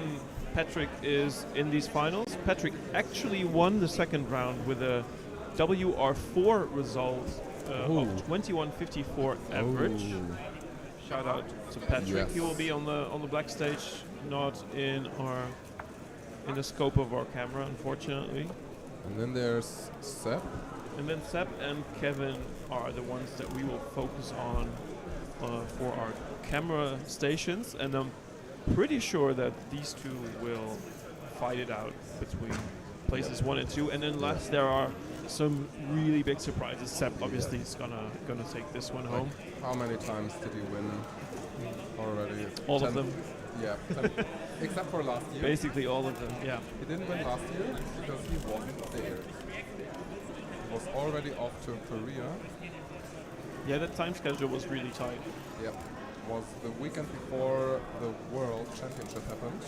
Patrick is in these finals. Patrick actually won the second round with a WR4 result Ooh. of 21.54 average. Shout out to Patrick. Yes. He will be on the black stage, not in the scope of our camera, unfortunately. And then there's Seb. And then Seb and Kevin are the ones that we will focus on for our camera stations, and I'm pretty sure that these two will fight it out between places 1 and 2. And then last there are some really big surprises. Seb obviously is gonna take this one home. Like, how many times did he win already? All 10? of them, Yeah, 10. Except for last year. basically all of them. Yeah. He didn't win last year because he wasn't there. He was already off to Korea. Yeah, that time schedule was really tight. Yep. Was the weekend before the World Championship happened.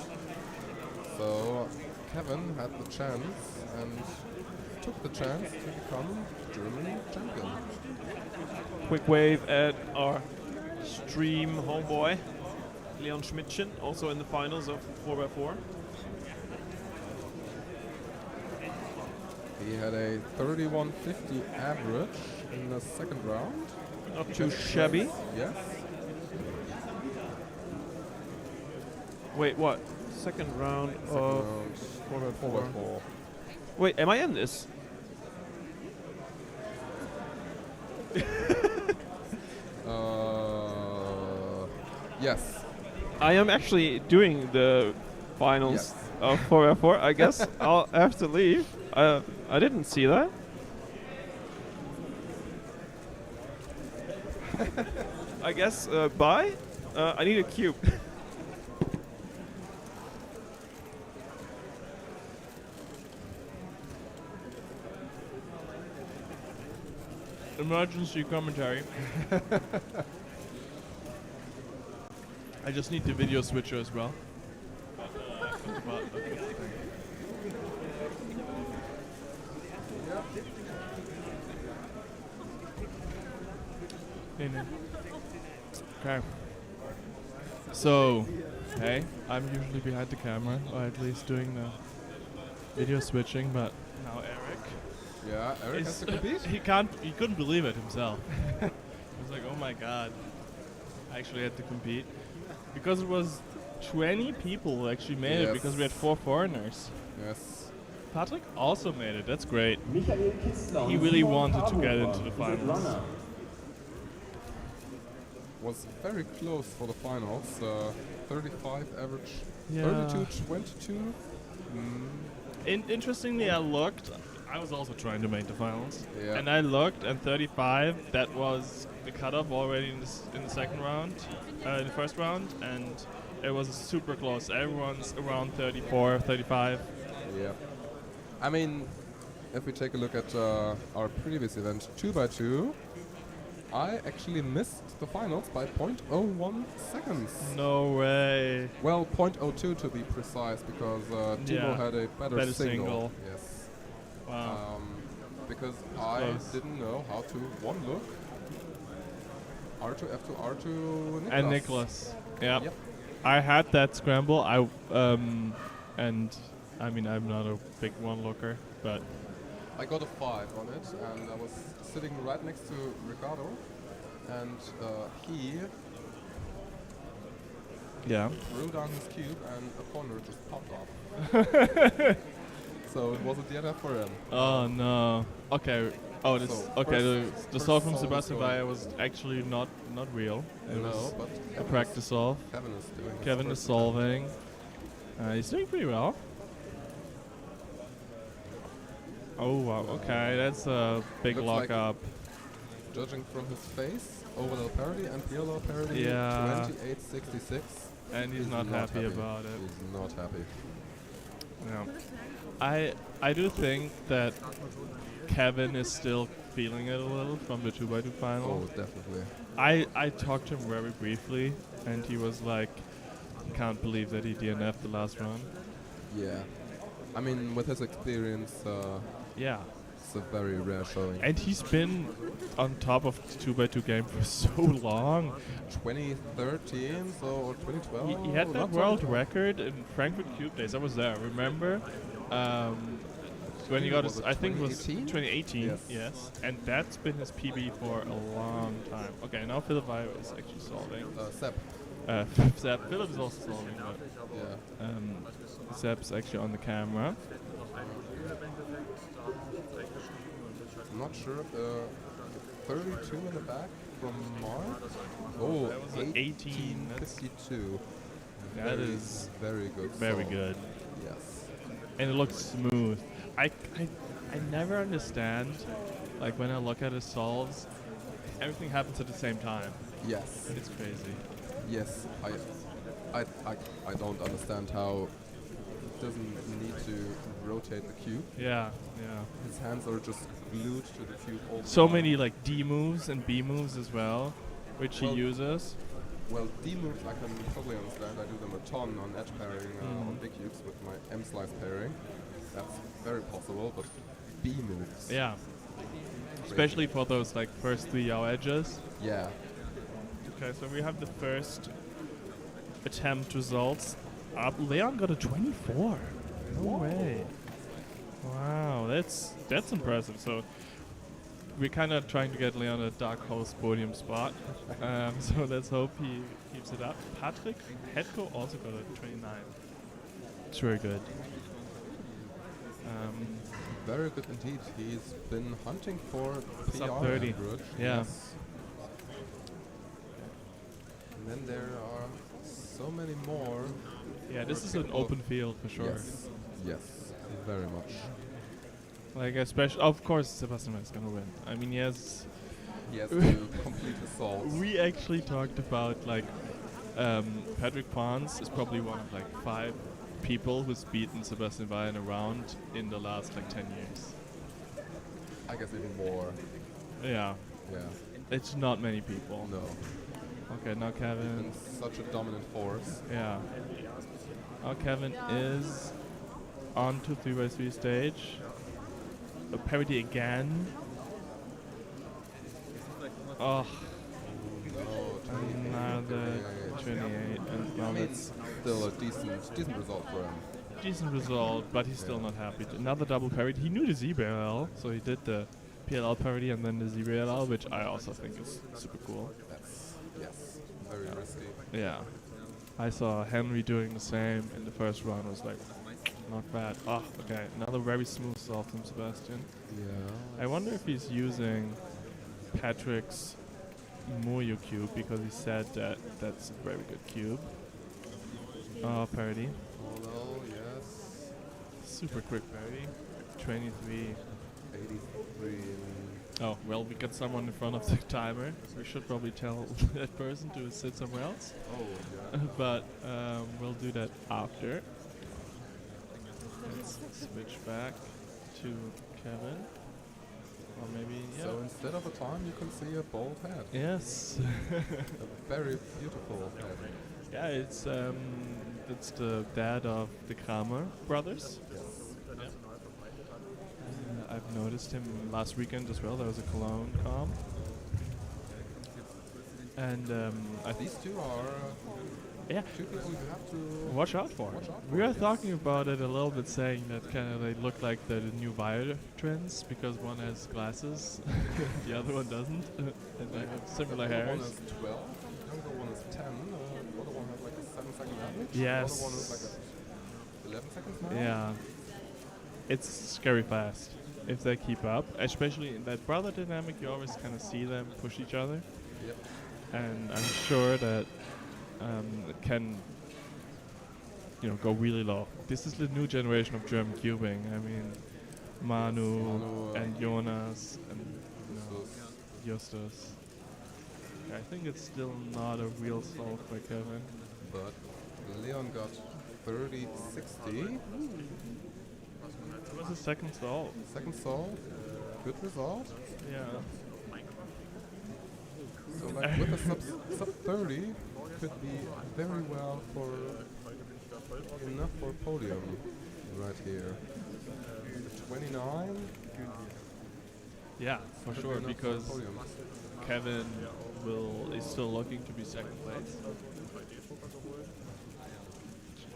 So Kevin had the chance and took the chance to become German champion. Quick wave at our stream homeboy, Leon Schmidtchen, also in the finals of 4x4. He had a 31.50 average in the second round. Not too shabby. Yes. Wait, what? Second round Second of round. 4x4. 4x4. Wait, am I in this? Yes. I am actually doing the finals of 4x4. I guess I'll have to leave. I didn't see that. I guess bye. I need a cube. Emergency commentary. I just need the video switcher as well. Okay. So, hey, I'm usually behind the camera, or at least doing the video switching, but now Eric. Yeah, Eric has to compete? He couldn't believe it himself. He was like, oh my god. I actually had to compete. Because it was 20 people who actually made it, because we had 4 foreigners. Yes. Patrick also made it, that's great. Michael Kistler He und really Simon wanted to get Pahofer into the sind finals. Runner. Was very close for the finals. 35 average. Yeah. 32-22. Interestingly, I looked. I was also trying to make the finals, Yeah. and I looked, and 35. That was the cutoff already in the second round, in the first round, and it was super close. Everyone's around 34, 35. Yeah. I mean, if we take a look at our previous event, 2x2, I actually missed the finals by 0.01 seconds. No way. Well, 0.02 to be precise, because Timo had a better single. Yes. Wow. Because That's I close. didn't know how to one look R2, F2, R2, Niklas. And Nicholas. Yeah. Yep. I had that scramble. And I mean, I'm not a big one looker, but I got a 5 on it, and I was sitting right next to Ricardo, and he threw down his cube, and a corner just popped off. So it wasn't the enough for him. Oh no. Okay. Oh, this. So Okay. The first solve from solve is Sebastian going. Bayer was actually not real. It No, was but a practice solve. Kevin is doing his Kevin is first solving. He's doing pretty well. Oh wow. Okay, that's a big Looks lock like up. Judging from his face, overlow parity and PLO parity, Yeah. 28.66. And he's not happy about it. He's not happy. Yeah. I do think that Kevin is still feeling it a little from the 2x2 final. Oh, definitely. I talked to him very briefly, and he was like, he can't believe that he DNF'd the last round. Yeah. I mean, with his experience, Yeah. it's a very rare showing. And he's been on top of the 2x2 game for so long. 2013, so or 2012. He had that not world 2012. record in Frankfurt Cube Days. I was there, remember? When he got Was his, it I think it was 2018? 2018, yes. And that's been his PB for a long time. Okay, now Philip Weyer is actually solving. Seb. Seb, Philip is also solving, but Yeah. Seb's actually on the camera. I'm not sure if 32 in the back from Mark. Oh, That was an 18, that's- 52. That Very, is very good. very solve. good. Yes. And it looks smooth. I never understand, like when I look at his solves, everything happens at the same time. Yes. It's crazy. Yes. I don't understand how he doesn't need to rotate the cube. Yeah, yeah. His hands are just glued to the cube all the So time. many like D moves and B moves as well, which Well, he uses. Well, D moves I can totally understand. I do them a ton on edge pairing on big cubes with my M slice pairing. That's very possible, but B moves. Yeah. Especially for those like first 3 yaw edges. Yeah. Okay, so we have the first attempt results. Leon got a 24. No way. Wow, that's impressive. So we're kind of trying to get Leon a dark horse podium spot. So let's hope he keeps it up. Patrick Hetko also got a 29. It's very good. Very good indeed. He's been hunting for Sub PR 30. average. Yeah. Yes. And then there are so many more Yeah, this is We're an capable of- open field for sure. Yes, yes, very much. Like especially, of course, Sebastian is gonna win. I mean, yes, He has to complete assault. we actually talked about like Patrick Pons is probably one of like 5 people who's beaten Sebastian Weil in a round in the last like 10 years. I guess even more. Yeah, Yeah. it's not many people. No. Okay, now Kevin. And such a dominant force. Yeah. Now Kevin is on to 3x3 stage. A parody again. Oh, No, 28. another 28. And well, I mean, that's still a decent result for him. decent result, but he's still not happy. Another double parody. He knew the ZBLL, so he did the PLL parody and then the ZBLL, which I also think is super cool. That's, yes, very risky. Yeah. I saw Henry doing the same in the first round. Was like, not bad. Oh, okay. Another very smooth solve from Sebastian. Yeah. I wonder if he's using Patrick's Moyo cube because he said that that's a very good cube. Oh, parody. Although, yes, Super quick parody. 23. 83. Oh, well, we got someone in front of the timer. We should probably tell that person to sit somewhere else. Oh, yeah. But we'll do that after. Let's switch back to Kevin. Or maybe, yeah. So instead of a time, you can see a bald head. Yes. A very beautiful head. Yeah, it's the dad of the Kramer brothers. I've noticed him last weekend as well. There was a Cologne comp. And I think These two are yeah, two people you have to watch out for. watch out We for, are yes. talking about it a little bit, saying that kind of they look like the new Wire trends because one has glasses, the other one doesn't, and they have similar The other hairs. one is 12, the younger one is 10, the other one has like a 7-second average. Yes. The other one is like a 11 seconds now. Yeah, it's scary fast if they keep up, especially in that brother dynamic. You always kind of see them push each other, Yep. and I'm sure that it can, go really low. This is the new generation of German cubing. I mean, Manu Manu and Jonas and So Justus. I think it's still not a real solve by Kevin. but Leon got 30-60. It was his second solve. Second solve. Good result. Yeah. So like with a sub 30 could be very well for enough for podium right here. 29 Yeah, for could sure, be enough because for podium. Kevin is still looking to be second place.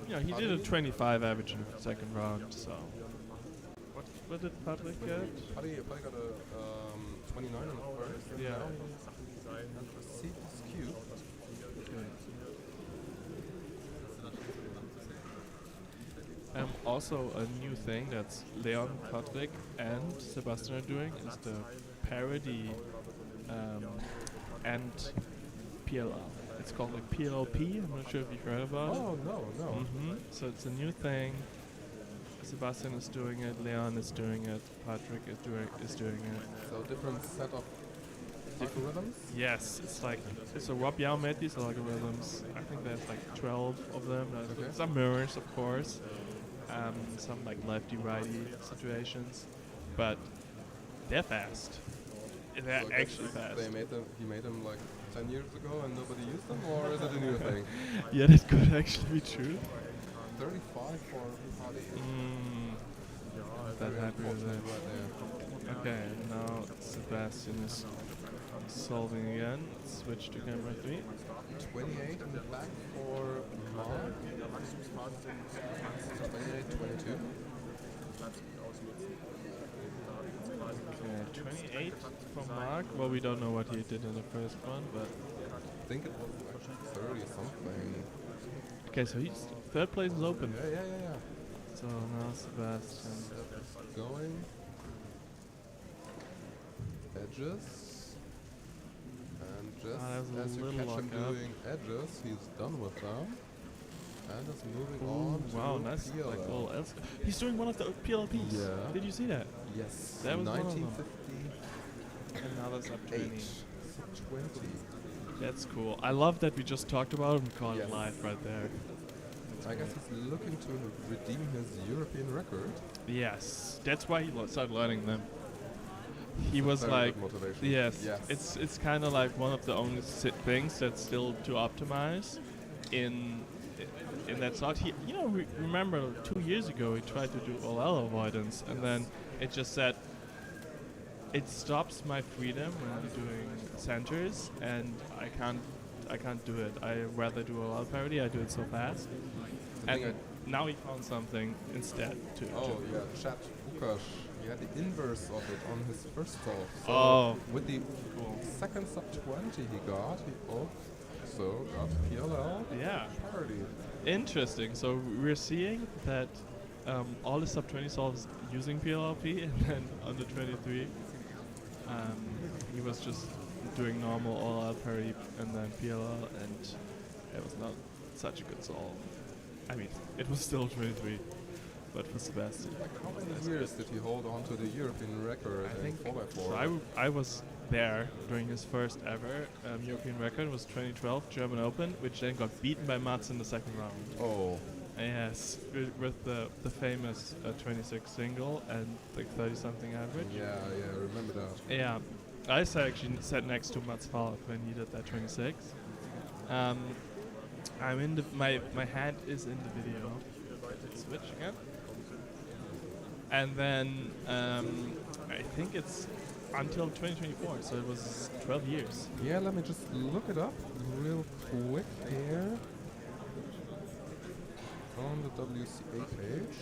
Yeah, he did a 25 average in the second round, so. What did Patrick get? Paddy got a 29 in the first. And Yeah. now he received Skewb. Also, a new thing that Leon, Patrick, and Sebastian are doing is the parody and PLL. It's called like PLP. I'm not sure if you've heard about it. Oh no. So it's a new thing. Sebastian is doing it. Leon is doing it. Patrick is doing it. So different set of algorithms. Yes, it's a Rob Yao made these algorithms. I think there's like 12 of them. There's Okay. some mirrors, of course. Some like lefty-righty situations, but they're fast. They're So I actually guess fast. He made them like 10 years ago and nobody used them, or is it a new thing? Yeah, that could actually be true. 35 for Paddy. Not that Very happy with unfortunate it. right there. Okay, now Sebastian is solving again. Switch to camera 3. 28 in the back for Mark. 28, 22. Okay, 28 for Mark. Well, we don't know what he did in the first one, but I think it was like 30 something. okay, so he's third place is open. Yeah. So now Sebastian. Going. Edges. And just there's a as you little catch him lock up. doing edges, he's done with them. And is moving on to Wow, nice. PLL. Like all else. He's doing one of the PLPs. Yeah. Did you see that? Yes, That was one of them. 1958, Another sub 20. sub 20. That's cool. I love that we just talked about it and caught it Yes. live right there. I guess he's looking to redeem his European record. Yes, that's why he started learning them. He That's was very like, good motivation. yes, it's kind of like one of the only things that's still to optimize in that slot. He, remember 2 years ago he tried to do OL avoidance, and then it just said it stops my freedom when I'm doing centers, and I can't do it. I rather do OL parity. I do it so fast, and now he found something instead to. Oh yeah, Chat Bukash. He had the inverse of it on his first solve. So Oh, with the cool. second sub 20 he also got PLL Yeah. parity. Interesting. So we're seeing that all the sub 20 solves using PLLP, and then on the 23, he was just doing normal all out parry and then PLL, and it was not such a good solve. I mean, it was still 23, but for Sebastian. Like how many years did he hold on to the European record I in think 4x4? so. I was there during his first ever European record. It was 2012 German Open, which then got beaten by Mats in the second round. Oh, Yes, with the famous 26 single and like 30 something average. yeah, I remember that. Yeah, I actually sat next to Mats Falk when he did that 26. I'm in my hand is in the video. Switch again. And then I think it's until 2024, so it was 12 years. Yeah, let me just look it up real quick here. On the WCA page.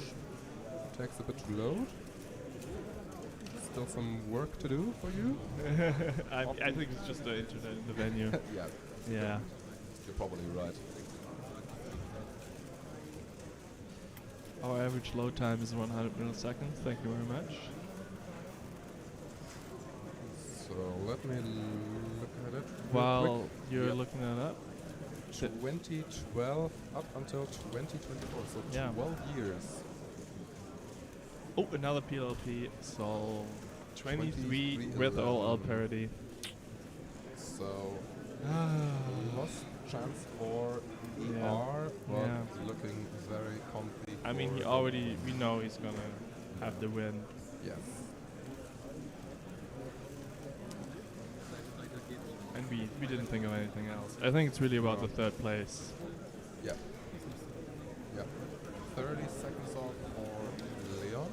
Takes a bit to load. Still some work to do for you. I think it's just the internet in the venue. Yeah, Yeah. you're probably right. Our average load time is 100 milliseconds. Thank you very much. So let me look at it. real While quick. you're Yep. looking that up, 2012 up until 2024, so Yeah. 12 years. oh, another PLP, so 23 23, with 11. OL parity. So lost chance for ER, Yeah. but Yeah. looking very comfy. I mean, for we know he's gonna have the win. Yes. And we didn't think of anything else. I think it's really about the third place. Yeah. Yeah. 30 seconds off for Leon.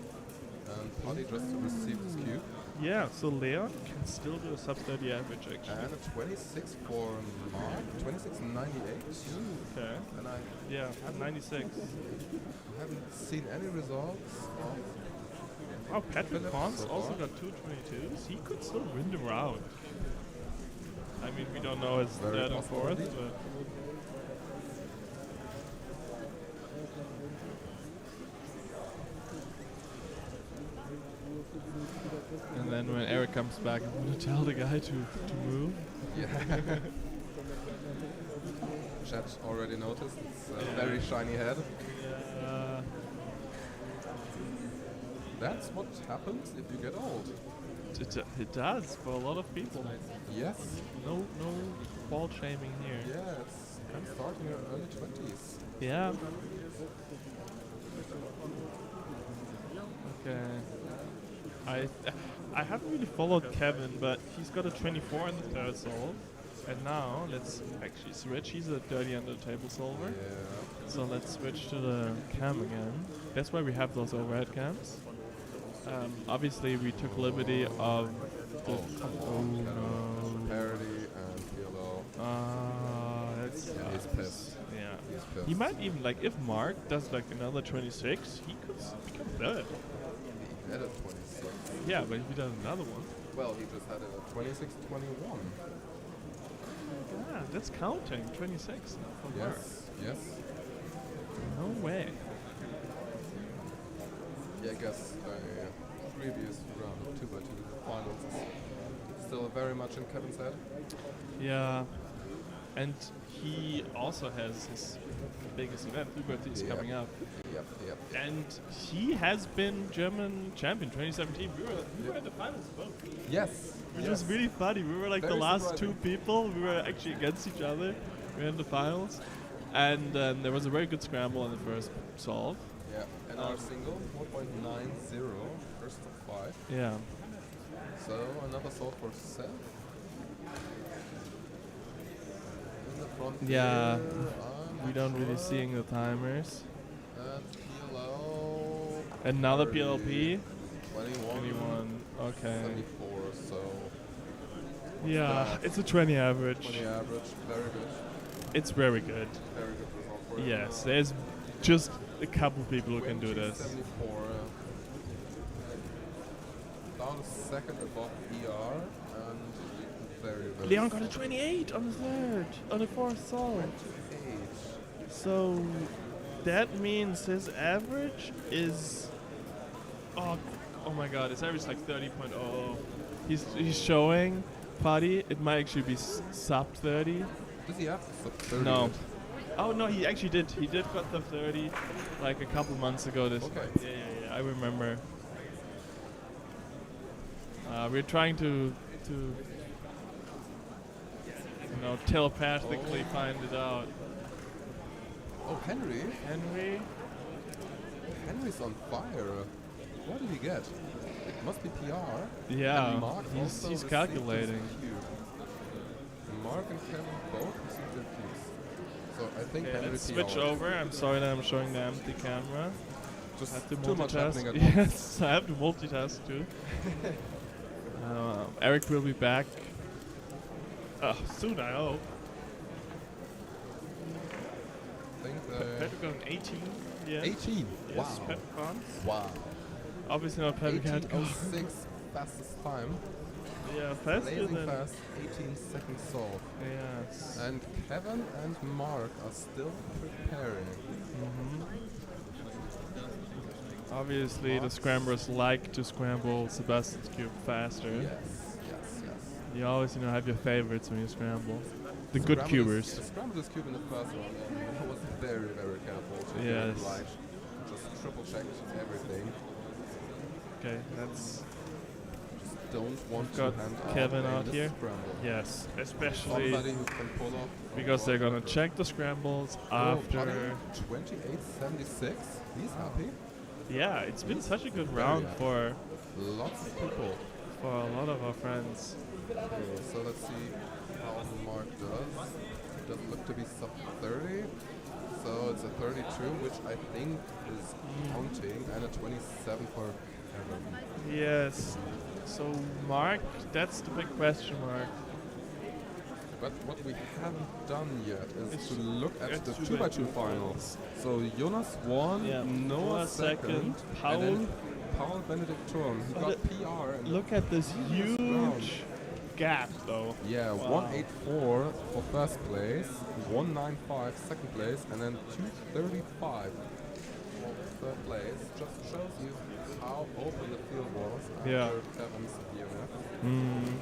And Paddy just received his cube. Yeah, so Leon can still do a sub 30 average actually. And a 26 for Mark. 26.98. Okay. And I Yeah, 96. haven't seen any results of Oh, Patrick Philip Pons so also far. got 222s. He could still win the round. I mean, we don't know his Very third and possible fourth, indeed. but and then when Eric comes back, I'm gonna tell the guy to move. Yeah. Chat already noticed. It's a very shiny head. Uh, That's what happens if you get old. it does for a lot of people. Yes. No fault shaming here. Yeah, it's kind of starting in your early 20s. Yeah. Okay. I haven't really followed Kevin, but he's got a 24 in the third solve. And now let's actually switch. He's a 30 under the table solver. Yeah. So let's switch to the cam again. That's why we have those overhead cams. Obviously we took liberty of the Oh no. Parody and PLO. that's Yeah, he's pissed. Yeah. He's pissed. He might even, like, if Mark does like another 26, he could become third. He had a 26. Yeah, but if he does another one, Well, he just had a 26-21. yeah, that's counting. 26 now for Mark. Yes. Yes. No way. Yeah, I guess the previous round of 2x2 finals is still very much in Kevin's head. Yeah. And he also has his biggest event, Liberty, is coming up. Yep. And he has been German champion 2017. We were at the finals both. Yes. Which was really funny. We were like Very the last surprising. 2 people. We were actually against each other. We were in the finals. And there was a very good scramble in the first solve. Yeah. And our single 4.90, first of 5. Yeah. So another solve for Seth. In the front Yeah. here, We don't really seeing the timers. And PLO. Another PLP. 21. 21. Okay. 74. So Yeah, it's a 20 average. 20 average. Very good. It's very good. Very good result for him. Yes, there's just a couple people who can do this. 74. Down a second above ER and very, very Leon got a 28 on the third, on the fourth solve. 28. So that means his average is oh my god, his average is like 30.00. He's showing Paddy. It might actually be sub 30. Does he have sub 30? No. Oh no, he actually did. He did got the 30 like a couple months ago. Okay. Yeah, I remember. We're trying to telepathically find it out. Oh, Henry? Henry's on fire. What did he get? It must be PR. Yeah, And Mark he's also received his calculating. cube. Mark and Kevin both received their cubes. So I think Okay, Henry let's PR. switch over. I'm sorry that I'm showing the empty camera. Just I have to too much happening multitask. at once. Yes, I have to multitask too. Eric will be back soon, I hope. I think Patrick got an 18. Yes. 18. Yes, Wow. Patrick Barnes. Wow. Obviously not Patrick Handcar. 18.06 fastest time. Yeah, faster Blazing than. fast, 18 seconds solve. Yes. And Kevin and Mark are still preparing. Obviously, the scramblers like to scramble Sebastian's cube faster. Yes. You always, have your favorites when you scramble. The good cubers. The scrambled cube in the first round, and I was very, very careful to Yes. get it right. Just triple checked everything. Okay, that's. Just don't want We've to got hand Kevin out out a here. scramble. Yes, especially Somebody who can pull off. because they're gonna check the scrambles after. 28.76. He's happy. Yeah, it's been such a good Very round happy. for Lots of people. a lot of our friends. Okay, so let's see how Mark does. Doesn't look to be sub 30. So it's a 32, which I think is counting, and a 27 for Kevin. Yes. So Mark, that's the big question mark. But what we haven't done yet is It's to look at at the 2x2 2x2 finals. So Jonas won, Yeah, Noah Noah second, Paul. and then Paul Benedicton. He got PR. And Look at this huge gap, though. yeah, Wow. 184 for first place, 195 second place, and then 235 for third place. Just shows you how open the field was after Yeah. Kevin's unit.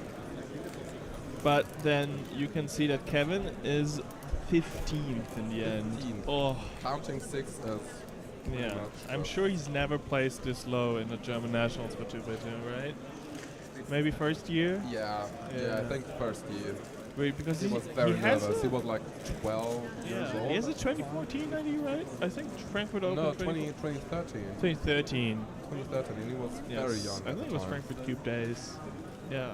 But then you can see that Kevin is 15th in the end. 15th. Oh, Counting 6 as yeah. much, I'm so- sure he's never placed this low in the German nationals for 2x2, right? Maybe first year? Yeah, Yeah. I think first year. Wait, because He was very has nervous. a- He was like 12 years yeah, old. he has a 2014 ID, right? I think Frankfurt Open. No, 2013. 2013. 2013, and he was Yes. very young. I at think the it was time. Frankfurt Cube days. Yeah.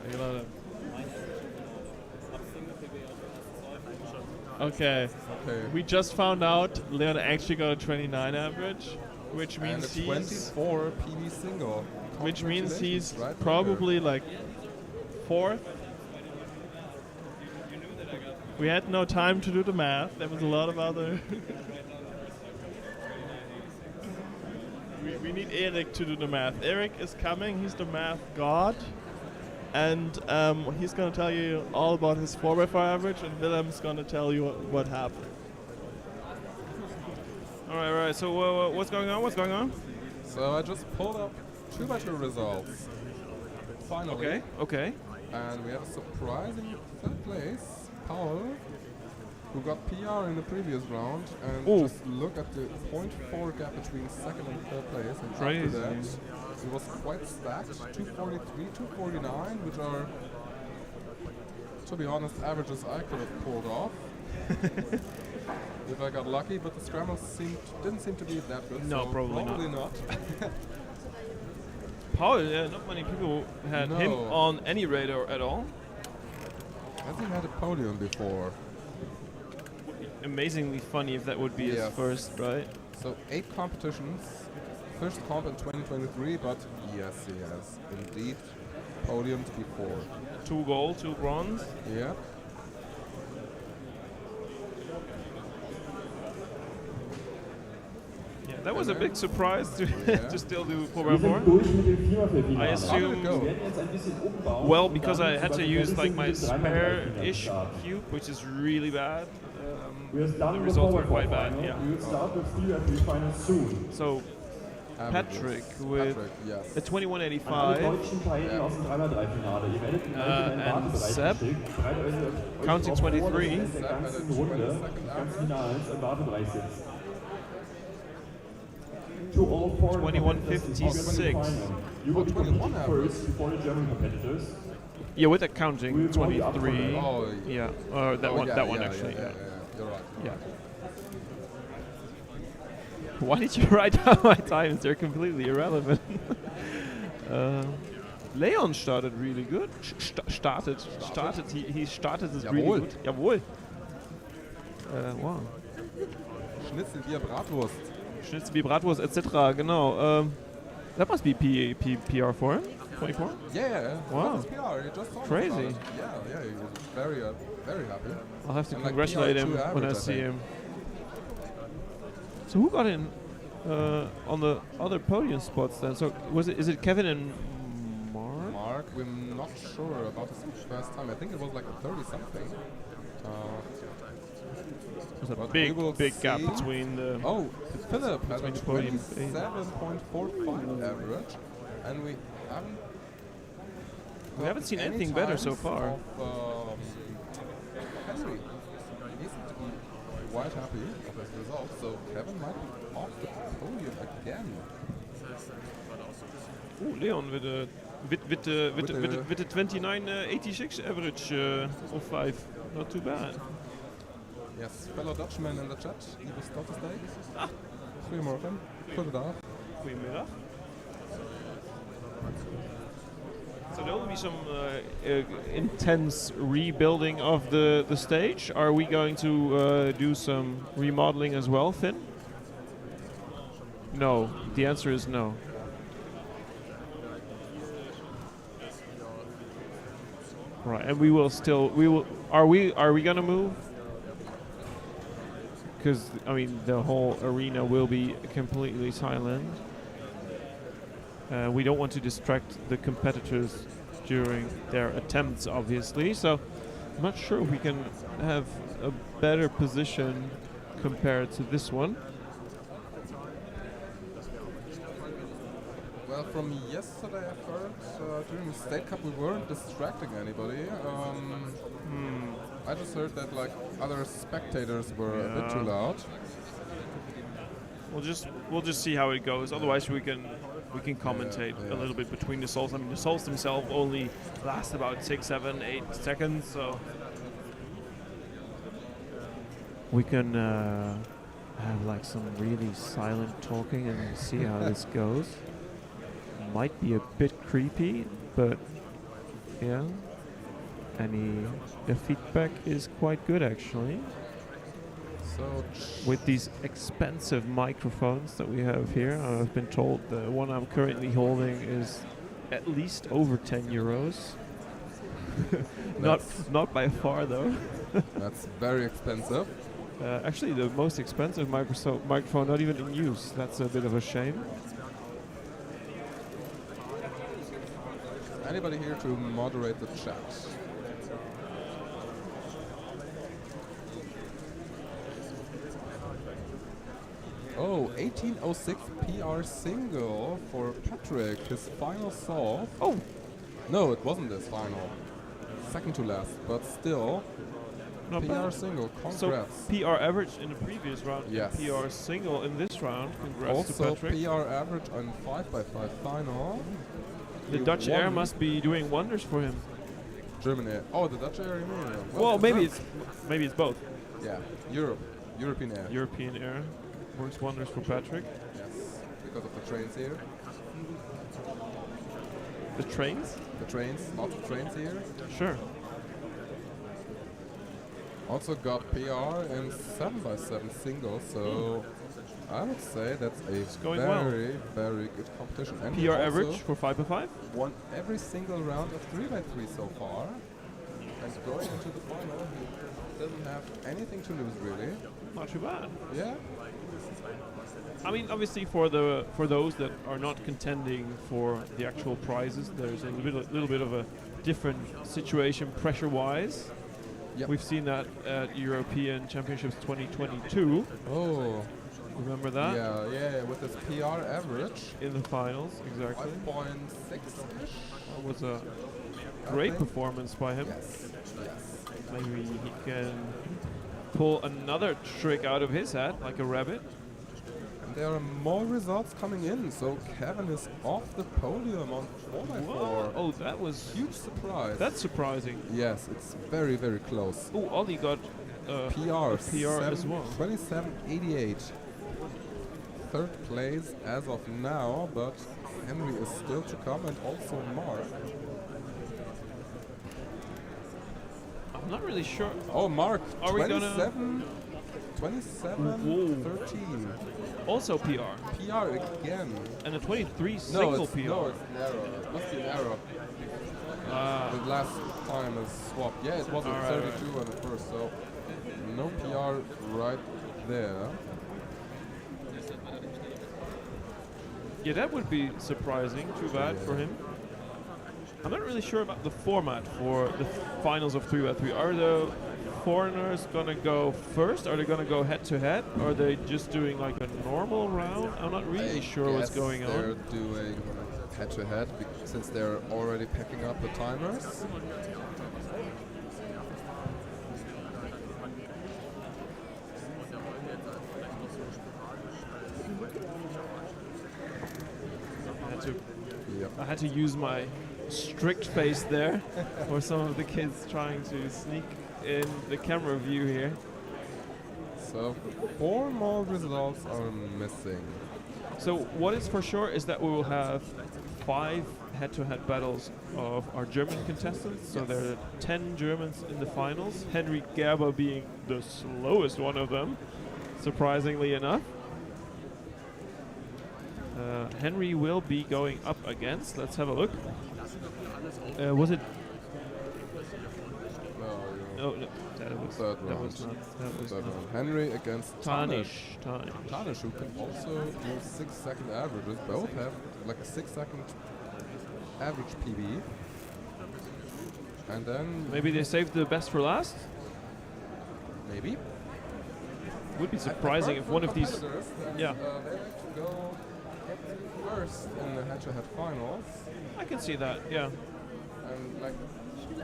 Like a lot of. Okay. Okay. We just found out Leon actually got a 29 average, which And means a he's 24 PB single. which means he's Congratulations, right probably like fourth. We had no time to do the math. There was a lot of other. we need Eric to do the math. Eric is coming. He's the math god. And he's going to tell you all about his 4x4 average, and Willem's going to tell you what happened. All right. So what's going on? So I just pulled up 2x2 results. Finally. Okay. And we have a surprising third place. Paul, who got PR in the previous round, and Ooh. just look at the 0.4 gap between second and third place. And Crazy. after that, it was quite stacked. 243, 249, which are, to be honest, averages I could have pulled off if I got lucky. But the scrambles didn't seem to be that good. No, so probably not. Paul, yeah, not many people had him No. on any radar at all. Hasn't had a podium before. Amazingly funny if that would be his Yes. first, right? So 8 competitions, first comp in 2023, but yes, he has indeed podiumed before. 2 gold, 2 bronze. Yeah. Yeah, that was a big surprise to, Yeah. to still do Wir 4x4. sind durch mit dem Viererfinale. I assume- Wir werden jetzt ein bisschen umbauen. Well, und because dann, I had to sobald wir use fertig like sind, my mit dem Dreimal-Finale spare-ish starten. cube, which is really bad. We are The starting the results were forward quite bad, final. yeah. We will start the three final soon. So Patrick with yes. a An alle 2185, deutschen Teilnehmer aus dem 3x3-Finale. Ihr werdet gleich in einen and Wartebereich Seb, geschickt. Bereitet euch counting darauf vor, dass 23. ihr in der ganzen Runde, ganz Finals, im Wartebereich sitzt. To all foreign 2156. competitors, you will be competing first before the German competitors. yeah, with that counting 23. Oh, Yeah, that one, yeah, that one yeah, actually. Yeah, you're right. Yeah. Why did you write down my times? They're completely irrelevant. Leon started really good. Started. He started this really Jawohl. good. Jawohl. Wow. Schnitzel, Bier, Bratwurst. Schnitzel wie Bratwurst etc. Genau. That must be PR for him. 24. Yeah. Wow. What is PR? He just told us Crazy. about it. Yeah, he was very happy. I'll have to And like congratulate him PR2 when I average, I see think. him. So who got in on the other podium spots then? So is it Kevin and Mark? Mark, we're not sure about his first time. I think it was like a 30 something. There's a But we will big gap see. between the. Oh, Philip has a Between the podium. 27.45 average, and we haven't seen any anything better so times far. Of, Henry. He seems to be quite happy with his results, so Kevin might be off the podium again. Oh, Leon with a 29.86 average of 5. Not too bad. Yes, fellow Dutchman in the chat, Ivo Stottersteig. Goedemorgen. Goedendag. Goedemiddag. So there will be some intense rebuilding of the stage. Are we going to do some remodeling as well, Finn? No. The answer is no. Right, and we will. Are we gonna move? Because I mean, the whole arena will be completely silent. We don't want to distract the competitors during their attempts, obviously. So I'm not sure we can have a better position compared to this one. Well, from yesterday I've heard during the State Cup we weren't distracting anybody. I just heard that like other spectators were a bit too loud. We'll just see how it goes. Otherwise, we can commentate Yeah. a little bit between the souls. I mean, the souls themselves only last about 6, 7, 8 seconds, so we can have like some really silent talking and see how this goes. Might be a bit creepy, but yeah. The feedback is quite good actually. So With these expensive microphones that we have here, I've been told the one I'm currently holding is at least over 10 euros. not by far though. that's very expensive. Actually, the most expensive microphone not even in use. That's a bit of a shame. Anybody here to moderate the chat? Oh, 1806 PR single for Patrick, his final solve. Oh, No, it wasn't his final. Second to last, but still. Not PR bad. single, So congrats. PR average in the previous round. Yes. PR single in this round. Congrats to Also Patrick. PR average on 5x5 final. The He Dutch Air won. must be doing wonders for him. German Air. Oh, the Dutch Air, you mean? Well, maybe it's both. Yeah, European Air. European Air works wonders for Patrick. Yes, because of the trains here. The trains? The trains, lots of trains here. Sure. Also got PR in 7x7 single, so I would say that's a going well. very, very good competition. And he PR also average for 5x5? won every single round of 3x3 so far. And going into the final, he doesn't have anything to lose really. Not too bad. Yeah. I mean, obviously, for those that are not contending for the actual prizes, there's a little bit of a different situation pressure-wise. Yep. We've seen that at European Championships 2022. Oh. Remember that? Yeah, with his PR average. In the finals, exactly. 5.6-ish. That was a great performance by him. Yes. Maybe he can pull another trick out of his hat, like a rabbit. And there are more results coming in, so Kevin is off the podium on 4x4. Whoa. Oh, that was Huge surprise. That's surprising. Yes, it's very, very close. Oh, Ollie got PR, a PR as well. 27.88. Third place as of now, but Henry is still to come, and also Mark. I'm not really sure. Oh, Mark, Are we gonna 27-13. Also PR. PR again. And a 23 No, single it's, PR. no, it's an error. It must be an error. The last time is swapped. Yeah, it was a Alright, 32 on the first, so no PR right there. Yeah, that would be surprising. Too bad for him. I'm not really sure about the format for the finals of 3x3. Are the foreigners gonna go first? Are they gonna go head to head? Or are they just doing like a normal round? I'm not really sure what's going They're on. doing head to head since they're already picking up the timers. I had to use my strict face there for some of the kids trying to sneak in the camera view here. So 4 more results are missing. So what is for sure is that we will have 5 head-to-head battles of our German contestants. So there are 10 Germans in the finals, Henry Gerber being the slowest one of them, surprisingly enough. Henry will be going up against, let's have a look. Was it? No, that was Third that round. was not. That was Third not. round. Henry against Tanish. Tanish. Who can also do 6-second averages. Both have like a 6-second average PB. And then Maybe they saved the best for last. maybe. Would be surprising if one of these. Yeah, They like to go first in the head-to-head finals I can see that. Yeah. and like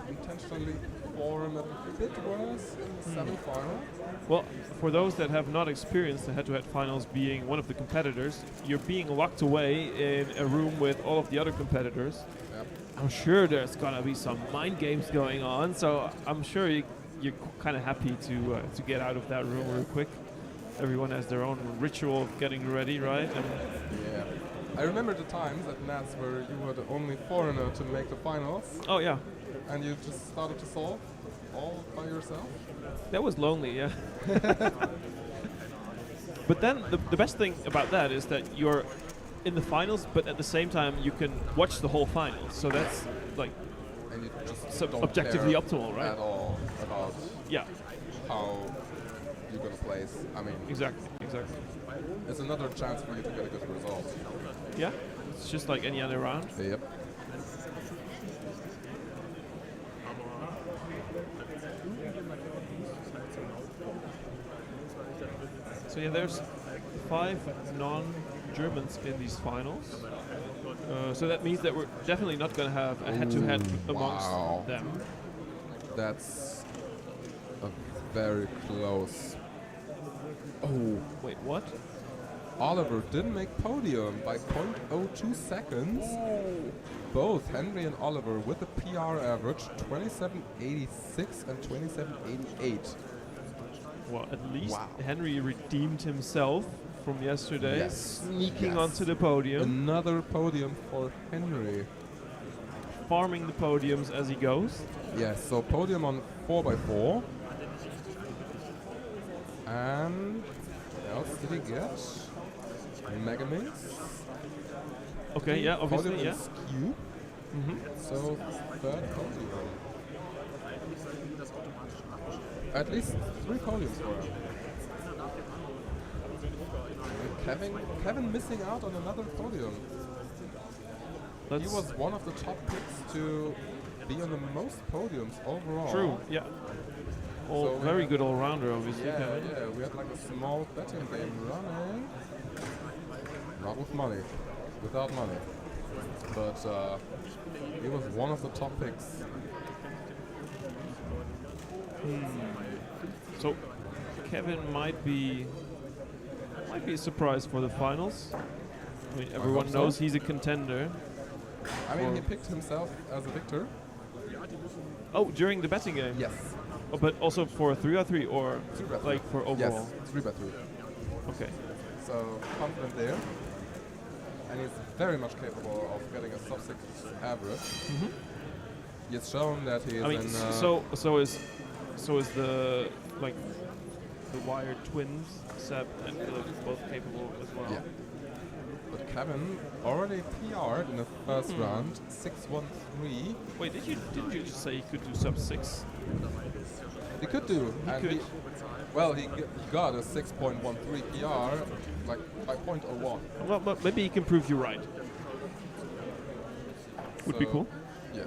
intentionally form a bit worse in the semi-final. Well, for those that have not experienced the head-to-head finals, being one of the competitors, you're being locked away in a room with all of the other competitors. Yep. I'm sure there's gonna be some mind games going on, so I'm sure you're kind of happy to get out of that room real quick. Everyone has their own ritual of getting ready, right? And Yeah. I remember the times at Nats where you were the only foreigner to make the finals oh yeah, and you just started to solve all by yourself. that was lonely, yeah. But then the best thing about that is that you're in the finals, but at the same time you can watch the whole final. So that's like And you just don't objectively care optimal, right? at all about Yeah, how you're gonna place. I mean, exactly. it's another chance for you to get a good result. Yeah, it's just like any other round. Yep. So yeah, there's 5 non-Germans in these finals. So that means that we're definitely not going to have a head-to-head amongst wow. them. That's a very close. Oh, Wait, what? Oliver didn't make podium by 0.02 seconds. Both Henry and Oliver with a PR average 27.86 and 27.88. Well, at least Wow. Henry redeemed himself from yesterday, Yes. sneaking Yes. onto the podium, Another podium for Henry. farming the podiums as he goes. Yes, so podium on 4x4. And what else did he get? Pyraminx. Okay, yeah, obviously, Podium yeah. in Skewb. So third podium. At least 3 podiums for him. And Kevin missing out on another podium. He was one of the top picks to be on the most podiums overall. True, yeah. So we Very had- good all-rounder, obviously, Yeah, Kevin. yeah, we had like a small betting game running. Not with money, without money. But he was one of the top picks. So Kevin might be a surprise for the finals. I mean, everyone hope so. knows he's a contender. I mean, Or- he picked himself as a victor. Oh, during the betting game? Yes. Oh, but also for 3x3 or 3x3. like for overall? Yes, 3x3. Okay. So confident there. And he's very much capable of getting a sub 6 average. He has shown that he is I mean, in. so is the like the wired twins, Seb and Philip, both capable as well. Yeah. But Kevin already PR'd in the first round, 6-1-3. Wait, didn't you just say he could do sub 6? He could do. He and could. He got a 6.13 PR, like by 0.01. Well, but maybe he can prove you right. Would be So, cool. Yeah,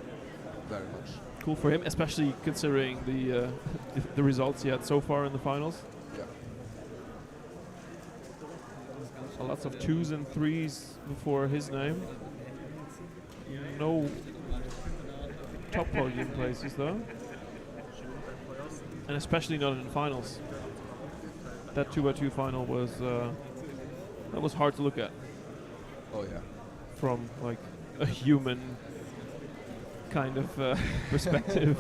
very much. Cool for him, especially considering the the results he had so far in the finals. Yeah. So lots of 2s and 3s before his name. No top podium places though. And especially not in the finals. That 2x2 final was that was hard to look at Oh yeah. from like a human kind of perspective.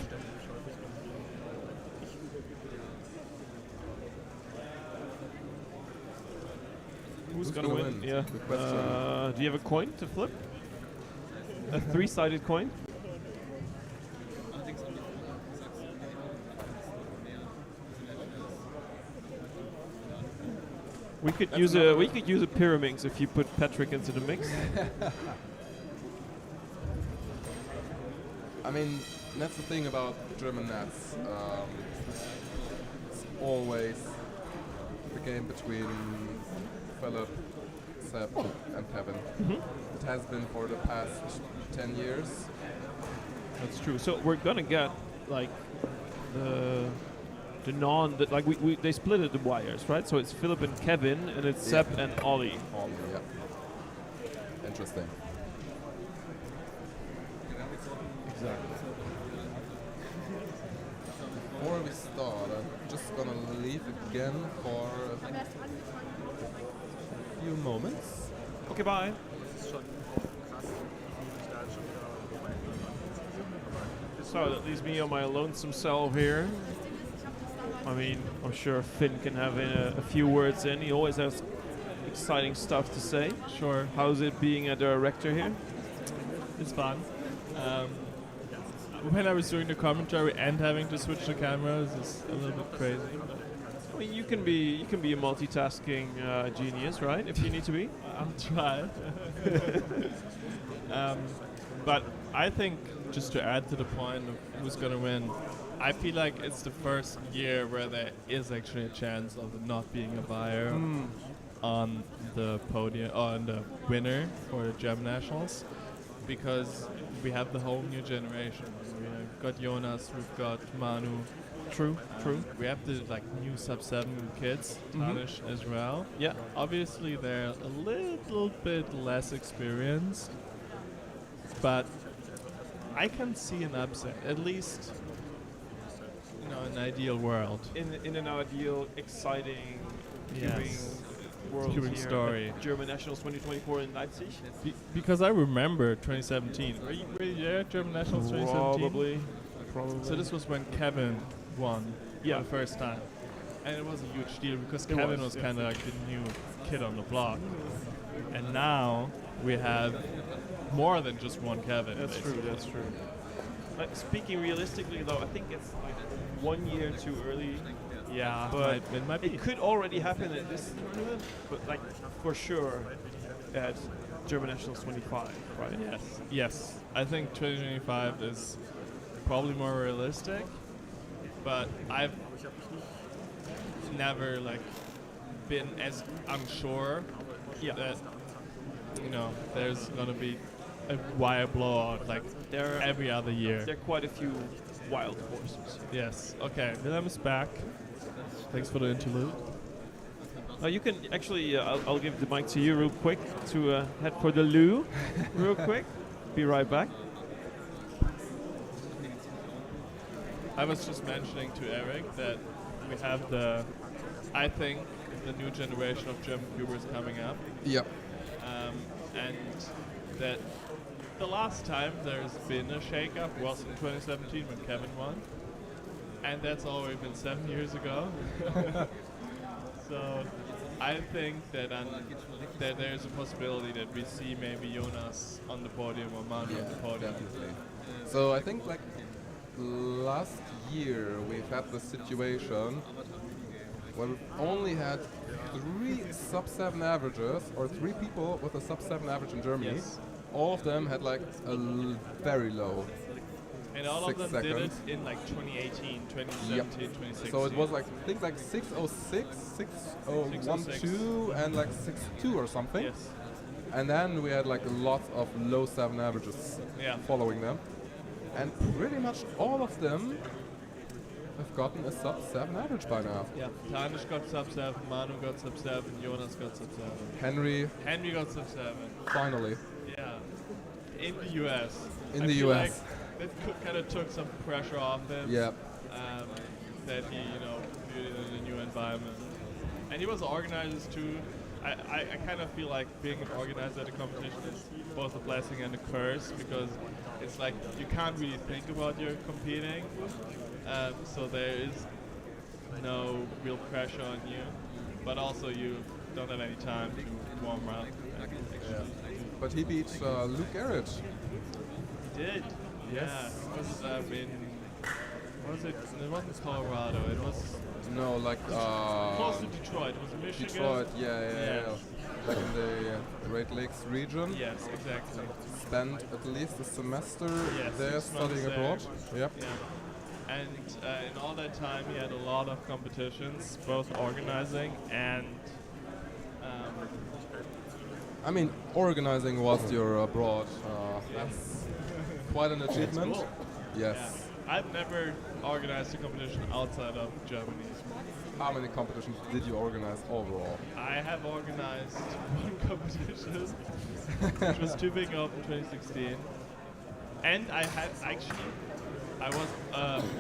Who's gonna win? Yeah. Good question. Do you have a coin to flip? A 3-sided coin? We could use a Pyraminx if you put Patrick into the mix. I mean, that's the thing about German nets. It's always the game between Philip, Seb, and Kevin. It has been for the past 10 years. That's true. So we're gonna get like the they split it the wires, right? So it's Philip and Kevin, and it's Yeah. Seb and Ollie. Yeah. Interesting. Exactly. Before we start, I'm just gonna leave again for a few moments. Okay, bye. So that leaves me on my lonesome self here. I mean, I'm sure Finn can have a few words in. He always has exciting stuff to say. Sure, How's it being a director here? it's fun. When I was doing the commentary and having to switch the cameras is a little bit crazy. But I mean, you can be a multitasking genius, right? If you need to be. I'll try. But I think, just to add to the point of who's going to win, I feel like it's the first year where there is actually a chance of not being a buyer on the podium, on the winner for the German Nationals, because we have the whole new generation. We've got Jonas, we've got Manu. True. We have the new sub-7 kids, Tanish as well. Yeah. Obviously, they're a little bit less experienced, but I can see an upset. At least an ideal world. in an ideal, exciting, Yes. world Cubing here story. at German Nationals 2024 in Leipzig. Because I remember 2017. Were you there at German Nationals 2017? Probably. So this was when Kevin won Yeah. for the first time. And it was a huge deal because It Kevin was, was yeah. kind of like the new kid on the block. And now we have more than just one Kevin. That's true. basically. That's true. Speaking realistically, though, I think it's like 1 year too early. Yeah, But it might be. It could already happen at this tournament, but like for sure at German Nationals 25, right? Yes. I think 2025 is probably more realistic, but I've never like been as unsure that there's gonna be a wire blowout like There every other year. are quite a few wild horses. Yes. Okay. Wilhelm is back. Thanks for the interlude. You can actually, I'll give the mic to you real quick to head for the loo real quick. Be right back. I was just mentioning to Eric that we have I think the new generation of German cubers coming up. Yep. And that the last time there's been a shake-up was in 2017 when Kevin won. And that's already been 7 years ago. So I think that there's a possibility that we see maybe Jonas on the podium or Manu on the podium. Definitely. So I think like last year we've had the situation where we've only had 3 sub-7 averages, or 3 people with a sub-7 average in Germany. Yes. All of them had like a very low. And all 6 of them did it seconds. in like 2018, 2017, 2016. So it was like things like 606, 6012, and like 62 or something. Yes. And then we had like a lot of low 7 averages Yeah. following them. And pretty much all of them have gotten a sub-7 average by now. Yeah. Tanish got sub-7, Manu got sub-7, Jonas got sub-7. Henry, Henry got sub-7. finally. Yeah. In the US. In I the feel US. Like that kind of took some pressure off him. Yeah. That he, competed in a new environment. And he was an organizer too. I kind of feel like being an organizer at a competition is both a blessing and a curse, because it's like you can't really think about you're competing. So there is no real pressure on you, but also you don't have any time to warm up. But he beat Luke Garrett. He did. Yes. Yeah. It was was it? It wasn't Colorado. It was No, like close to Detroit. It was Michigan. Detroit, yeah. Yes. Like in the Great Lakes region. Yes, exactly. Spent at least a semester Yes, there 6 months studying there. abroad. Yep. Yeah. And in all that time, he had a lot of competitions, both organizing and. I mean, organizing whilst you're abroad, that's quite an achievement. Cool. Yes. Yeah. I've never organized a competition outside of Germany. How many competitions did you organize overall? I have organized one competition, which was Tübingen Open 2016, and I was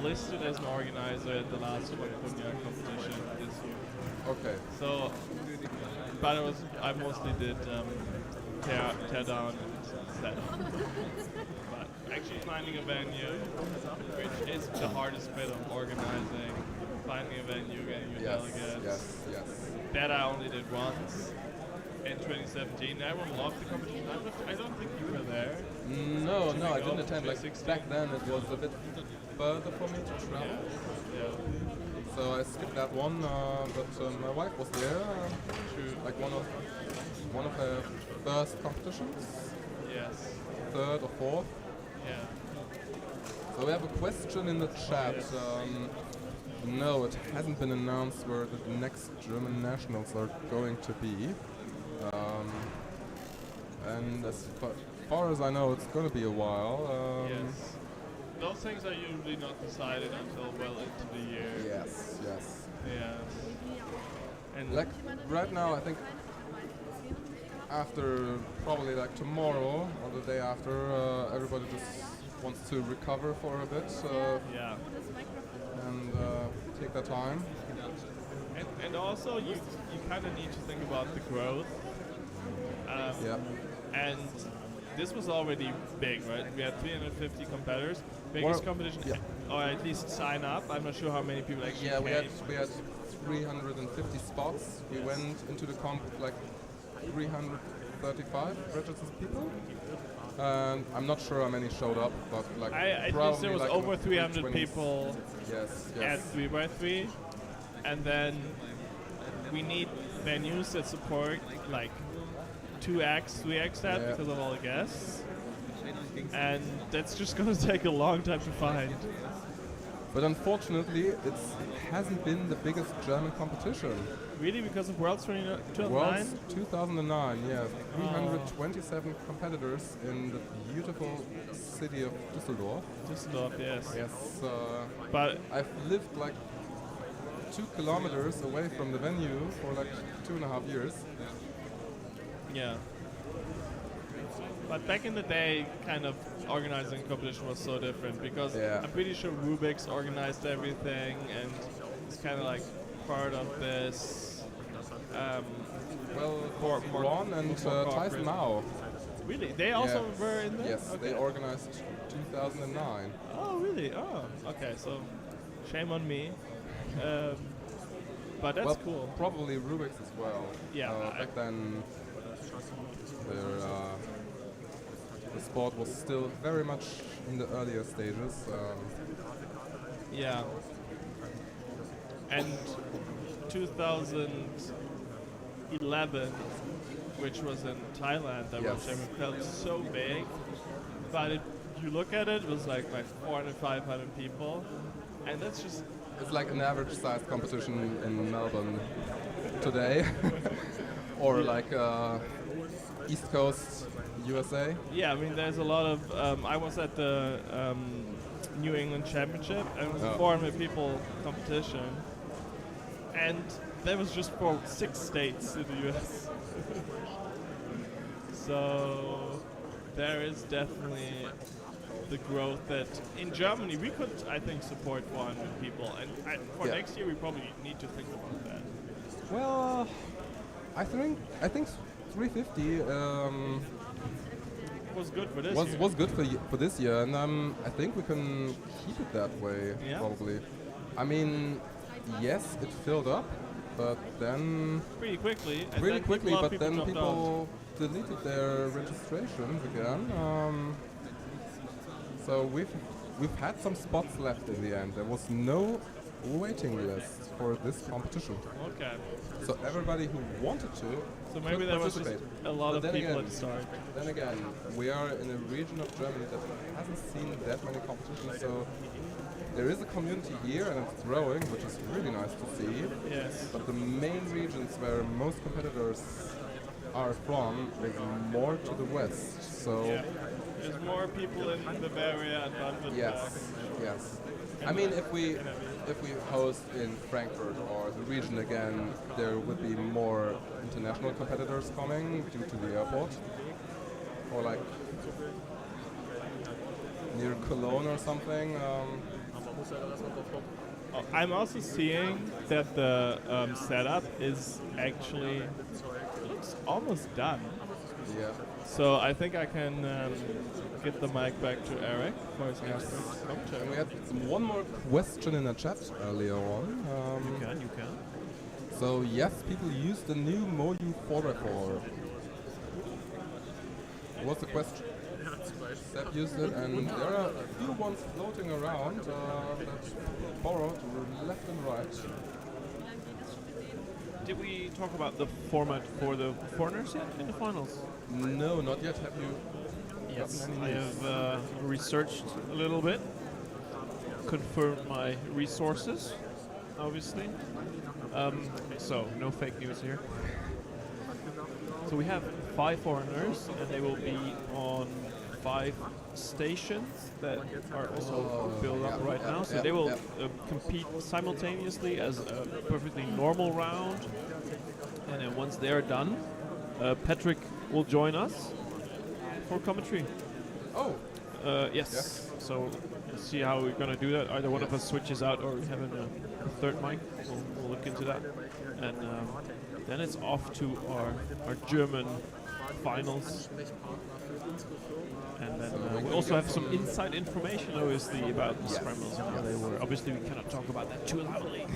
listed as an organizer at the last California competition this year. Okay. So, but I mostly did tear down and set up. But actually finding a venue, which is the hardest bit of organizing, finding a venue, getting your delegates. Yes. That I only did once in 2017. Everyone loved the competition. I don't think you were there. No, I didn't Open attend. Like 2016. back then, it was a bit further for me to travel. Yeah. So I skipped that one, but my wife was there. Like one of her first competitions, Yes. third or fourth. Yeah. So we have a question in the chat. No, it hasn't been announced where the next German nationals are going to be. And as far as I know, it's going to be a while. Yes. Those things are usually not decided until well into the year. Yes. Yeah. And Like right now, I think after probably like tomorrow or the day after, everybody just wants to recover for a bit. yeah. and take their time. And also, you kind of need to think about the growth. Yeah. And this was already big, right? We had 350 competitors. Biggest competition, or at least sign up. I'm not sure how many people actually Yeah, came. we had 350 spots. We went into the comp with like 335 registered people. And I'm not sure how many showed up, but like At probably least there was like over 300 320s. people Yes, at yes. 3x3. And then we need venues that support like 2x, 3x that Yeah. because of all the guests. And that's just going to take a long time to find. But unfortunately, it hasn't been the biggest German competition. Really? Because of Worlds 2009? Worlds 2009, yes. 327 competitors in the beautiful city of Düsseldorf. Düsseldorf, yes. Yes. But I've lived like 2 kilometers away from the venue for like 2.5 years. yeah. But back in the day, kind of organizing competition was so different because Yeah. I'm pretty sure Rubik's organized everything and it's kind of like part of this. Well, more Ron and more Tyson corporate. Mao. Really? They also Yeah. were in there? Yes, they Okay. organized 2009. Oh, really? Oh, okay. So, shame on me. But that's well, cool. Probably Rubik's as well. Yeah, Back then, the sport was still very much in the earlier stages. Yeah. And 2011, which was in Thailand, that Yes. World Championship felt so big. But you look at it, it was like 400, 500 people. And that's just It's like an average-sized competition in Melbourne today, or like East Coast USA. yeah, I mean, there's a lot of. I was at the New England Championship, and it was a 400 people competition, and that was just for 6 states in the US. So there is definitely the growth that in Germany we could, I think, support 400 people, and for Yeah. next year we probably need to think about that. Well, I think 350 Was good for this was year. was good for this year, and I think we can keep it that way. Yeah. Probably. I mean, yes, it filled up, but then pretty quickly. And really then quickly. a lot of But then dropped out. people deleted their registrations again. So we've had some spots left in the end. There was no waiting list for this competition. Okay. So everybody who wanted to So maybe could there was just participate. a lot But of then people again, at the start. Then again, we are in a region of Germany that hasn't seen that many competitions, so there is a community here and it's growing, which is really nice to see. Yes. But the main regions where most competitors are from is more to the west. So Yeah. There's more people in Bavaria and Baden-Württemberg. yes. I mean, if we host in Frankfurt or the region again, there would be more international competitors coming due to the airport, or like near Cologne or something. I'm also seeing that the setup is actually looks almost done. Yeah. So I think I can get the mic back to Eric for his next And commentary. we had one more question in the chat earlier on. You can. So yes, people use the new Moju 4x4. What's the question? Seb used it, and there are a few ones floating around that borrowed left and right. Did we talk about the format for the foreigners yet in the finals? No, not yet. Have you? Yes, gotten I any news? have researched a little bit, confirmed my resources, obviously. So, no fake news here. So we have 5 foreigners, and they will be on 5 stations that are also built up right now. So they will compete simultaneously as a perfectly normal round. And then once they're done, Patrick will join us for commentary. Oh, Yes. Yes. So let's see how we're going to do that. Either one of us switches out or we have a third mic. We'll look into that. And then it's off to our German finals. And then we also have some inside information, obviously, about the scrambles and how they were. Obviously, we cannot talk about that too loudly.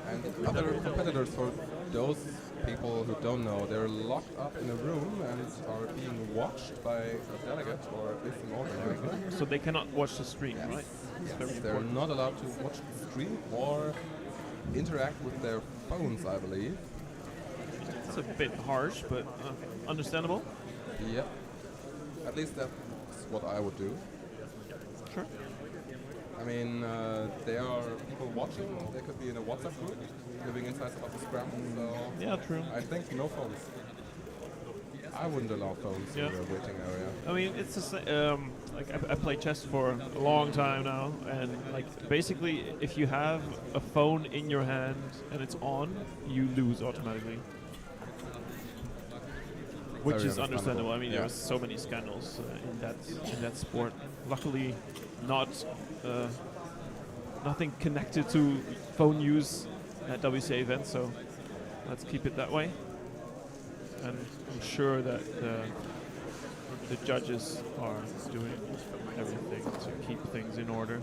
And other competitors, for those people who don't know, they're locked up in a room and are being watched by a delegate or at least an organizer. So they cannot watch the stream, right? It's very Yes, they're important. not allowed to watch the stream or interact with their phones, I believe. It's a bit harsh, but understandable. Yep. At least that's what I would do. Sure. I mean, there are people watching. They could be in a WhatsApp group giving insights about the scramble. So Yeah, true. I think no phones. I wouldn't allow phones Yeah. in the waiting area. I mean, it's the same. Like I play chess for a long time now, and like basically, if you have a phone in your hand and it's on, you lose automatically. Which Very is understandable. I mean, yeah. there are so many scandals in that sport. Luckily, not nothing connected to phone use at WCA events. So let's keep it that way. And I'm sure that the judges are doing everything to keep things in order.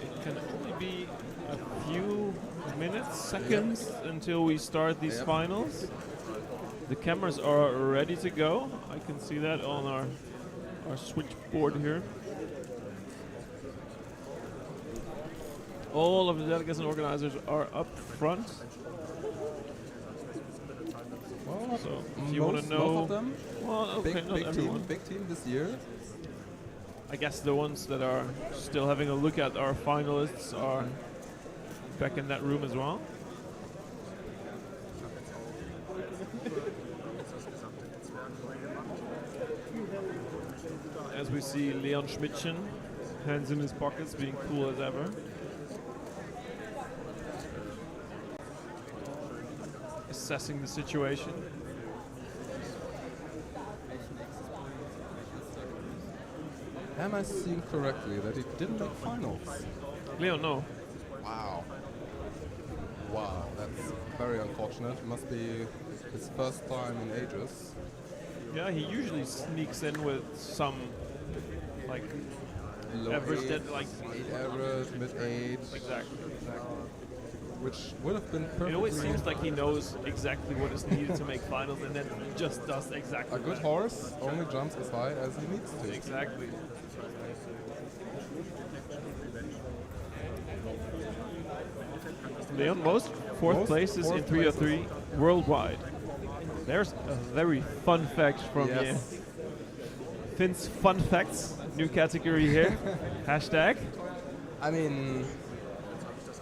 It can only be a few minutes, seconds until we start these Yep. finals. The cameras are ready to go. I can see that on our switchboard here. All of the delegates and organizers are up front. Well, So if you want to know, most of them, well, okay, not everyone. big team this year. I guess the ones that are still having a look at our finalists are back in that room as well. As we see Leon Schmidtchen, hands in his pockets, being cool as ever. Assessing the situation. Am I seeing correctly that he didn't make finals? Leon, no. Wow. Wow, that's very unfortunate. Must be his first time in ages. Yeah, he usually sneaks in with some, like, Low average, eight, that, like, 8 average, mid 8, exactly. which would have been perfectly It always seems like he knows exactly what is needed to make finals, and then just does exactly a good that. horse only jumps as high as he needs to. Exactly. Leon, most fourth Most places in fourth 303 worldwide. There's a very fun fact from Yes. Finn's Fun Facts, new category here. Hashtag. I mean,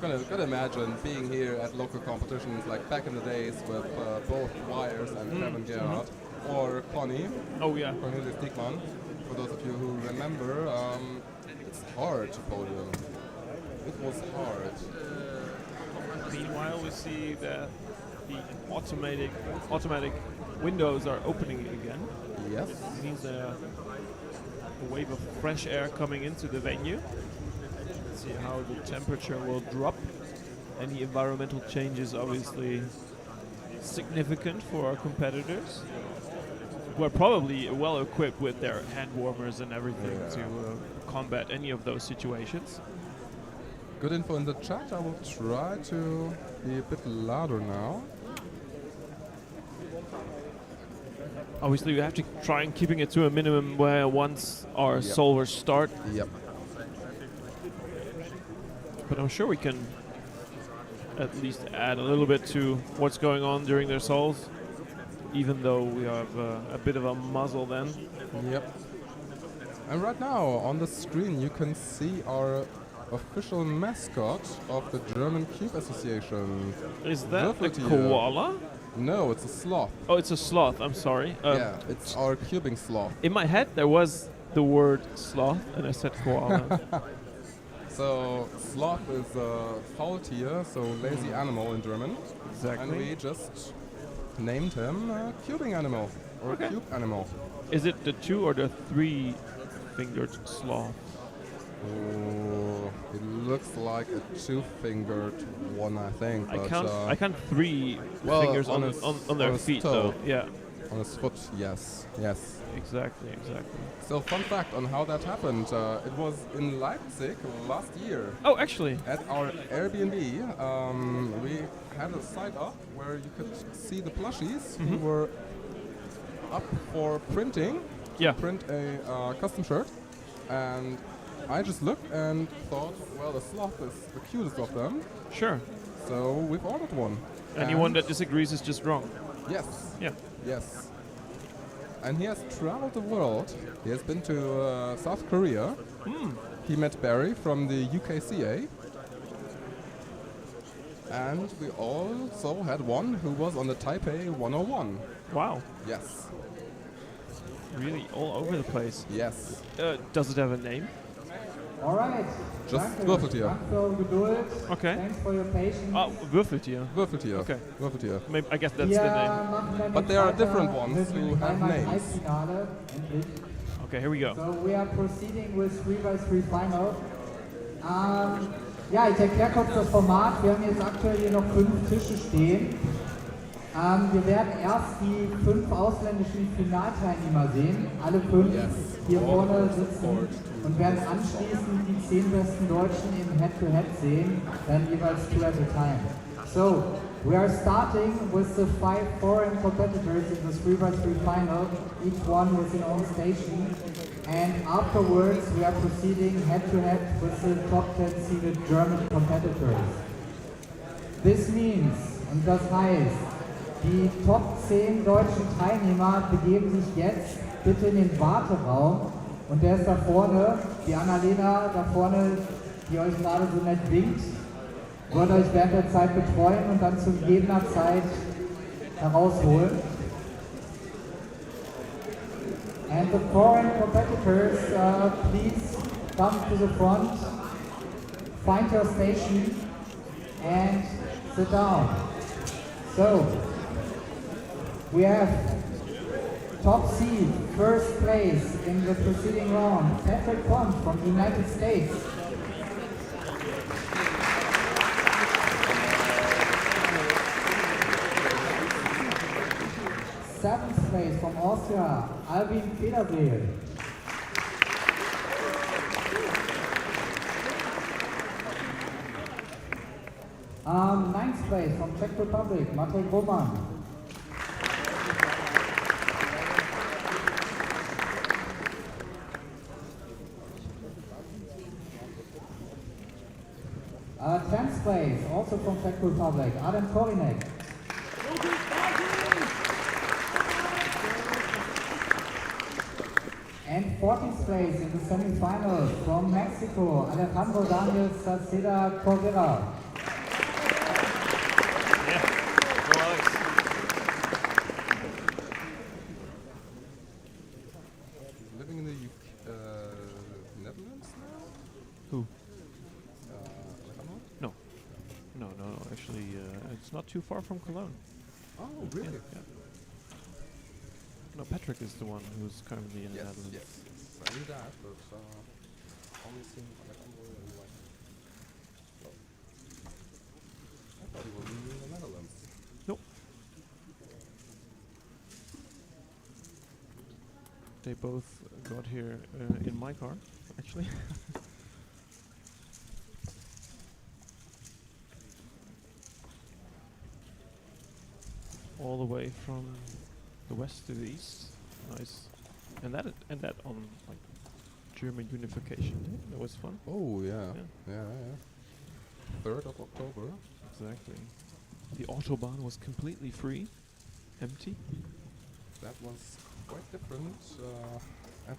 gotta imagine being here at local competitions like back in the days with both Wires and Kevin Gerhardt or Connie, Oh yeah. Cornelius Diekmann. For those of you who remember, it's hard to podium. It was hard. Meanwhile, we see that the automatic windows are opening again. Yes. It means a wave of fresh air coming into the venue. Let's see how the temperature will drop. Any environmental changes, obviously significant for our competitors, who are probably well equipped with their hand warmers and everything to combat any of those situations. Good info in the chat. I will try to be a bit louder now. Obviously, we have to try and keeping it to a minimum where once our Yep. solvers start, Yep. but I'm sure we can at least add a little bit to what's going on during their solves, even though we have a bit of a muzzle then. Yep. And right now on the screen you can see our official mascot of the German Cube Association. Is that a Würfeltier. koala? No, it's a sloth. Oh, it's a sloth, I'm sorry. Yeah, it's our cubing sloth. In my head there was the word sloth and I said koala. So sloth is faultier, so lazy animal in German. Exactly. And we just named him a cubing animal, or Okay. a cube animal. Is it the 2 or the 3-fingered sloth? Oh, it looks like a two-fingered one, I think. I but, count 3 well, fingers on on, his- on their on his feet toe. though. Yeah, On his foot, yes, yes. exactly. So fun fact on how that happened. It was in Leipzig last year. Oh, actually. At our Airbnb, we had a site up where you could see the plushies who were up for printing. Yeah. Print a custom shirt. And I just looked and thought, well, the sloth is the cutest of them. Sure. So we've ordered one. Anyone that disagrees is just wrong. Yes. Yeah. Yes. And he has traveled the world. He has been to South Korea. He met Barry from the UKCA. And we also had one who was on the Taipei 101. Wow. Yes. Really all over the place. Yes. Does it have a name? All right. Just Danke. Würfeltier. Danke für eure Geduld. Okay. Thanks for your patience. Oh, Würfeltier. Würfeltier. Okay. Würfeltier. Maybe, I guess that's Wir the name. machen dann But jetzt there are weiter different ones mit who have einmal names. Halbfinale, endlich. Okay, here we go. So we are proceeding with 3x3 final. Ja, ich erkläre kurz das Format. Wir haben jetzt aktuell hier noch 5 Tische stehen. Wir werden erst die 5 ausländischen Finalteilnehmer sehen, alle 5 hier vorne sitzen und werden anschließend die 10 besten Deutschen im Head-to-Head sehen, dann jeweils 2 at a time. So, we are starting with the 5 foreign competitors in the 3x3 final, each one with their own station. And afterwards, we are proceeding head-to-head with the top 10 seeded German competitors. This means, und das heißt, die Top 10 deutschen Teilnehmer begeben sich jetzt bitte in den Warteraum. Und der ist da vorne, die Annalena da vorne, die euch gerade so nett winkt, wird euch während der Zeit betreuen und dann zu gegebener Zeit herausholen. And the foreign competitors, please come to the front, find your station and sit down. So, we have top seed, first place in the preceding round, Patrick Pont from the United States. Seventh place from Austria, Alvin Federseel. Ninth place from Czech Republic, Matej Roman. Tenth place, also from Czech Republic, Adam Korinek. And 14th place in the semi-final from Mexico, Alejandro Daniel Saceda Correa. Living in the Netherlands now? Who? Alejandro? No. No. Actually, it's not too far from Cologne. Oh, really? Yeah. No, Patrick is the one who's currently in the Yes, Netherlands. yes. I knew that, but only seen Alejandro in like. Well, I thought he was in the Netherlands. Nope. They both got here in my car, actually. All the way from the west to the east. Nice. And that on like German Unification Day. That was fun. Oh, yeah. Yeah. Yeah. 3rd of October. Exactly. The Autobahn was completely free, empty. That was quite different at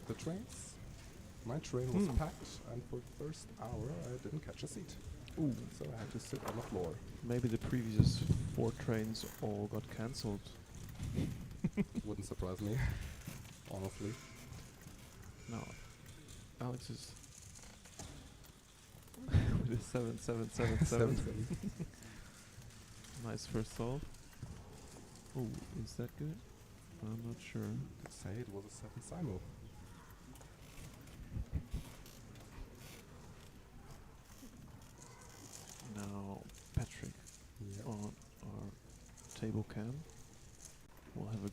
the trains. My train was packed, and for the first hour I didn't catch a seat. Ooh. So I had to sit on the floor. Maybe the previous 4 trains all got cancelled. Wouldn't surprise me, honestly. No. Alex is 7, 7, 7, 7. 7. Nice first solve. Oh, is that good? I'm not sure. Could say it was a 7 simul. Now Patrick Yeah. on our table cam. We'll have a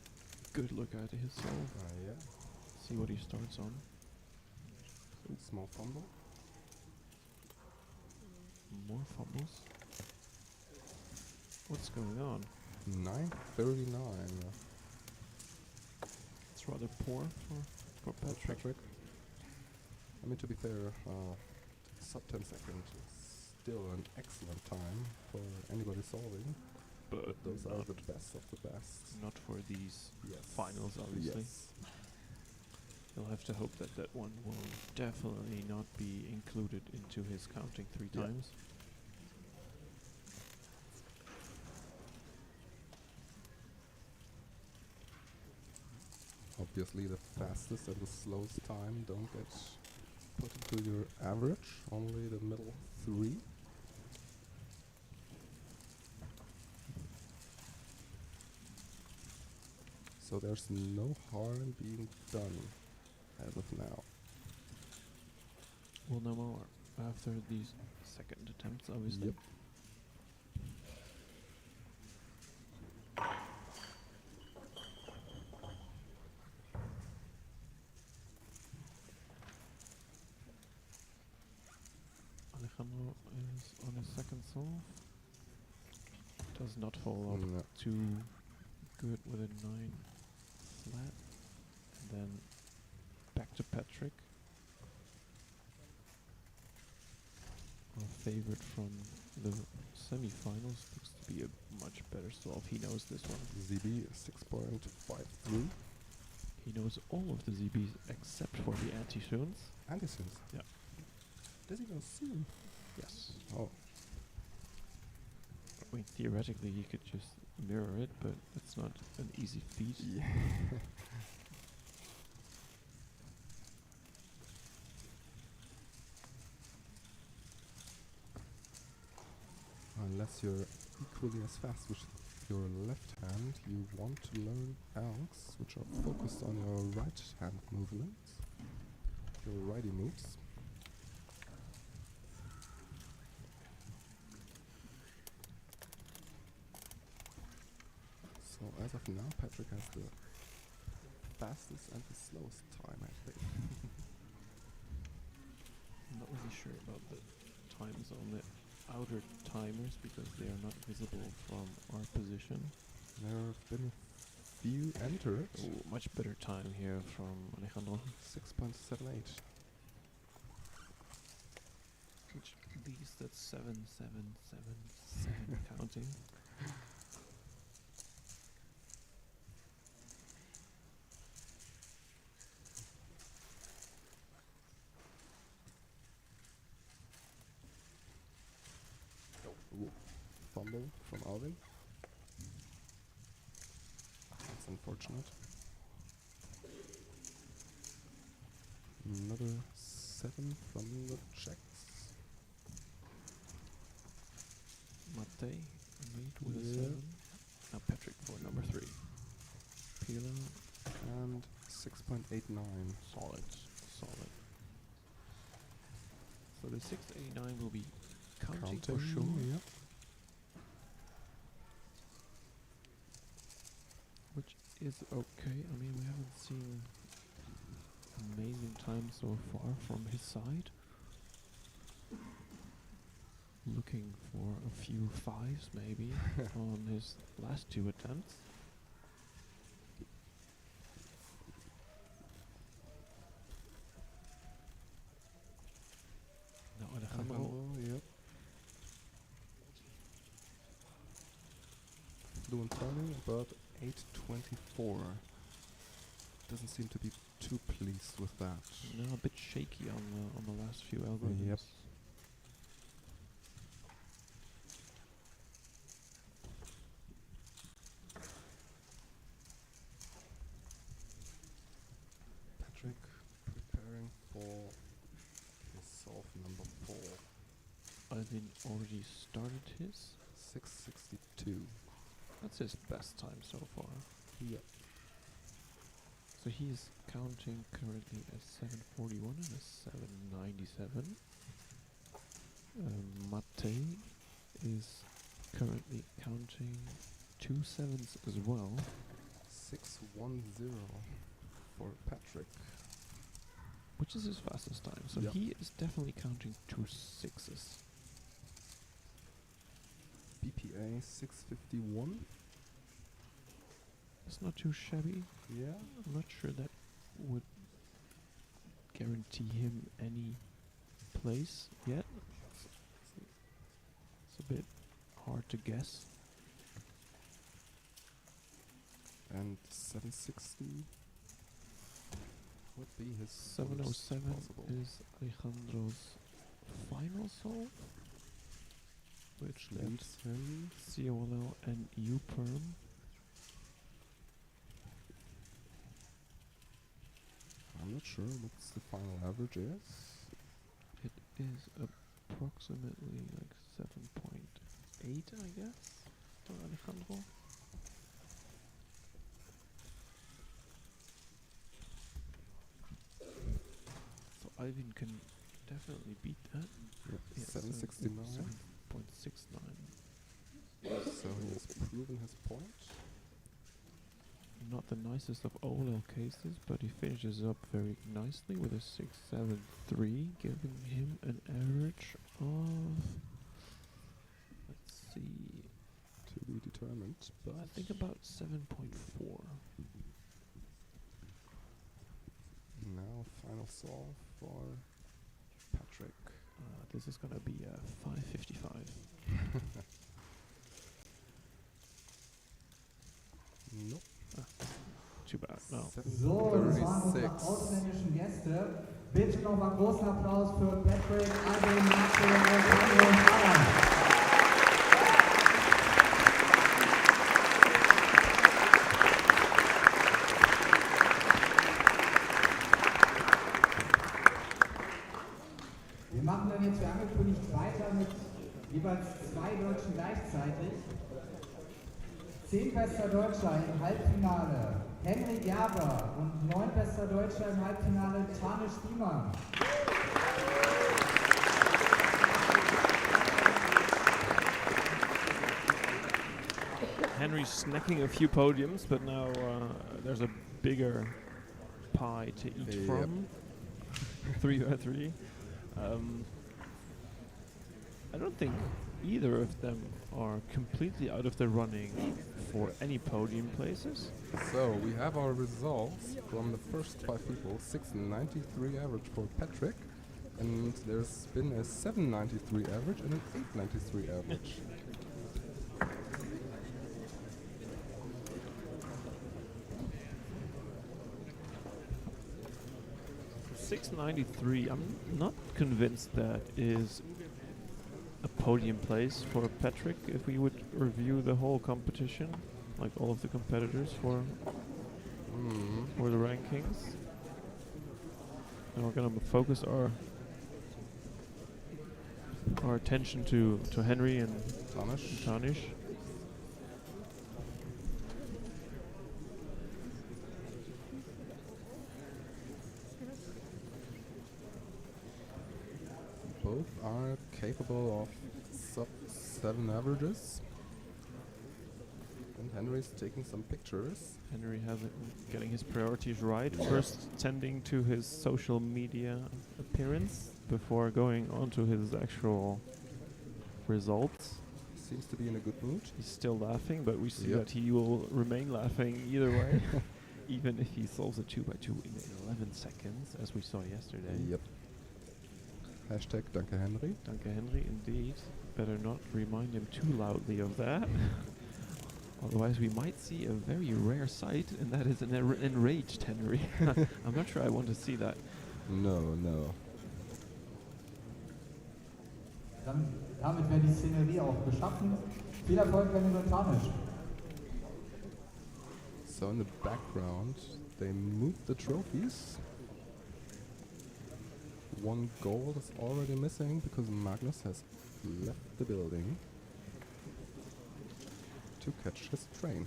good look at his solve. Yeah. See what he starts on. Small fumble. More fumbles. What's going on? 9:39 It's rather poor for for Patrick. I mean, to be fair, sub 10 seconds is still an excellent time for anybody solving. But Those are not, the best of the best. not for these Yes. finals, obviously. Yes. You'll have to hope that that one will definitely not be included into his counting 3 Yeah. times. Obviously, the fastest and the slowest time don't get put into your average, only the middle 3. So there's no harm being done as of now. We'll know more after these second attempts, obviously. Yep. Alejandro is on his second solve. Does not follow up No. too good with a 9 flat. Then back to Patrick. Our favorite from the semi-finals. Looks to be a much better solve. He knows this one. ZB 6.53. He knows all of the ZBs except for the anti-tunes. Anderson's. Yeah. Does he even see him? Yes. Oh. I mean, theoretically, he could just mirror it, but it's not an easy feat. Yeah. Unless you're equally as fast with your left hand, you want to learn ALKs, which are focused on your right hand movements, your righty moves. So as of now, Patrick has the fastest and the slowest time, I think. I'm not really sure about the times on the outer timers because they are not visible from our position. There have been a few entered. Oh, much better time here from Alejandro. 6.78. Which leaves that 7, 7, 7, 7 counting. Ooh, fumble from Alvin. That's unfortunate. Another 7 from the Czechs. Mate, mate with a Yeah. 7. Now Patrick for number 3. Pila, And 6.89. solid, solid. So the 689 will be counting for sure. Yeah. Which is okay. I mean, we haven't seen amazing times so far from his side. Looking for a few 5s maybe on his last 2 attempts. Now Alejandro. Yep. Doing turning, but 8.24. Doesn't seem to be too pleased with that. No, a bit shaky on the last few algorithms. Yep. Patrick preparing for his solve number 4. already started his. 6:62. That's his best time so far. Yeah. So he's counting currently a 7:41 and a 7:97. Mate is currently counting 2 sevens as well. 6:10 for Patrick. Which is his fastest time. So Yep. he is definitely counting 2 sixes. BPA 6:51. It's not too shabby. Yeah. I'm not sure that would guarantee him any place yet. It's a bit hard to guess. And 7:60 would be his 7:07 worst possible. is Alejandro's final solve, which leaves Leaves him. COLL and U-Perm. I'm not sure what the final average is. It is approximately like 7.8, I guess, for Alejandro. So Alvin can definitely beat that. Yeah, Yeah, 7:69. 7.69. So he has proven his point. Not the nicest of OLL cases, but he finishes up very nicely with a 6.73, giving him an average of, let's see, To be determined, but I think about 7.4. now final solve for Patrick. This is gonna be a 5.55. Nope. Too bad, no. So, das waren unsere 7:36. ausländischen Gäste. Bitte nochmal großen Applaus für Patrick, Alvin, Matze und Alan. Wir machen dann jetzt wie angekündigt weiter mit jeweils 2 Deutschen gleichzeitig. 10 bester Deutscher im Halbfinale Henrik Jaber und 9 bester Deutscher im Halbfinale Tane Stiemann. Henry's snacking a few podiums, but now there's a bigger pie to eat Yep. from. 3x3. I don't think either of them are completely out of the running for any podium places. So we have our results from the first 5 people. 6:93 average for Patrick, and there's been a 7:93 average and an 8:93 average. 693, I'm not convinced that is a podium place for Patrick if we would review the whole competition, like all of the competitors for the rankings. And we're gonna focus our attention to Henry and Tanish. Both are capable of sub-7 averages. And Henry's taking some pictures. Henry getting his priorities right. First tending to his social media appearance before going on to his actual results. Seems to be in a good mood. He's still laughing, but we see Yep. that he will remain laughing either way, even if he solves a 2x2 in 11 seconds, as we saw yesterday. Yep. Hashtag Danke Henry. Danke Henry, indeed. Better not remind him too loudly of that. Otherwise we might see a very rare sight, and that is an enraged Henry. I'm not sure I want to see that. No. Damit wäre die Szenerie auch geschaffen. Viel Erfolg, Henry und Tanisch. So in the background, they move the trophies. One gold is already missing because Magnus has left the building to catch his train.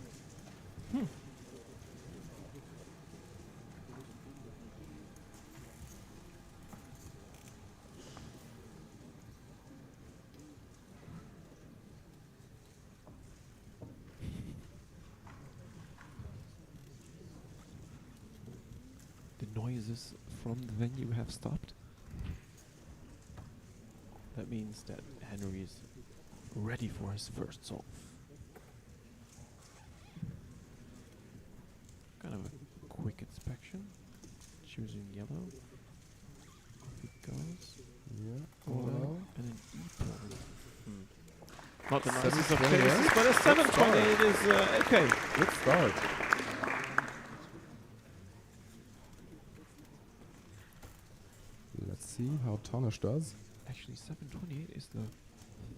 The noises from the venue have stopped. That means that Henry is ready for his first solve. Kind of a quick inspection. Choosing yellow. Off it goes. Yeah. Well, and an E-pearl. Not the 728? nicest of cases, but a 728 is okay. Good start. Let's see how Tonish does. Actually, 728 is the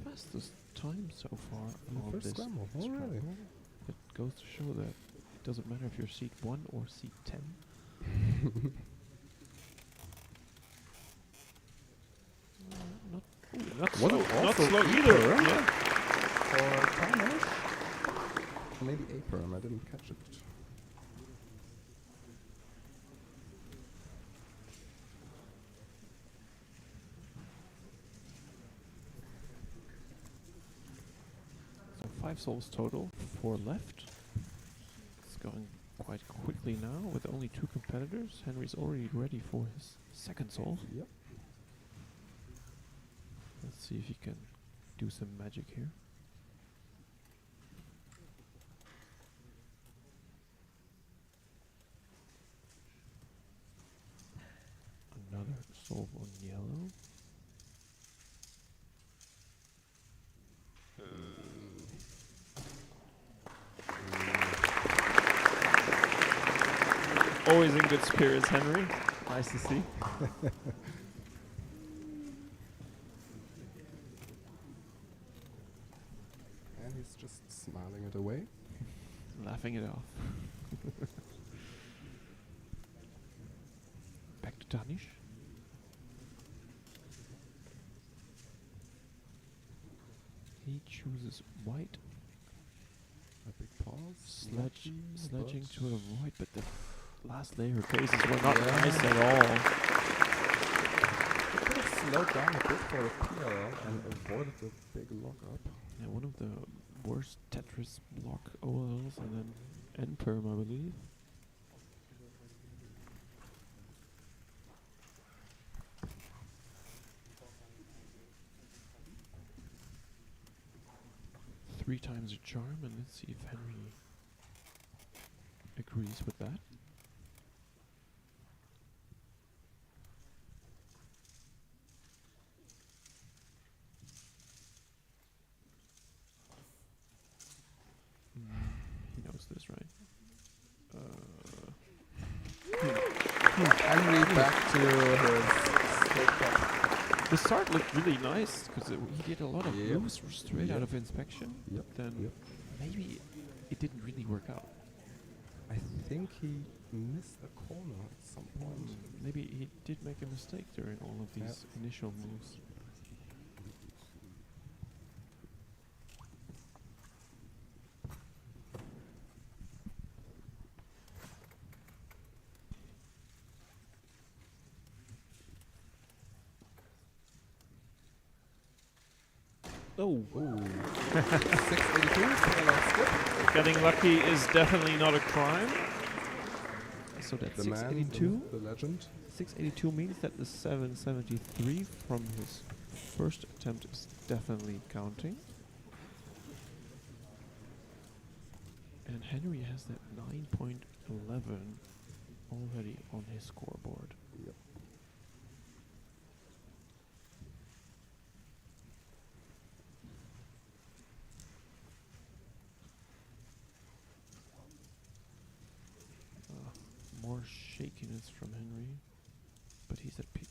fastest time so far In the of first this scramble. Oh, really? scramble. It goes to show that it doesn't matter if you're seat 1 or seat 10. Not Wasn't slow, not also slow E either. perm Yeah. for Tonish. Maybe A-perm, I didn't catch it. So 5 souls total, 4 left. It's going quite quickly now with only 2 competitors. Henry's already ready for his second soul. Yep. Let's see if he can do some magic here. Another solve on yellow. Always in good spirits, Henry. Nice to see. And he's just smiling it away. Laughing it off. Back to Danish. He chooses white. A big pause. Sledging to avoid, but the last layer cases were not nice at all. He could have slowed down a bit for a PL and avoided the big lockup. Yeah, one of the worst Tetris block OLs and then N-perm, I believe. Three times a charm, and let's see if Henry agrees with that. He knows this, right? Henry back to his straight top. The start looked really nice because he did a lot of Yep. moves straight out of inspection. Yep. Then Yep. maybe it didn't really work out. I think he missed a corner at some point. Maybe he did make a mistake during all of these initial moves. Oh, 682 for the last skip. getting lucky is definitely not a crime. So that's The man, 682. the legend. 682 means that the 773 from his first attempt is definitely counting. And Henry has that 9.11 already on his scoreboard. Yep. More shakiness from Henry, but he's at peak.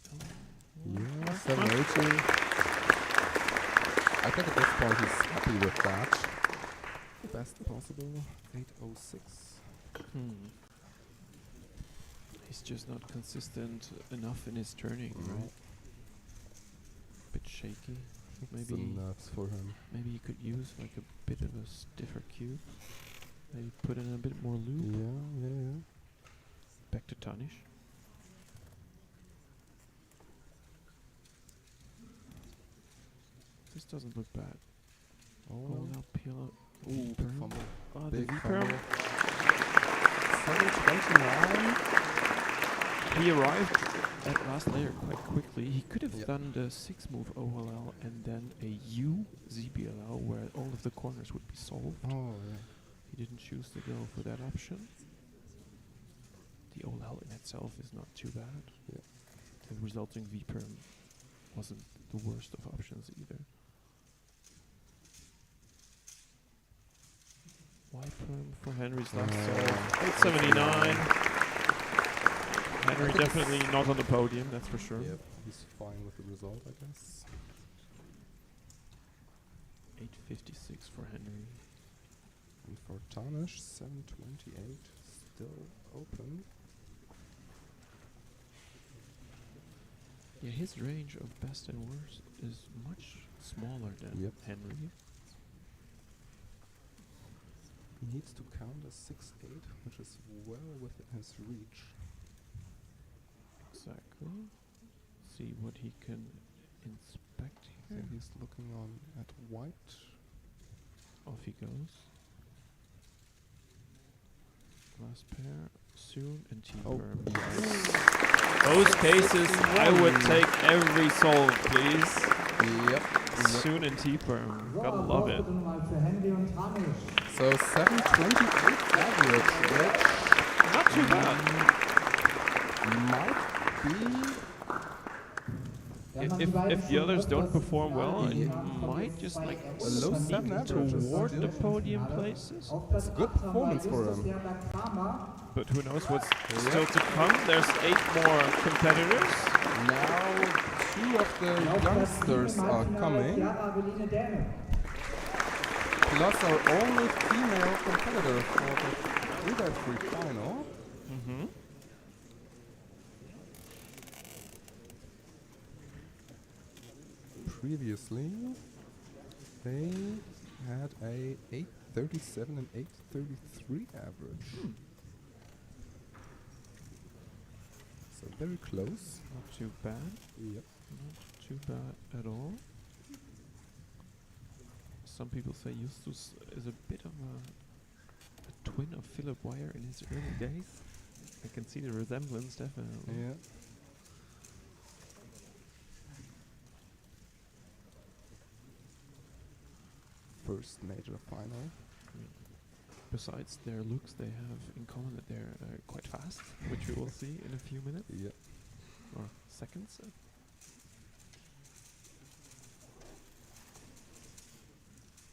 Yeah, 780. I think at this point he's happy with that. The best possible 806. He's just not consistent enough in his turning, Mhm. right? Bit shaky. It's the nerves for him. Maybe he could use like a bit of a stiffer cube. Maybe put in a bit more loop. Yeah. Back to Tanish. This doesn't look bad. Oh, now peel up. Ooh, big fumble. The Big V-perm. fumble. 729. He arrived at last layer quite quickly. He could have Yep. done the 6-move OLL and then a U ZBLL where all of the corners would be solved. Oh, yeah. He didn't choose to go for that option. The OLL in itself is not too bad. Yeah. The resulting V-perm wasn't the worst of options either. Y-perm for Henry's last solve. 879. Henry definitely not on the podium, that's for sure. Yep, he's fine with the result, I guess. 856 for Henry. And for Tanish, 728, still open. Yeah, his range of best and worst is much smaller than Henry. He needs to count a 6-8, which is well within his reach. Exactly. See what he can inspect I here. think he's looking on at white. Off he goes. Last pair, soon, and T-perm. Those cases, I would take every solve, please. Yep. Soon and T-perm. Gotta love it. So 728 average, which Not too bad. might be... If the others don't perform well, it might just like A low 7 average is toward the still- podium places. It's a good performance for him. But who knows what's still to come? There's 8 more competitors. Now 2 of the youngsters are coming. Plus our only female competitor for the 3x3 final. Previously, they had a 837 and 833 average. So very close. Not too bad. Yep. Not too bad at all. Some people say Justus is a bit of a twin of Philip Wire in his early days. I can see the resemblance, definitely. Yeah. First major final. Besides their looks, they have in common that they're quite fast, which we will see in a few minutes. Yep. Or seconds.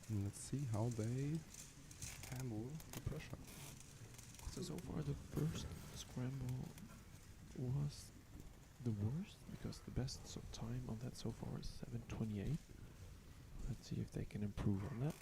And let's see how they handle the pressure. So far the first scramble was the worst, because the best time on that so far is 7:28. Let's see if they can improve on that.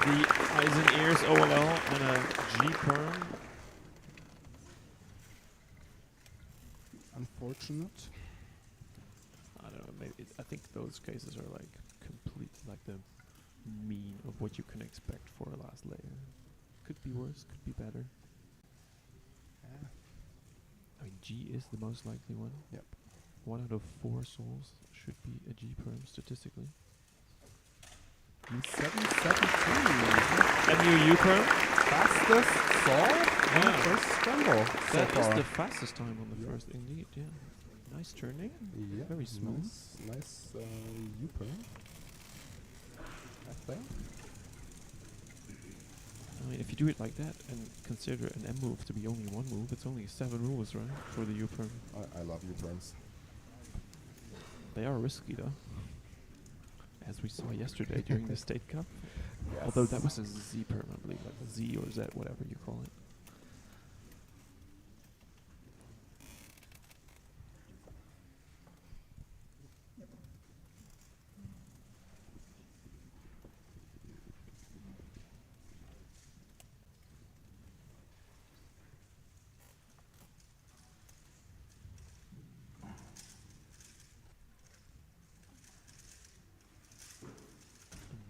The eyes and ears OLL and a G-perm. Unfortunate. I don't know, maybe I think those cases are like complete, like the mean of what you can expect for a last layer. Could be worse, could be better. Yeah. I mean, G is the most likely one. Yep. 1 out of 4 souls should be a G-perm statistically. 772. MU U-perm? Fastest solve on the first scramble so That is far. the fastest time on the first, indeed, yeah. Nice turning. Yeah, Very smooth. Nice U-perm, I think. I mean, if you do it like that and consider an M move to be only 1 move, it's only 7 rules, right, for the U-perm. I love U-perms. They are risky, though. as we saw yesterday during the State Cup. Although that was a Z perm, I believe, like a Z or Z, whatever you call it.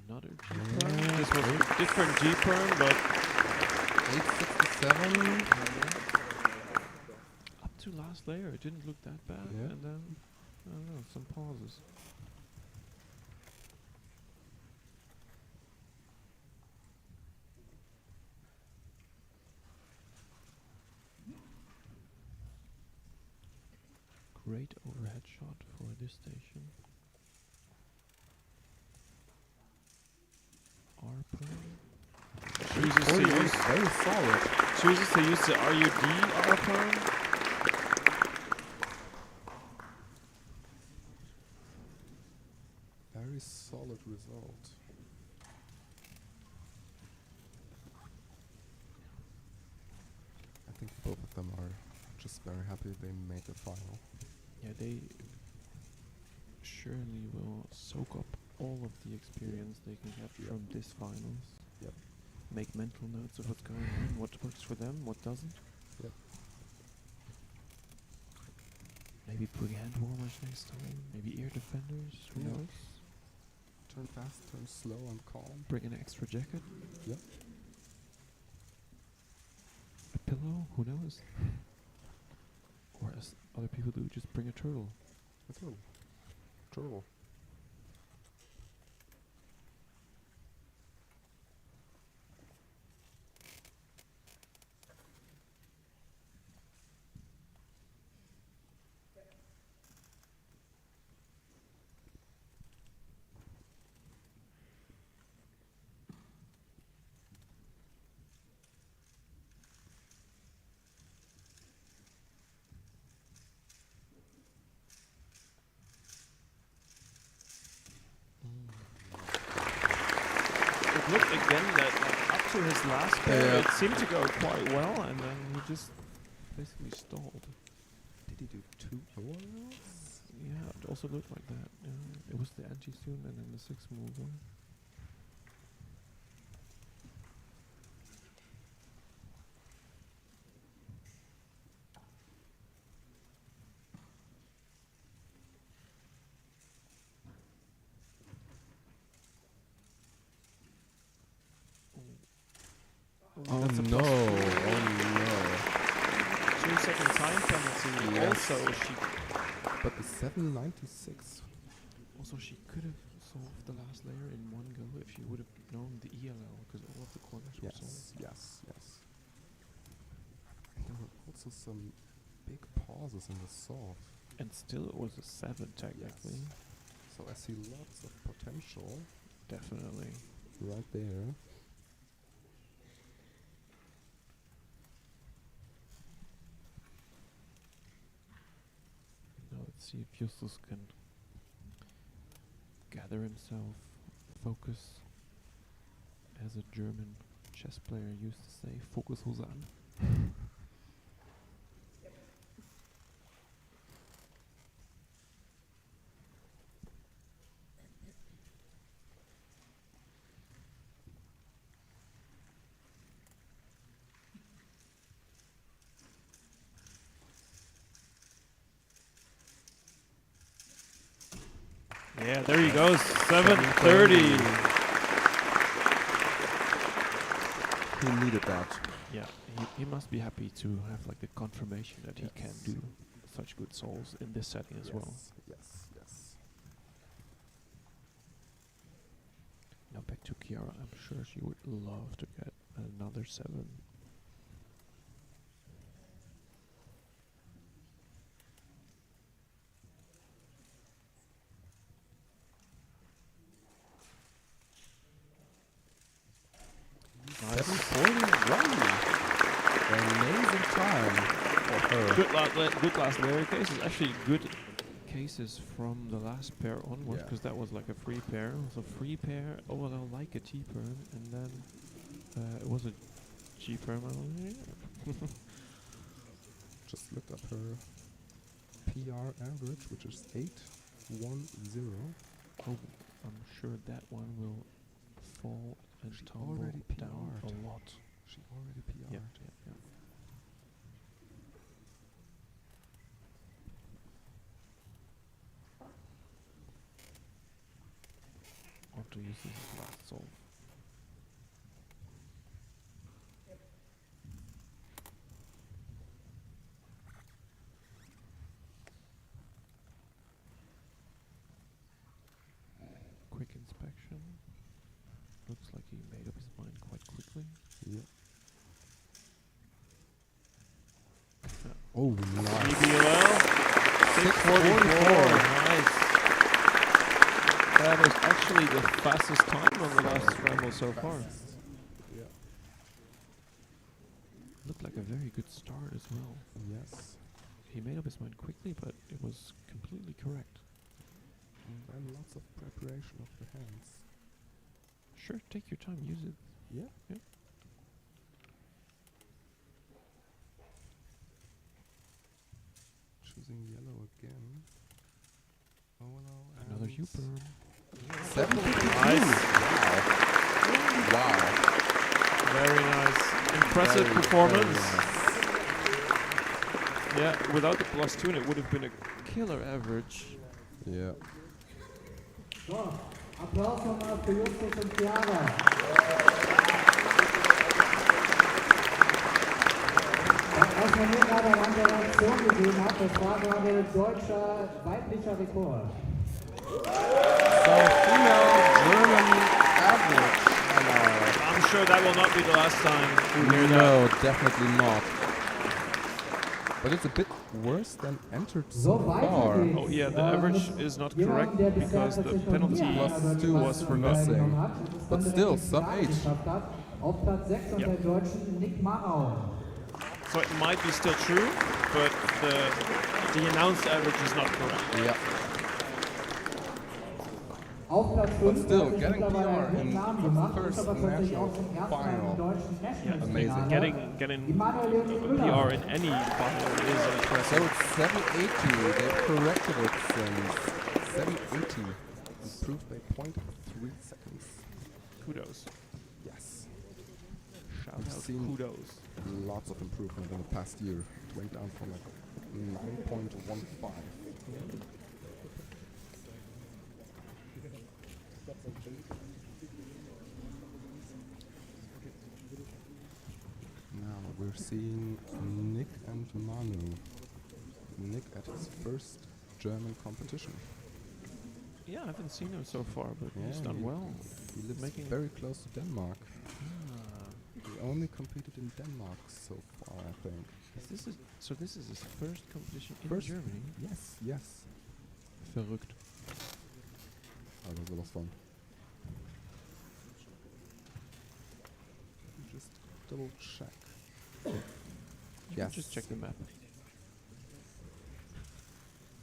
Another G perm. This was a different G perm, but 867. up to last layer, it didn't look that bad. Yeah. And then, I don't know, some pauses. Great overhead shot for this station. R perm. Chooses to use Very solid. chooses to use the RUD R perm. Very solid result. I think both of them are just very happy they made the final. Yeah, they surely will soak up all of the experience they can get Yep. from this finals. Yep. Make mental notes of what's going on, what works for them, what doesn't. Yep. Maybe bring hand warmers next time. Maybe ear defenders. Who Yeah. knows? Turn fast, turn slow and calm. Bring an extra jacket. Yep. A pillow. Who knows? Or as other people do, just bring a turtle. A turtle. Turtle. It looked again that like, up to his last pair, it seemed to go quite well, and then he just basically stalled. Did he do 2 lowers? Yeah, it also looked like that. Yeah. It was the anti-stun and then the 6 mover. Oh That's a no! plus Oh no! 2-second time penalty. Yes. Also, But the 796. she could have solved the last layer in one go if she would have known the ELL, because all of the corners were solved. Yes, yes, yes. There were also some big pauses in the solve. And still, it was a 7 technically. So I see lots of potential Definitely. right there. Now let's see if Justus can gather himself, focus. As a German chess player used to say, focus Hosan. Yeah, there he goes, 7:30. He needed that. Yeah, he must be happy to have like the confirmation that he can do such good souls in this setting as well. Yes, yes. Now back to Kiara. I'm sure she would love to get another 7. Nice. 741. Amazing time for her. Good last layer case is actually good cases from the last pair onwards, Yeah. because that was like a free pair. So free pair, oh well, like a T perm, and then it was a G perm. Just looked up her PR average, which is 810. Oh, I'm sure that one will fall and She tumble already down a PR'd. lot. She already PR'd. Yeah, yeah, yeah. I'll have to use this as last solve. Quick inspection. Looks like he made up his mind quite quickly. Yeah. Oh, nice. EBOL 644. Nice. That is actually the fastest time on the last scramble so far. Yeah. Looked like a very good start as well. Yes. He made up his mind quickly, but it was completely correct. And lots of preparation of the hands. Sure, take your time, use it. Yeah. Yeah. Choosing yellow again. Oh no. Another U-burn. 752. Nice. Wow. Very nice. Impressive Very, performance. very Yeah, without the +2 it would have been a killer average. Yeah. So, Applaus nochmal für Justus und Chiara. Was man hier gerade an der Reaktion gesehen hat, das war gerade deutscher weiblicher Rekord. So, female German average. I'm sure that will not be the last time we hear that. No, definitely not. But it's a bit worse than entered so far. Oh yeah, the average is not correct because the penalty +2 was forgotten. missing. But still, some age. Auf Platz 6 unter Yep. Deutschen Nick Marau. So it might be still true, but the announced average is not correct. Yeah. Auf Platz 5 But still, hat sich getting mittlerweile PR einen guten in Namen the gemacht, first ist aber tatsächlich national auch zum ersten Mal final. im deutschen Nationals Amazing. Getting Immanuel a Leonie PR Müller. in any final is So impressive. it's 780. They've corrected it since 780. Improved by 0.3 seconds. Kudos. Yes. Shout We've out seen kudos. lots of improvement in the past year. It went down from like 9.15. Now we're seeing Nick and Manu. Nick at his first German competition. Yeah, I haven't seen him so far, but he's Yeah, done he- well. He lives Making- very close to Denmark. Ah. He only competed in Denmark so far, I think. So this is his first competition in First- Germany. Yes, yes. Verrückt. Oh, that was fun. Just double check. You can Yes. just check the map.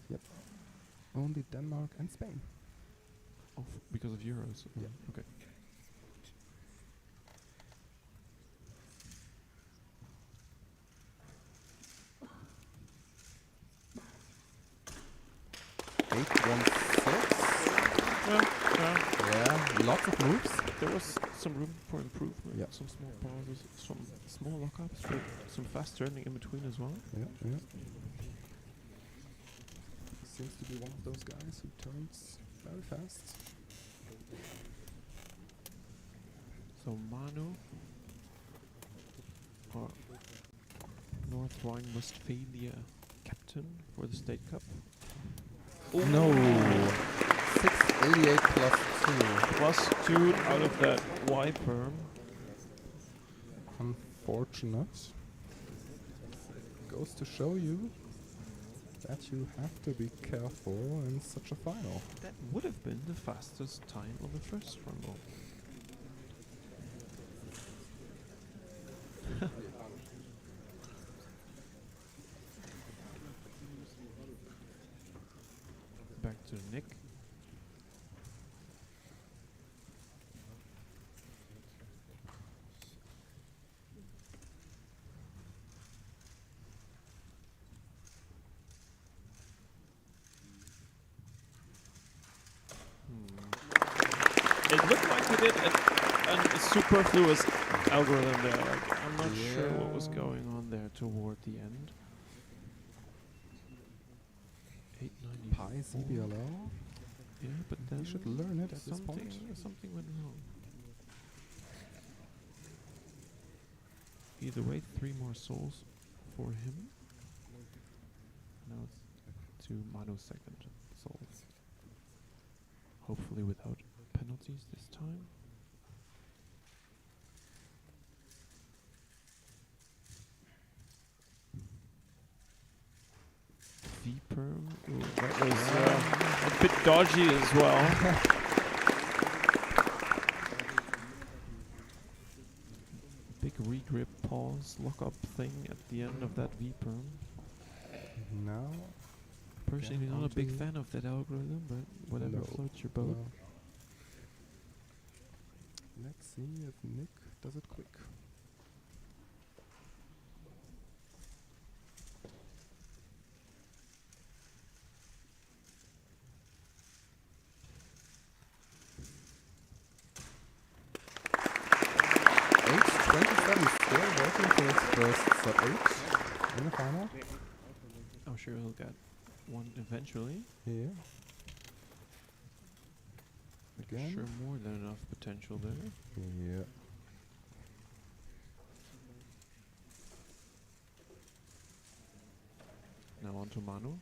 Yep. Only Denmark and Spain. Oh, because of Euros. Yeah. Okay. Well, Yeah, lots of moves. there was some room for improvement. Yeah. Some small pauses, some small lockups, but some fast turning in between as well. Yeah, yeah. Seems to be one of those guys who turns very fast. So Manu, our North Rhine-Westphalia captain for the State Cup. No. 688 plus 2. +2 out of that Y perm. Unfortunate. Goes to show you that you have to be careful in such a final. That would have been the fastest time on the first scramble. to Nick. It looked like we did a superfluous algorithm there. Like, I'm not sure what was going on there toward the end. 894. Pi CBLL. Yeah, but then You should learn it at this something point. something went wrong. Either way, 3 more souls for him. Now it's to Manu's second soul. Hopefully without penalties this time. V-perm. Ooh, That was a bit dodgy as well. Big regrip pause, lock up thing at the end of that V-perm. Now, Personally, Yeah, not a big onto- fan of that algorithm, but whatever No. floats your boat. well, let's see if Nick does it quick. H27 still working for his first sub 8 in the final. I'm sure he'll get one eventually. Yeah. Again. Sure, more than enough potential there. Yeah. Now on to Manu.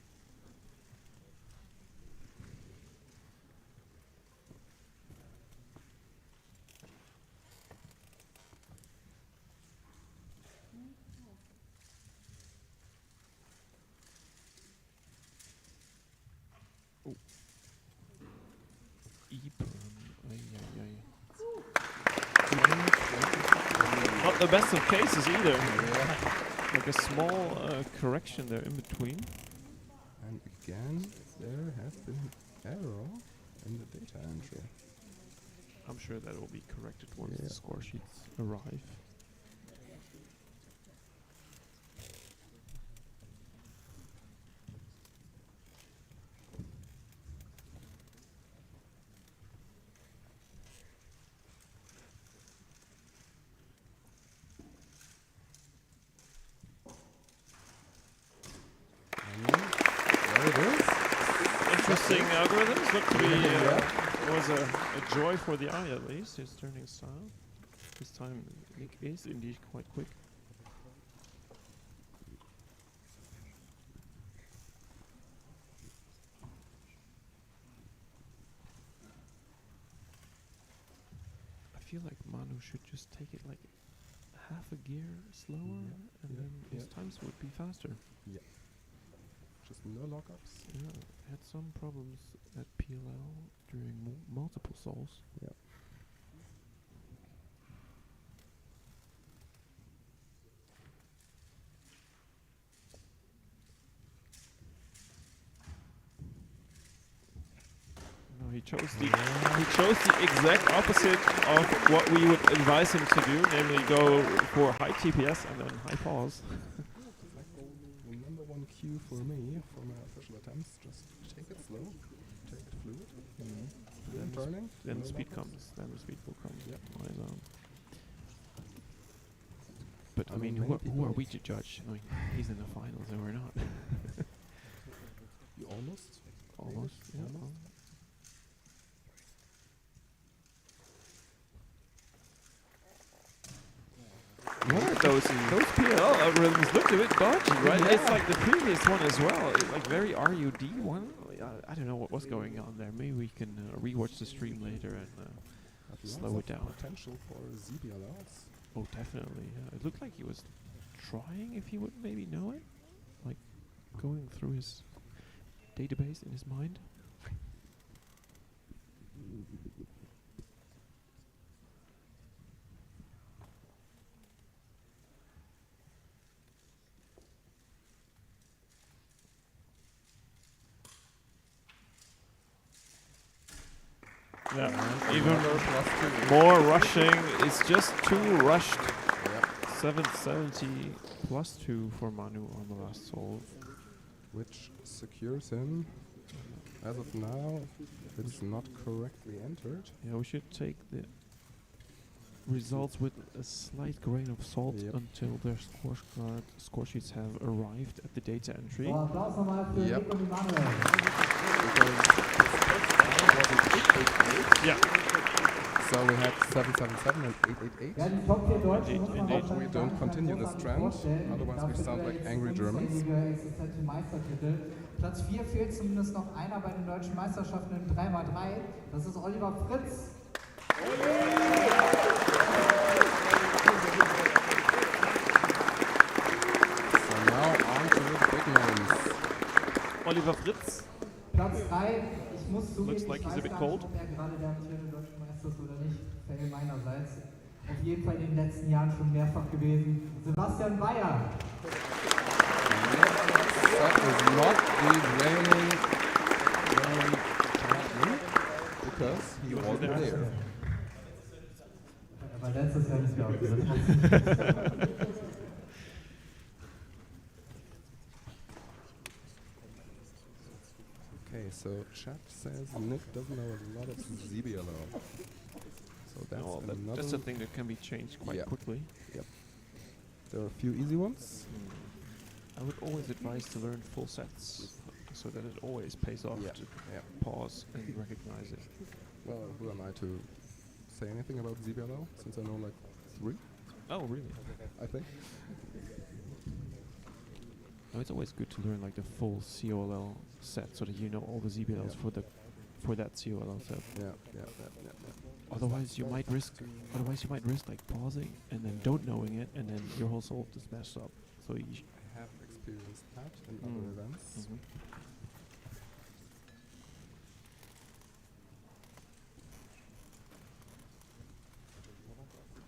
E-perm. Ay, ay, ay. Not the best of cases either. Like a small correction there in between. And again, there has been an error in the data entry. I'm sure that will be corrected once Yeah. the score sheets arrive. And there it is. Interesting algorithms. Look to be was a joy for the eye at least. His turning style. This time Nick is indeed quite quick. I feel like Manu should just take it like half a gear slower, and Yeah, then his yeah. times would be faster. Just no lockups. Yeah, had some problems at PLL during multiple souls. Yeah. No, he chose the exact opposite of what we would advise him to do, namely go for high TPS and then high pause. Like the number one cue for me for my official attempts, just take it slow, take it fluid, fluid turning. Then no the speed lockups. comes. Then the speed will come. Yep. But I I mean, mean, many who are people- we to judge? I mean, he's in the finals and we're not. You almost. Almost. Yeah. Almost. What are those PLL algorithms looked a bit dodgy, right? It's like the previous one as well. It's like very RUD one. I don't know what was going on there. Maybe we can rewatch the stream later and But slow lots it of down. Potential for ZBLLs. Oh, definitely. Yeah. It looked like he was trying, if he would maybe know it, like going through his database in his mind. Yeah. Even +2. more rushing. It's just too rushed. Yep. 770 +2 for Manu on the last solve. Which secures him. As of now, it's not correctly entered. Yeah, we should take the results with a slight grain of salt until their score sheets have arrived at the data entry. So, Applaus nochmal für Yep. Nick und Emanuel. Yeah. So we had 777 and 888. Ja, die Top 4 Deutschen muss man Indeed. wahrscheinlich We don't ganz continue großartig this trend, vorstellen. otherwise we Dafür sound sind like ja angry jetzt Germans. unzählige existente Meistertitel. Platz 4 fehlt zumindest noch einer bei den deutschen Meisterschaften im 3x3. Das ist Oliver Fritz. So now on to the big names. Oliver Fritz. Platz 3, ich muss zugeben, Looks like ich he's a weiß bit gar cold. nicht, ob er gerade der amtierende deutsche Meister ist oder nicht. Fail meinerseits. Auf jeden Fall in den letzten Jahren schon mehrfach gewesen. Sebastian Bayer. That is not the reigning champion because he wasn't there. Aber letztes Jahr nicht mehr aufgesetzt. Okay, so chat says Nick doesn't know a lot of ZBLO. So that's Oh, another. that's a thing that can be changed quite Yeah. quickly. There are a few easy ones. I would always advise to learn full sets so that it always pays off Yeah, to yeah. pause and recognize it. Well, who am I to say anything about ZBLO since I know like 3, Oh, really? I think. No, it's always good to learn like the full COLL set so that you know all the ZBLs for that COLL set. Yeah. Otherwise, you might risk like pausing and then don't knowing it, and then your whole solve is messed up. So you I have experienced that in other events.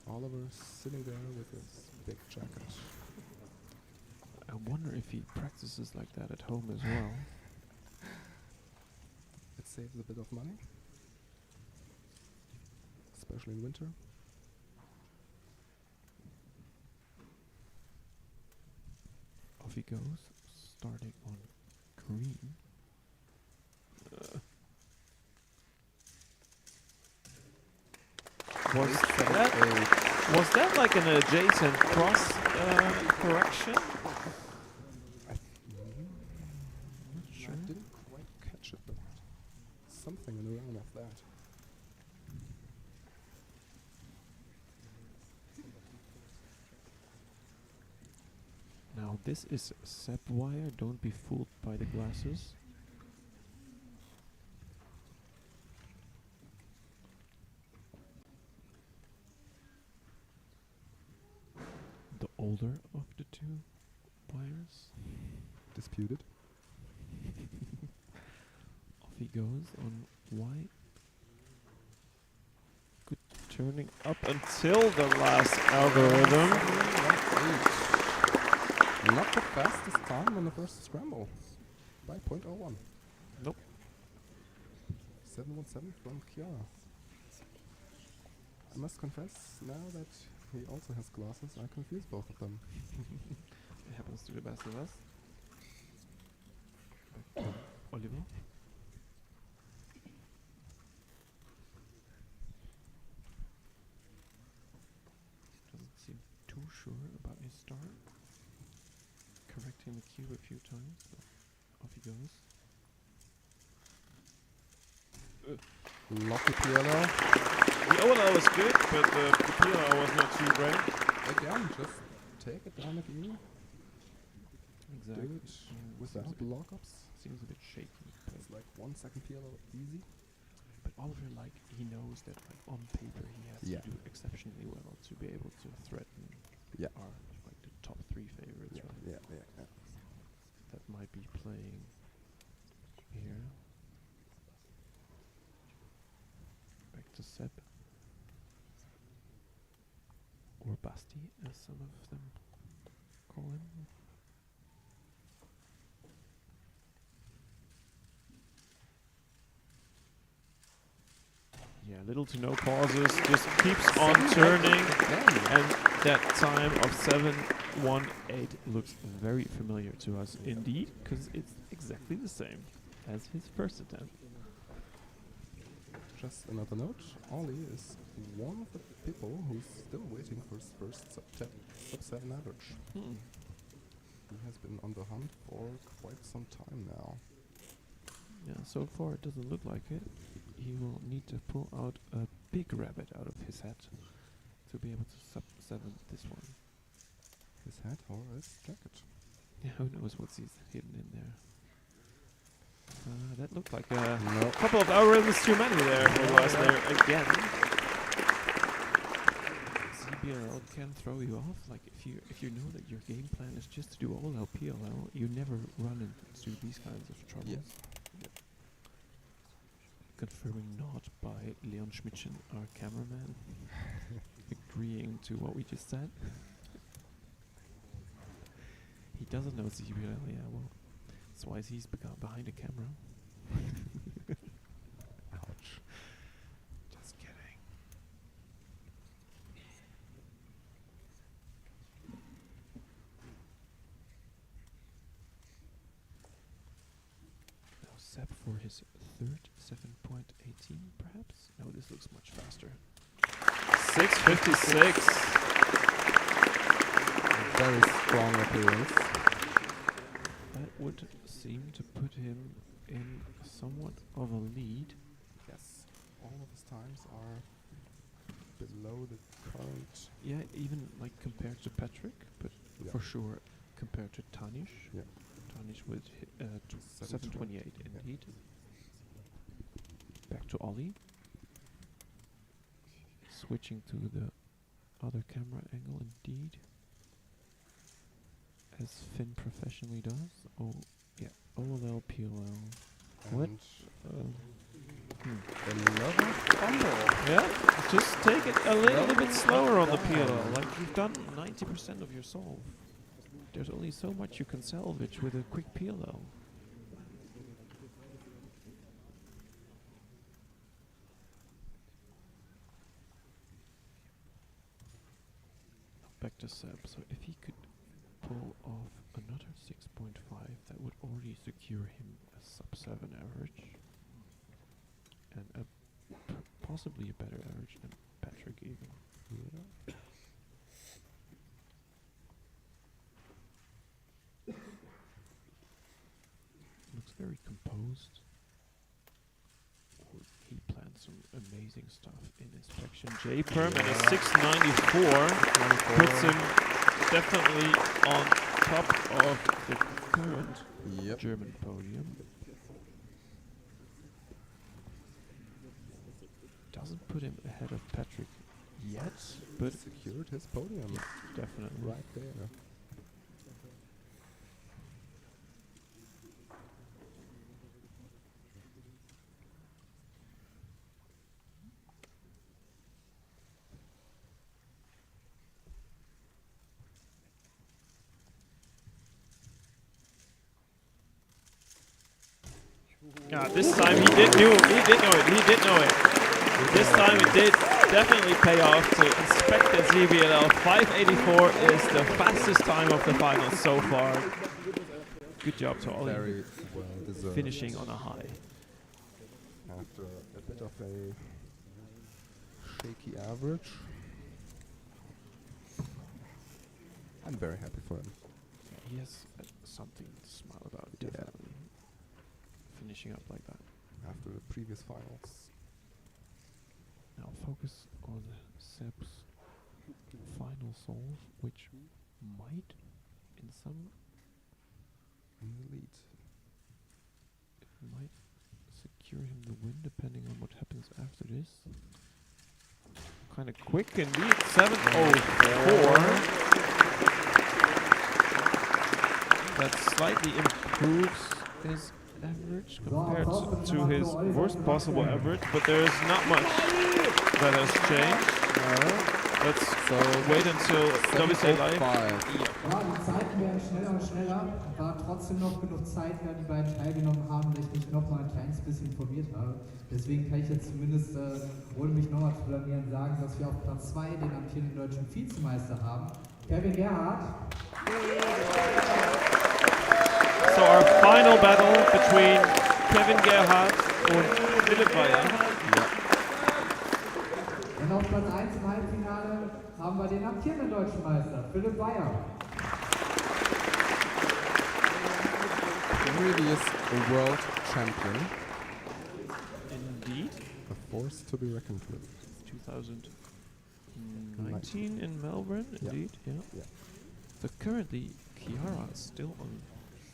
Oliver sitting there with his big jacket. I wonder if he practices like that at home as well. It saves a bit of money, especially in winter. Off he goes, starting on green. Was that like an adjacent cross correction? I didn't quite catch it, but something in the round of that. Now this is sep wire, don't be fooled by the glasses. The older of the two wires. Disputed. Off he goes on white. Good turning up until the last algorithm. Not the fastest time on the first scramble. By 0.01. Nope. 717 from Chiara. I must confess, now that he also has glasses, I confuse both of them. It happens to the best of us. Back to Oliver. Doesn't seem too sure about his start. Correcting the cube a few times, but off he goes. Lucky PLO. The OLL was good, but the PLO was not too great. Again, just take it down a gear. Exactly. Do it without lockups. Seems a bit shaky. It's like 1 second PLO easy. But Oliver, like, he knows that, like, on paper he has Yeah. to do exceptionally well to be able to threaten our, like, the top 3 favorites, Yeah, right? yeah. That might be playing here. Back to Seb. Or Basti, as some of them call him. Little to no pauses, just keeps on turning, and that time of 7:18 looks very familiar to us indeed, because it's exactly the same as his first attempt. Just another note, Ollie is one of the people who's still waiting for his first sub-7 average. He has been on the hunt for quite some time now. Yeah, so far it doesn't look like it. He will need to pull out a big rabbit out of his hat to be able to sub-7 this one. His hat or his jacket? Yeah, who knows what's hidden in there. That looked like a couple of algorithms too many there for us there again. ZBRL can throw you off. Like if you know that your game plan is just to do all out PLL, you never run into these kinds of troubles. Confirming not by Leon Schmidtchen, our cameraman, agreeing to what we just said. He doesn't know ZBRL, yeah, well, that's why he's behind a camera. Ouch. Just kidding. Now Seb for his third 7.18 perhaps? No, this looks much faster. 6:56. Very strong appearance. That would seem to put him in somewhat of a lead. Yes, all of his times are below the current. Yeah, even like compared to Patrick, but Yeah. for sure compared to Tanish. Yeah. Tanish with 7:28 indeed. Back to Ollie. Switching to the other camera angle indeed. As Finn professionally does. Oh, yeah. OLL, PLL. What? Another fumble. Yeah, just take it a little bit slower on the PLL. Like you've done 90% of your solve. There's only so much you can salvage with a quick PLL. Back to Seb. So if he could pull off another 6.5, that would already secure him a sub-7 average. And possibly a better average than Patrick even. Yeah. Looks very composed. He planned some amazing stuff in inspection. J-Perm and a 694 puts him definitely on top of the current German podium. Doesn't put him ahead of Patrick yet, but secured his podium. Yeah, definitely. Right there. This time he did know it. This time it did definitely pay off to inspect the ZBLL. 5:84 is the fastest time of the finals so far. Good job to Ollie. Very well deserved. Finishing on a high. After a bit of a shaky average. I'm very happy for him. He has something to smile about, definitely. Finishing up like that. After the previous finals. Now focus on Seb's final solve, which might, in the lead. It might secure him the win, depending on what happens after this. Kind of quick indeed. 7:04. That slightly improves his average compared to his worst possible average, but there is not much that has changed. Let's So wait until WC Live. 7:05. Ja, die Zeiten werden schneller und schneller. War trotzdem noch genug Zeit, da die beiden teilgenommen haben, dass ich mich noch mal ein kleines bisschen informiert habe. Deswegen kann ich jetzt zumindest, ohne mich nochmal zu blamieren, sagen, dass wir auf Platz 2 den amtierenden deutschen Vizemeister haben, Kevin Gerhardt. So our final battle between Kevin Gerhardt und Philipp Weyer. Und auf Platz 1 im Halbfinale haben wir den amtierenden deutschen Meister, Philipp Weyer. Really is a world champion. Indeed. A force to be reckoned with. 2019 in Melbourne, indeed, yeah. Yeah. So currently, Chiara is still on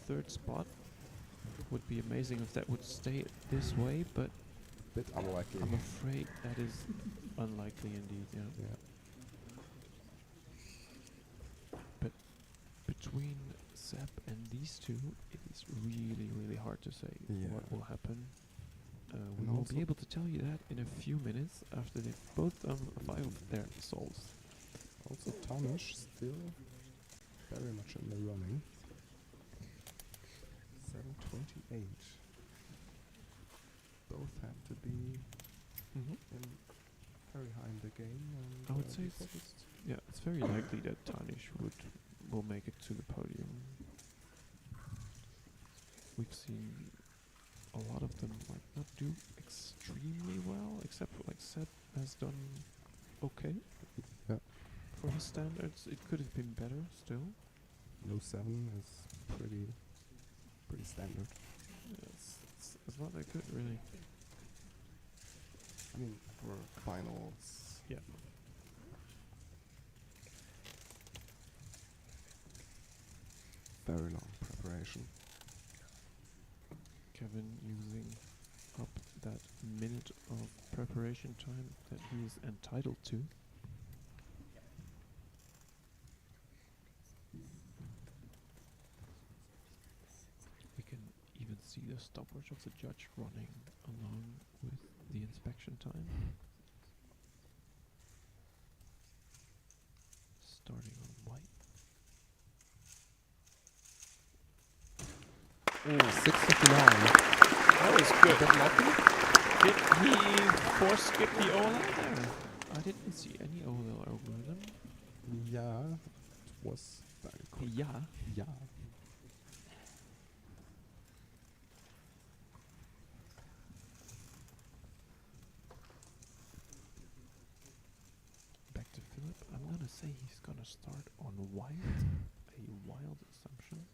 3rd spot. Would be amazing if that would stay this way, but Bit unlucky. I'm afraid that is unlikely indeed, yeah. Yeah. But between Seb and these two, it is really, really hard to say Yeah. what will happen. We And will also be able to tell you that in a few minutes after they've both done 5 of their souls. Also Tamish still very much in the running. 7:28. Both have to be in very high in the game. And I would be say it's, focused. yeah, it's very likely that Tanish will make it to the podium. We've seen a lot of them like not do extremely well, except for like Seb has done okay. Yeah. For his standards, it could have been better still. Low 7 is pretty standard. Yeah, it's not that good really. I mean, for finals. Yeah. Very long preparation. Kevin using up that minute of preparation time that he is entitled to. We can even see the stopwatch of the judge running along with the inspection time. Starting on white. Oh, 6:59. That was good. Bit lucky. Did he force skip the OLL there? I didn't see any OLL algorithm. Yeah, it was very quick. Yeah. Yeah. Back to Philip. I'm gonna say he's gonna start on wild. A wild assumption.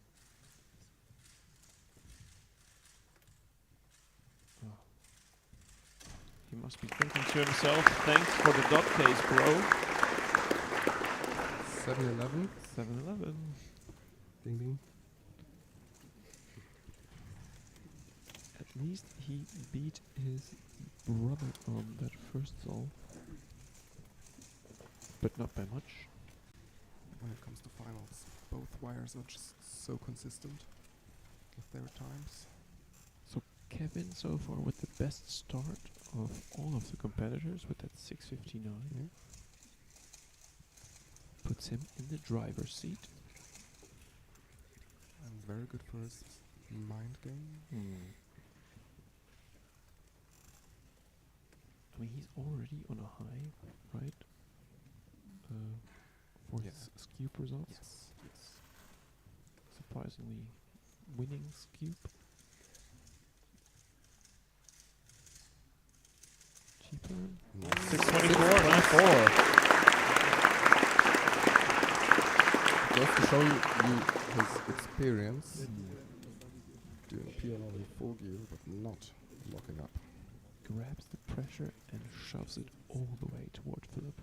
Oh. He must be thinking to himself, thanks for the dot case, bro. 7:11. 7-11. Ding ding. At least he beat his brother on that first solve. But not by much. When it comes to finals, both wires are just so consistent with their times. So Kevin so far with the best start of all of the competitors with that 6:59. Yeah. Puts him in the driver's seat. And very good for his mind game. I mean, he's already on a high, right? For his Skewb results. Yes. Surprisingly winning Skewb. Cheaper. 624. Just to show you his experience. Doing piano in full gear, but not locking up. Grabs the pressure and shoves it all the way toward Philip.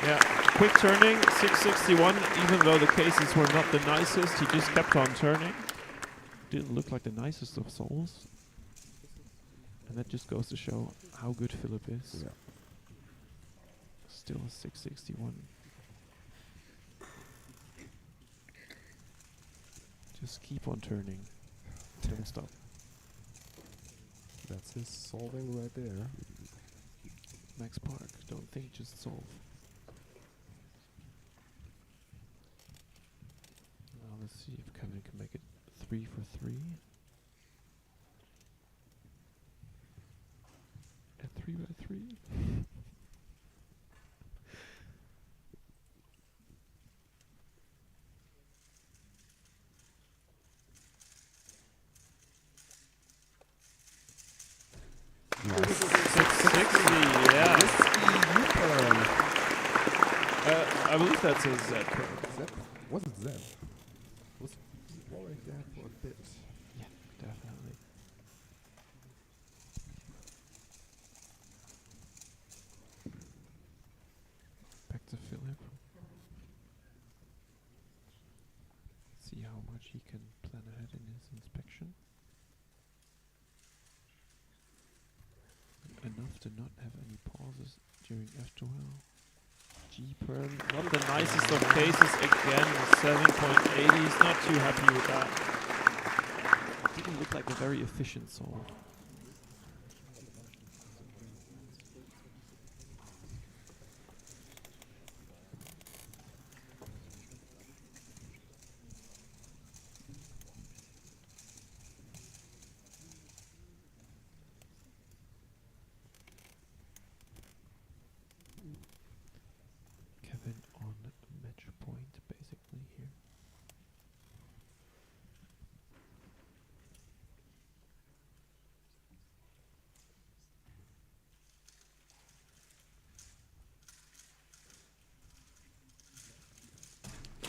Yeah, quick turning, 661, even though the cases were not the nicest, he just kept on turning. Didn't look like the nicest of souls. And that just goes to show how good Philip is. Yeah. Still a 661. Just keep on turning. Don't stop. That's his solving right there. Max Park, don't think, just solve. Now let's see if Kevin can make it 3 for 3. At 3 by 3. Nice. 660, yeah. I believe that's a Z curve. Z? Was it Z? Was worried there for a bit. Yeah, definitely. Back to Philip. See how much he can plan ahead in his inspection. Enough to not have any pauses during F12. G-perm, not the nicest of cases again, 7.80, he's not too happy with that. Didn't look like a very efficient solve. Kevin on match point basically here.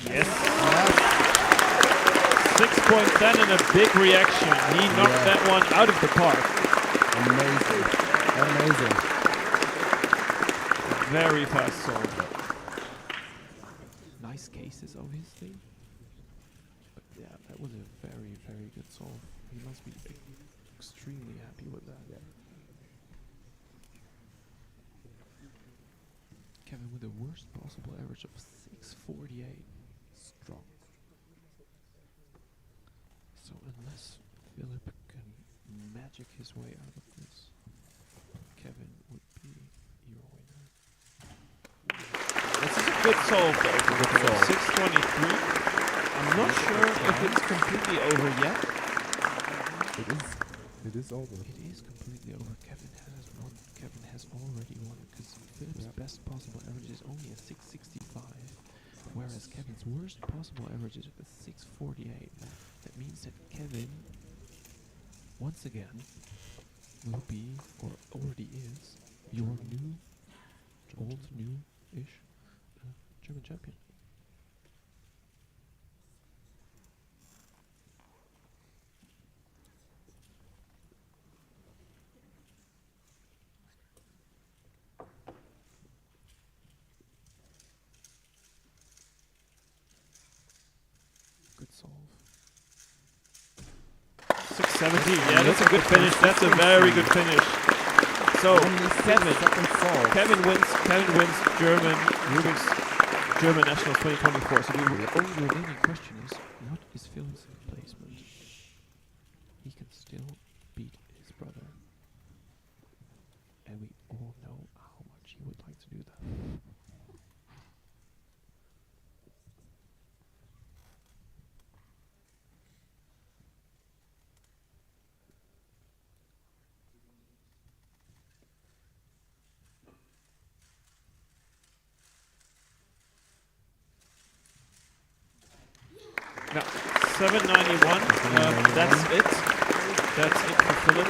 Yes. 6.10 and a big reaction. He knocked that one out of the park. Amazing. Amazing. Very fast solve. Nice cases, obviously. But yeah, that was a very, very good solve. He must be extremely happy with that. Yeah. Kevin with the worst possible average of 648. Strong. So unless Philip can magic his way out of this, Kevin would be your winner. This is a good solve though. Good solve. 623. I'm not sure if it's completely over yet. It is. It is over. It is completely over. Kevin has won. Kevin has already won because Philip's best possible average is only a 665, whereas Kevin's worst possible average is a 648. That means that Kevin, once again, will be, or already is, your new, new-ish German champion. Good solve. 670. Yeah, that's a good finish. That's a very good finish. So Kevin wins German Nationals 2024. So The only remaining question is, what is Phil's placement? He can still beat his brother. And we all know how much he would like to do that. No, 791. That's it. That's it for Philip.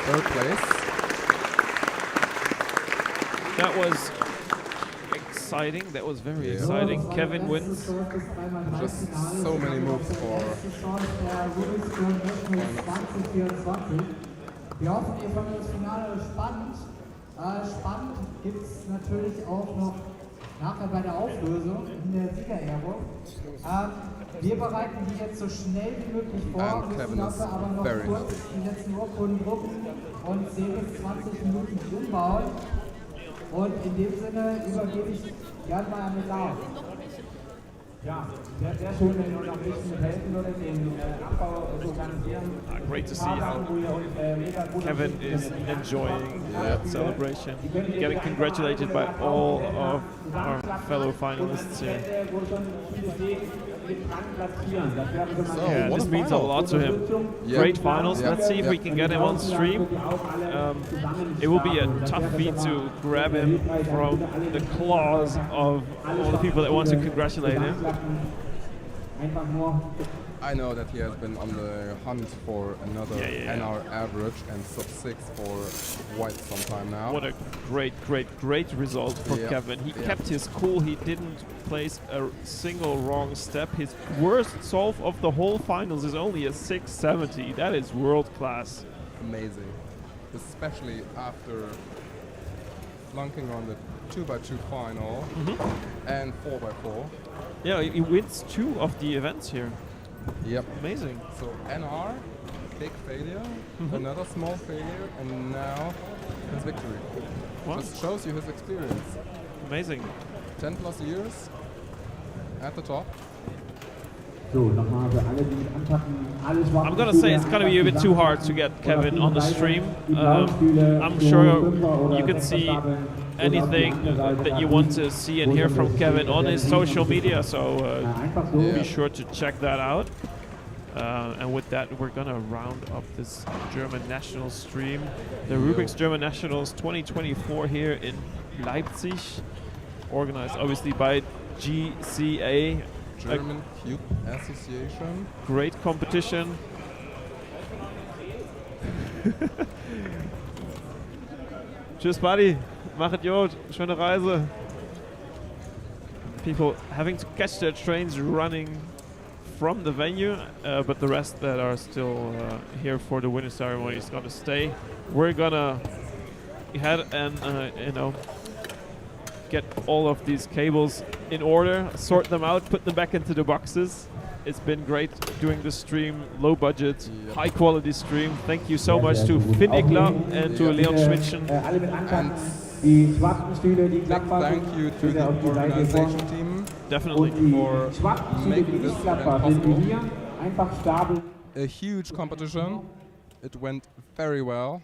Third place. That was exciting. That was very exciting. Kevin wins. Just so many moves for. Wir hoffen, ihr fandet das Finale spannend. Spannend gibt es natürlich auch noch nachher bei der Auflösung in der Siegerehrung. Wir bereiten die jetzt so schnell wie möglich vor, müssen dafür aber noch kurz die letzten Urkunden drucken und 10 bis 20 Minuten umbauen. Und in dem Sinne übergebe ich gerne mal an den Lauf. Great to see how Kevin is enjoying that celebration, getting congratulated by all of our fellow finalists here. So, Yeah, what this a means a final. lot to him. Yeah. Great finals. Yeah. Let's see if we can get him on stream. It will be a tough feat to grab him from the claws of all the people that want to congratulate him. I know that he has been on the hunt for another NR average and sub-6 for quite some time now. What a great result for Kevin. He kept his cool. He didn't place a single wrong step. His worst solve of the whole finals is only a 670. That is world class. Amazing. Especially after flunking on the 2x2 final and 4x4. Yeah, he wins 2 of the events here. Yep. Amazing. So NR, big failure, another small failure, and now his victory. Wow. Just shows you his experience. Amazing. 10 plus years at the top. I'm gonna say it's gonna be a bit too hard to get Kevin on the stream. I'm sure you can see anything that you want to see and hear from Kevin on his social media, so be sure to check that out. And with that, we're gonna round up this German National stream. The Rubik's German Nationals 2024 here in Leipzig, organized obviously by GCA. German Cube Association. Great competition. Tschüss, Buddy. Mach it gut. Schöne Reise. People having to catch their trains running from the venue, but the rest that are still here for the winner ceremony is gonna stay. We're gonna head and get all of these cables in order, sort them out, put them back into the boxes. It's been great doing this stream, low budget, high quality stream. Thank you so much to Finikla and to Leon Schmidtchen. And big thank you to the organization team. Definitely. For making this event possible. A huge competition. It went very well.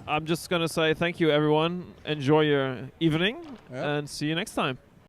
I'm just gonna say thank you, everyone. Enjoy your evening and see you next time.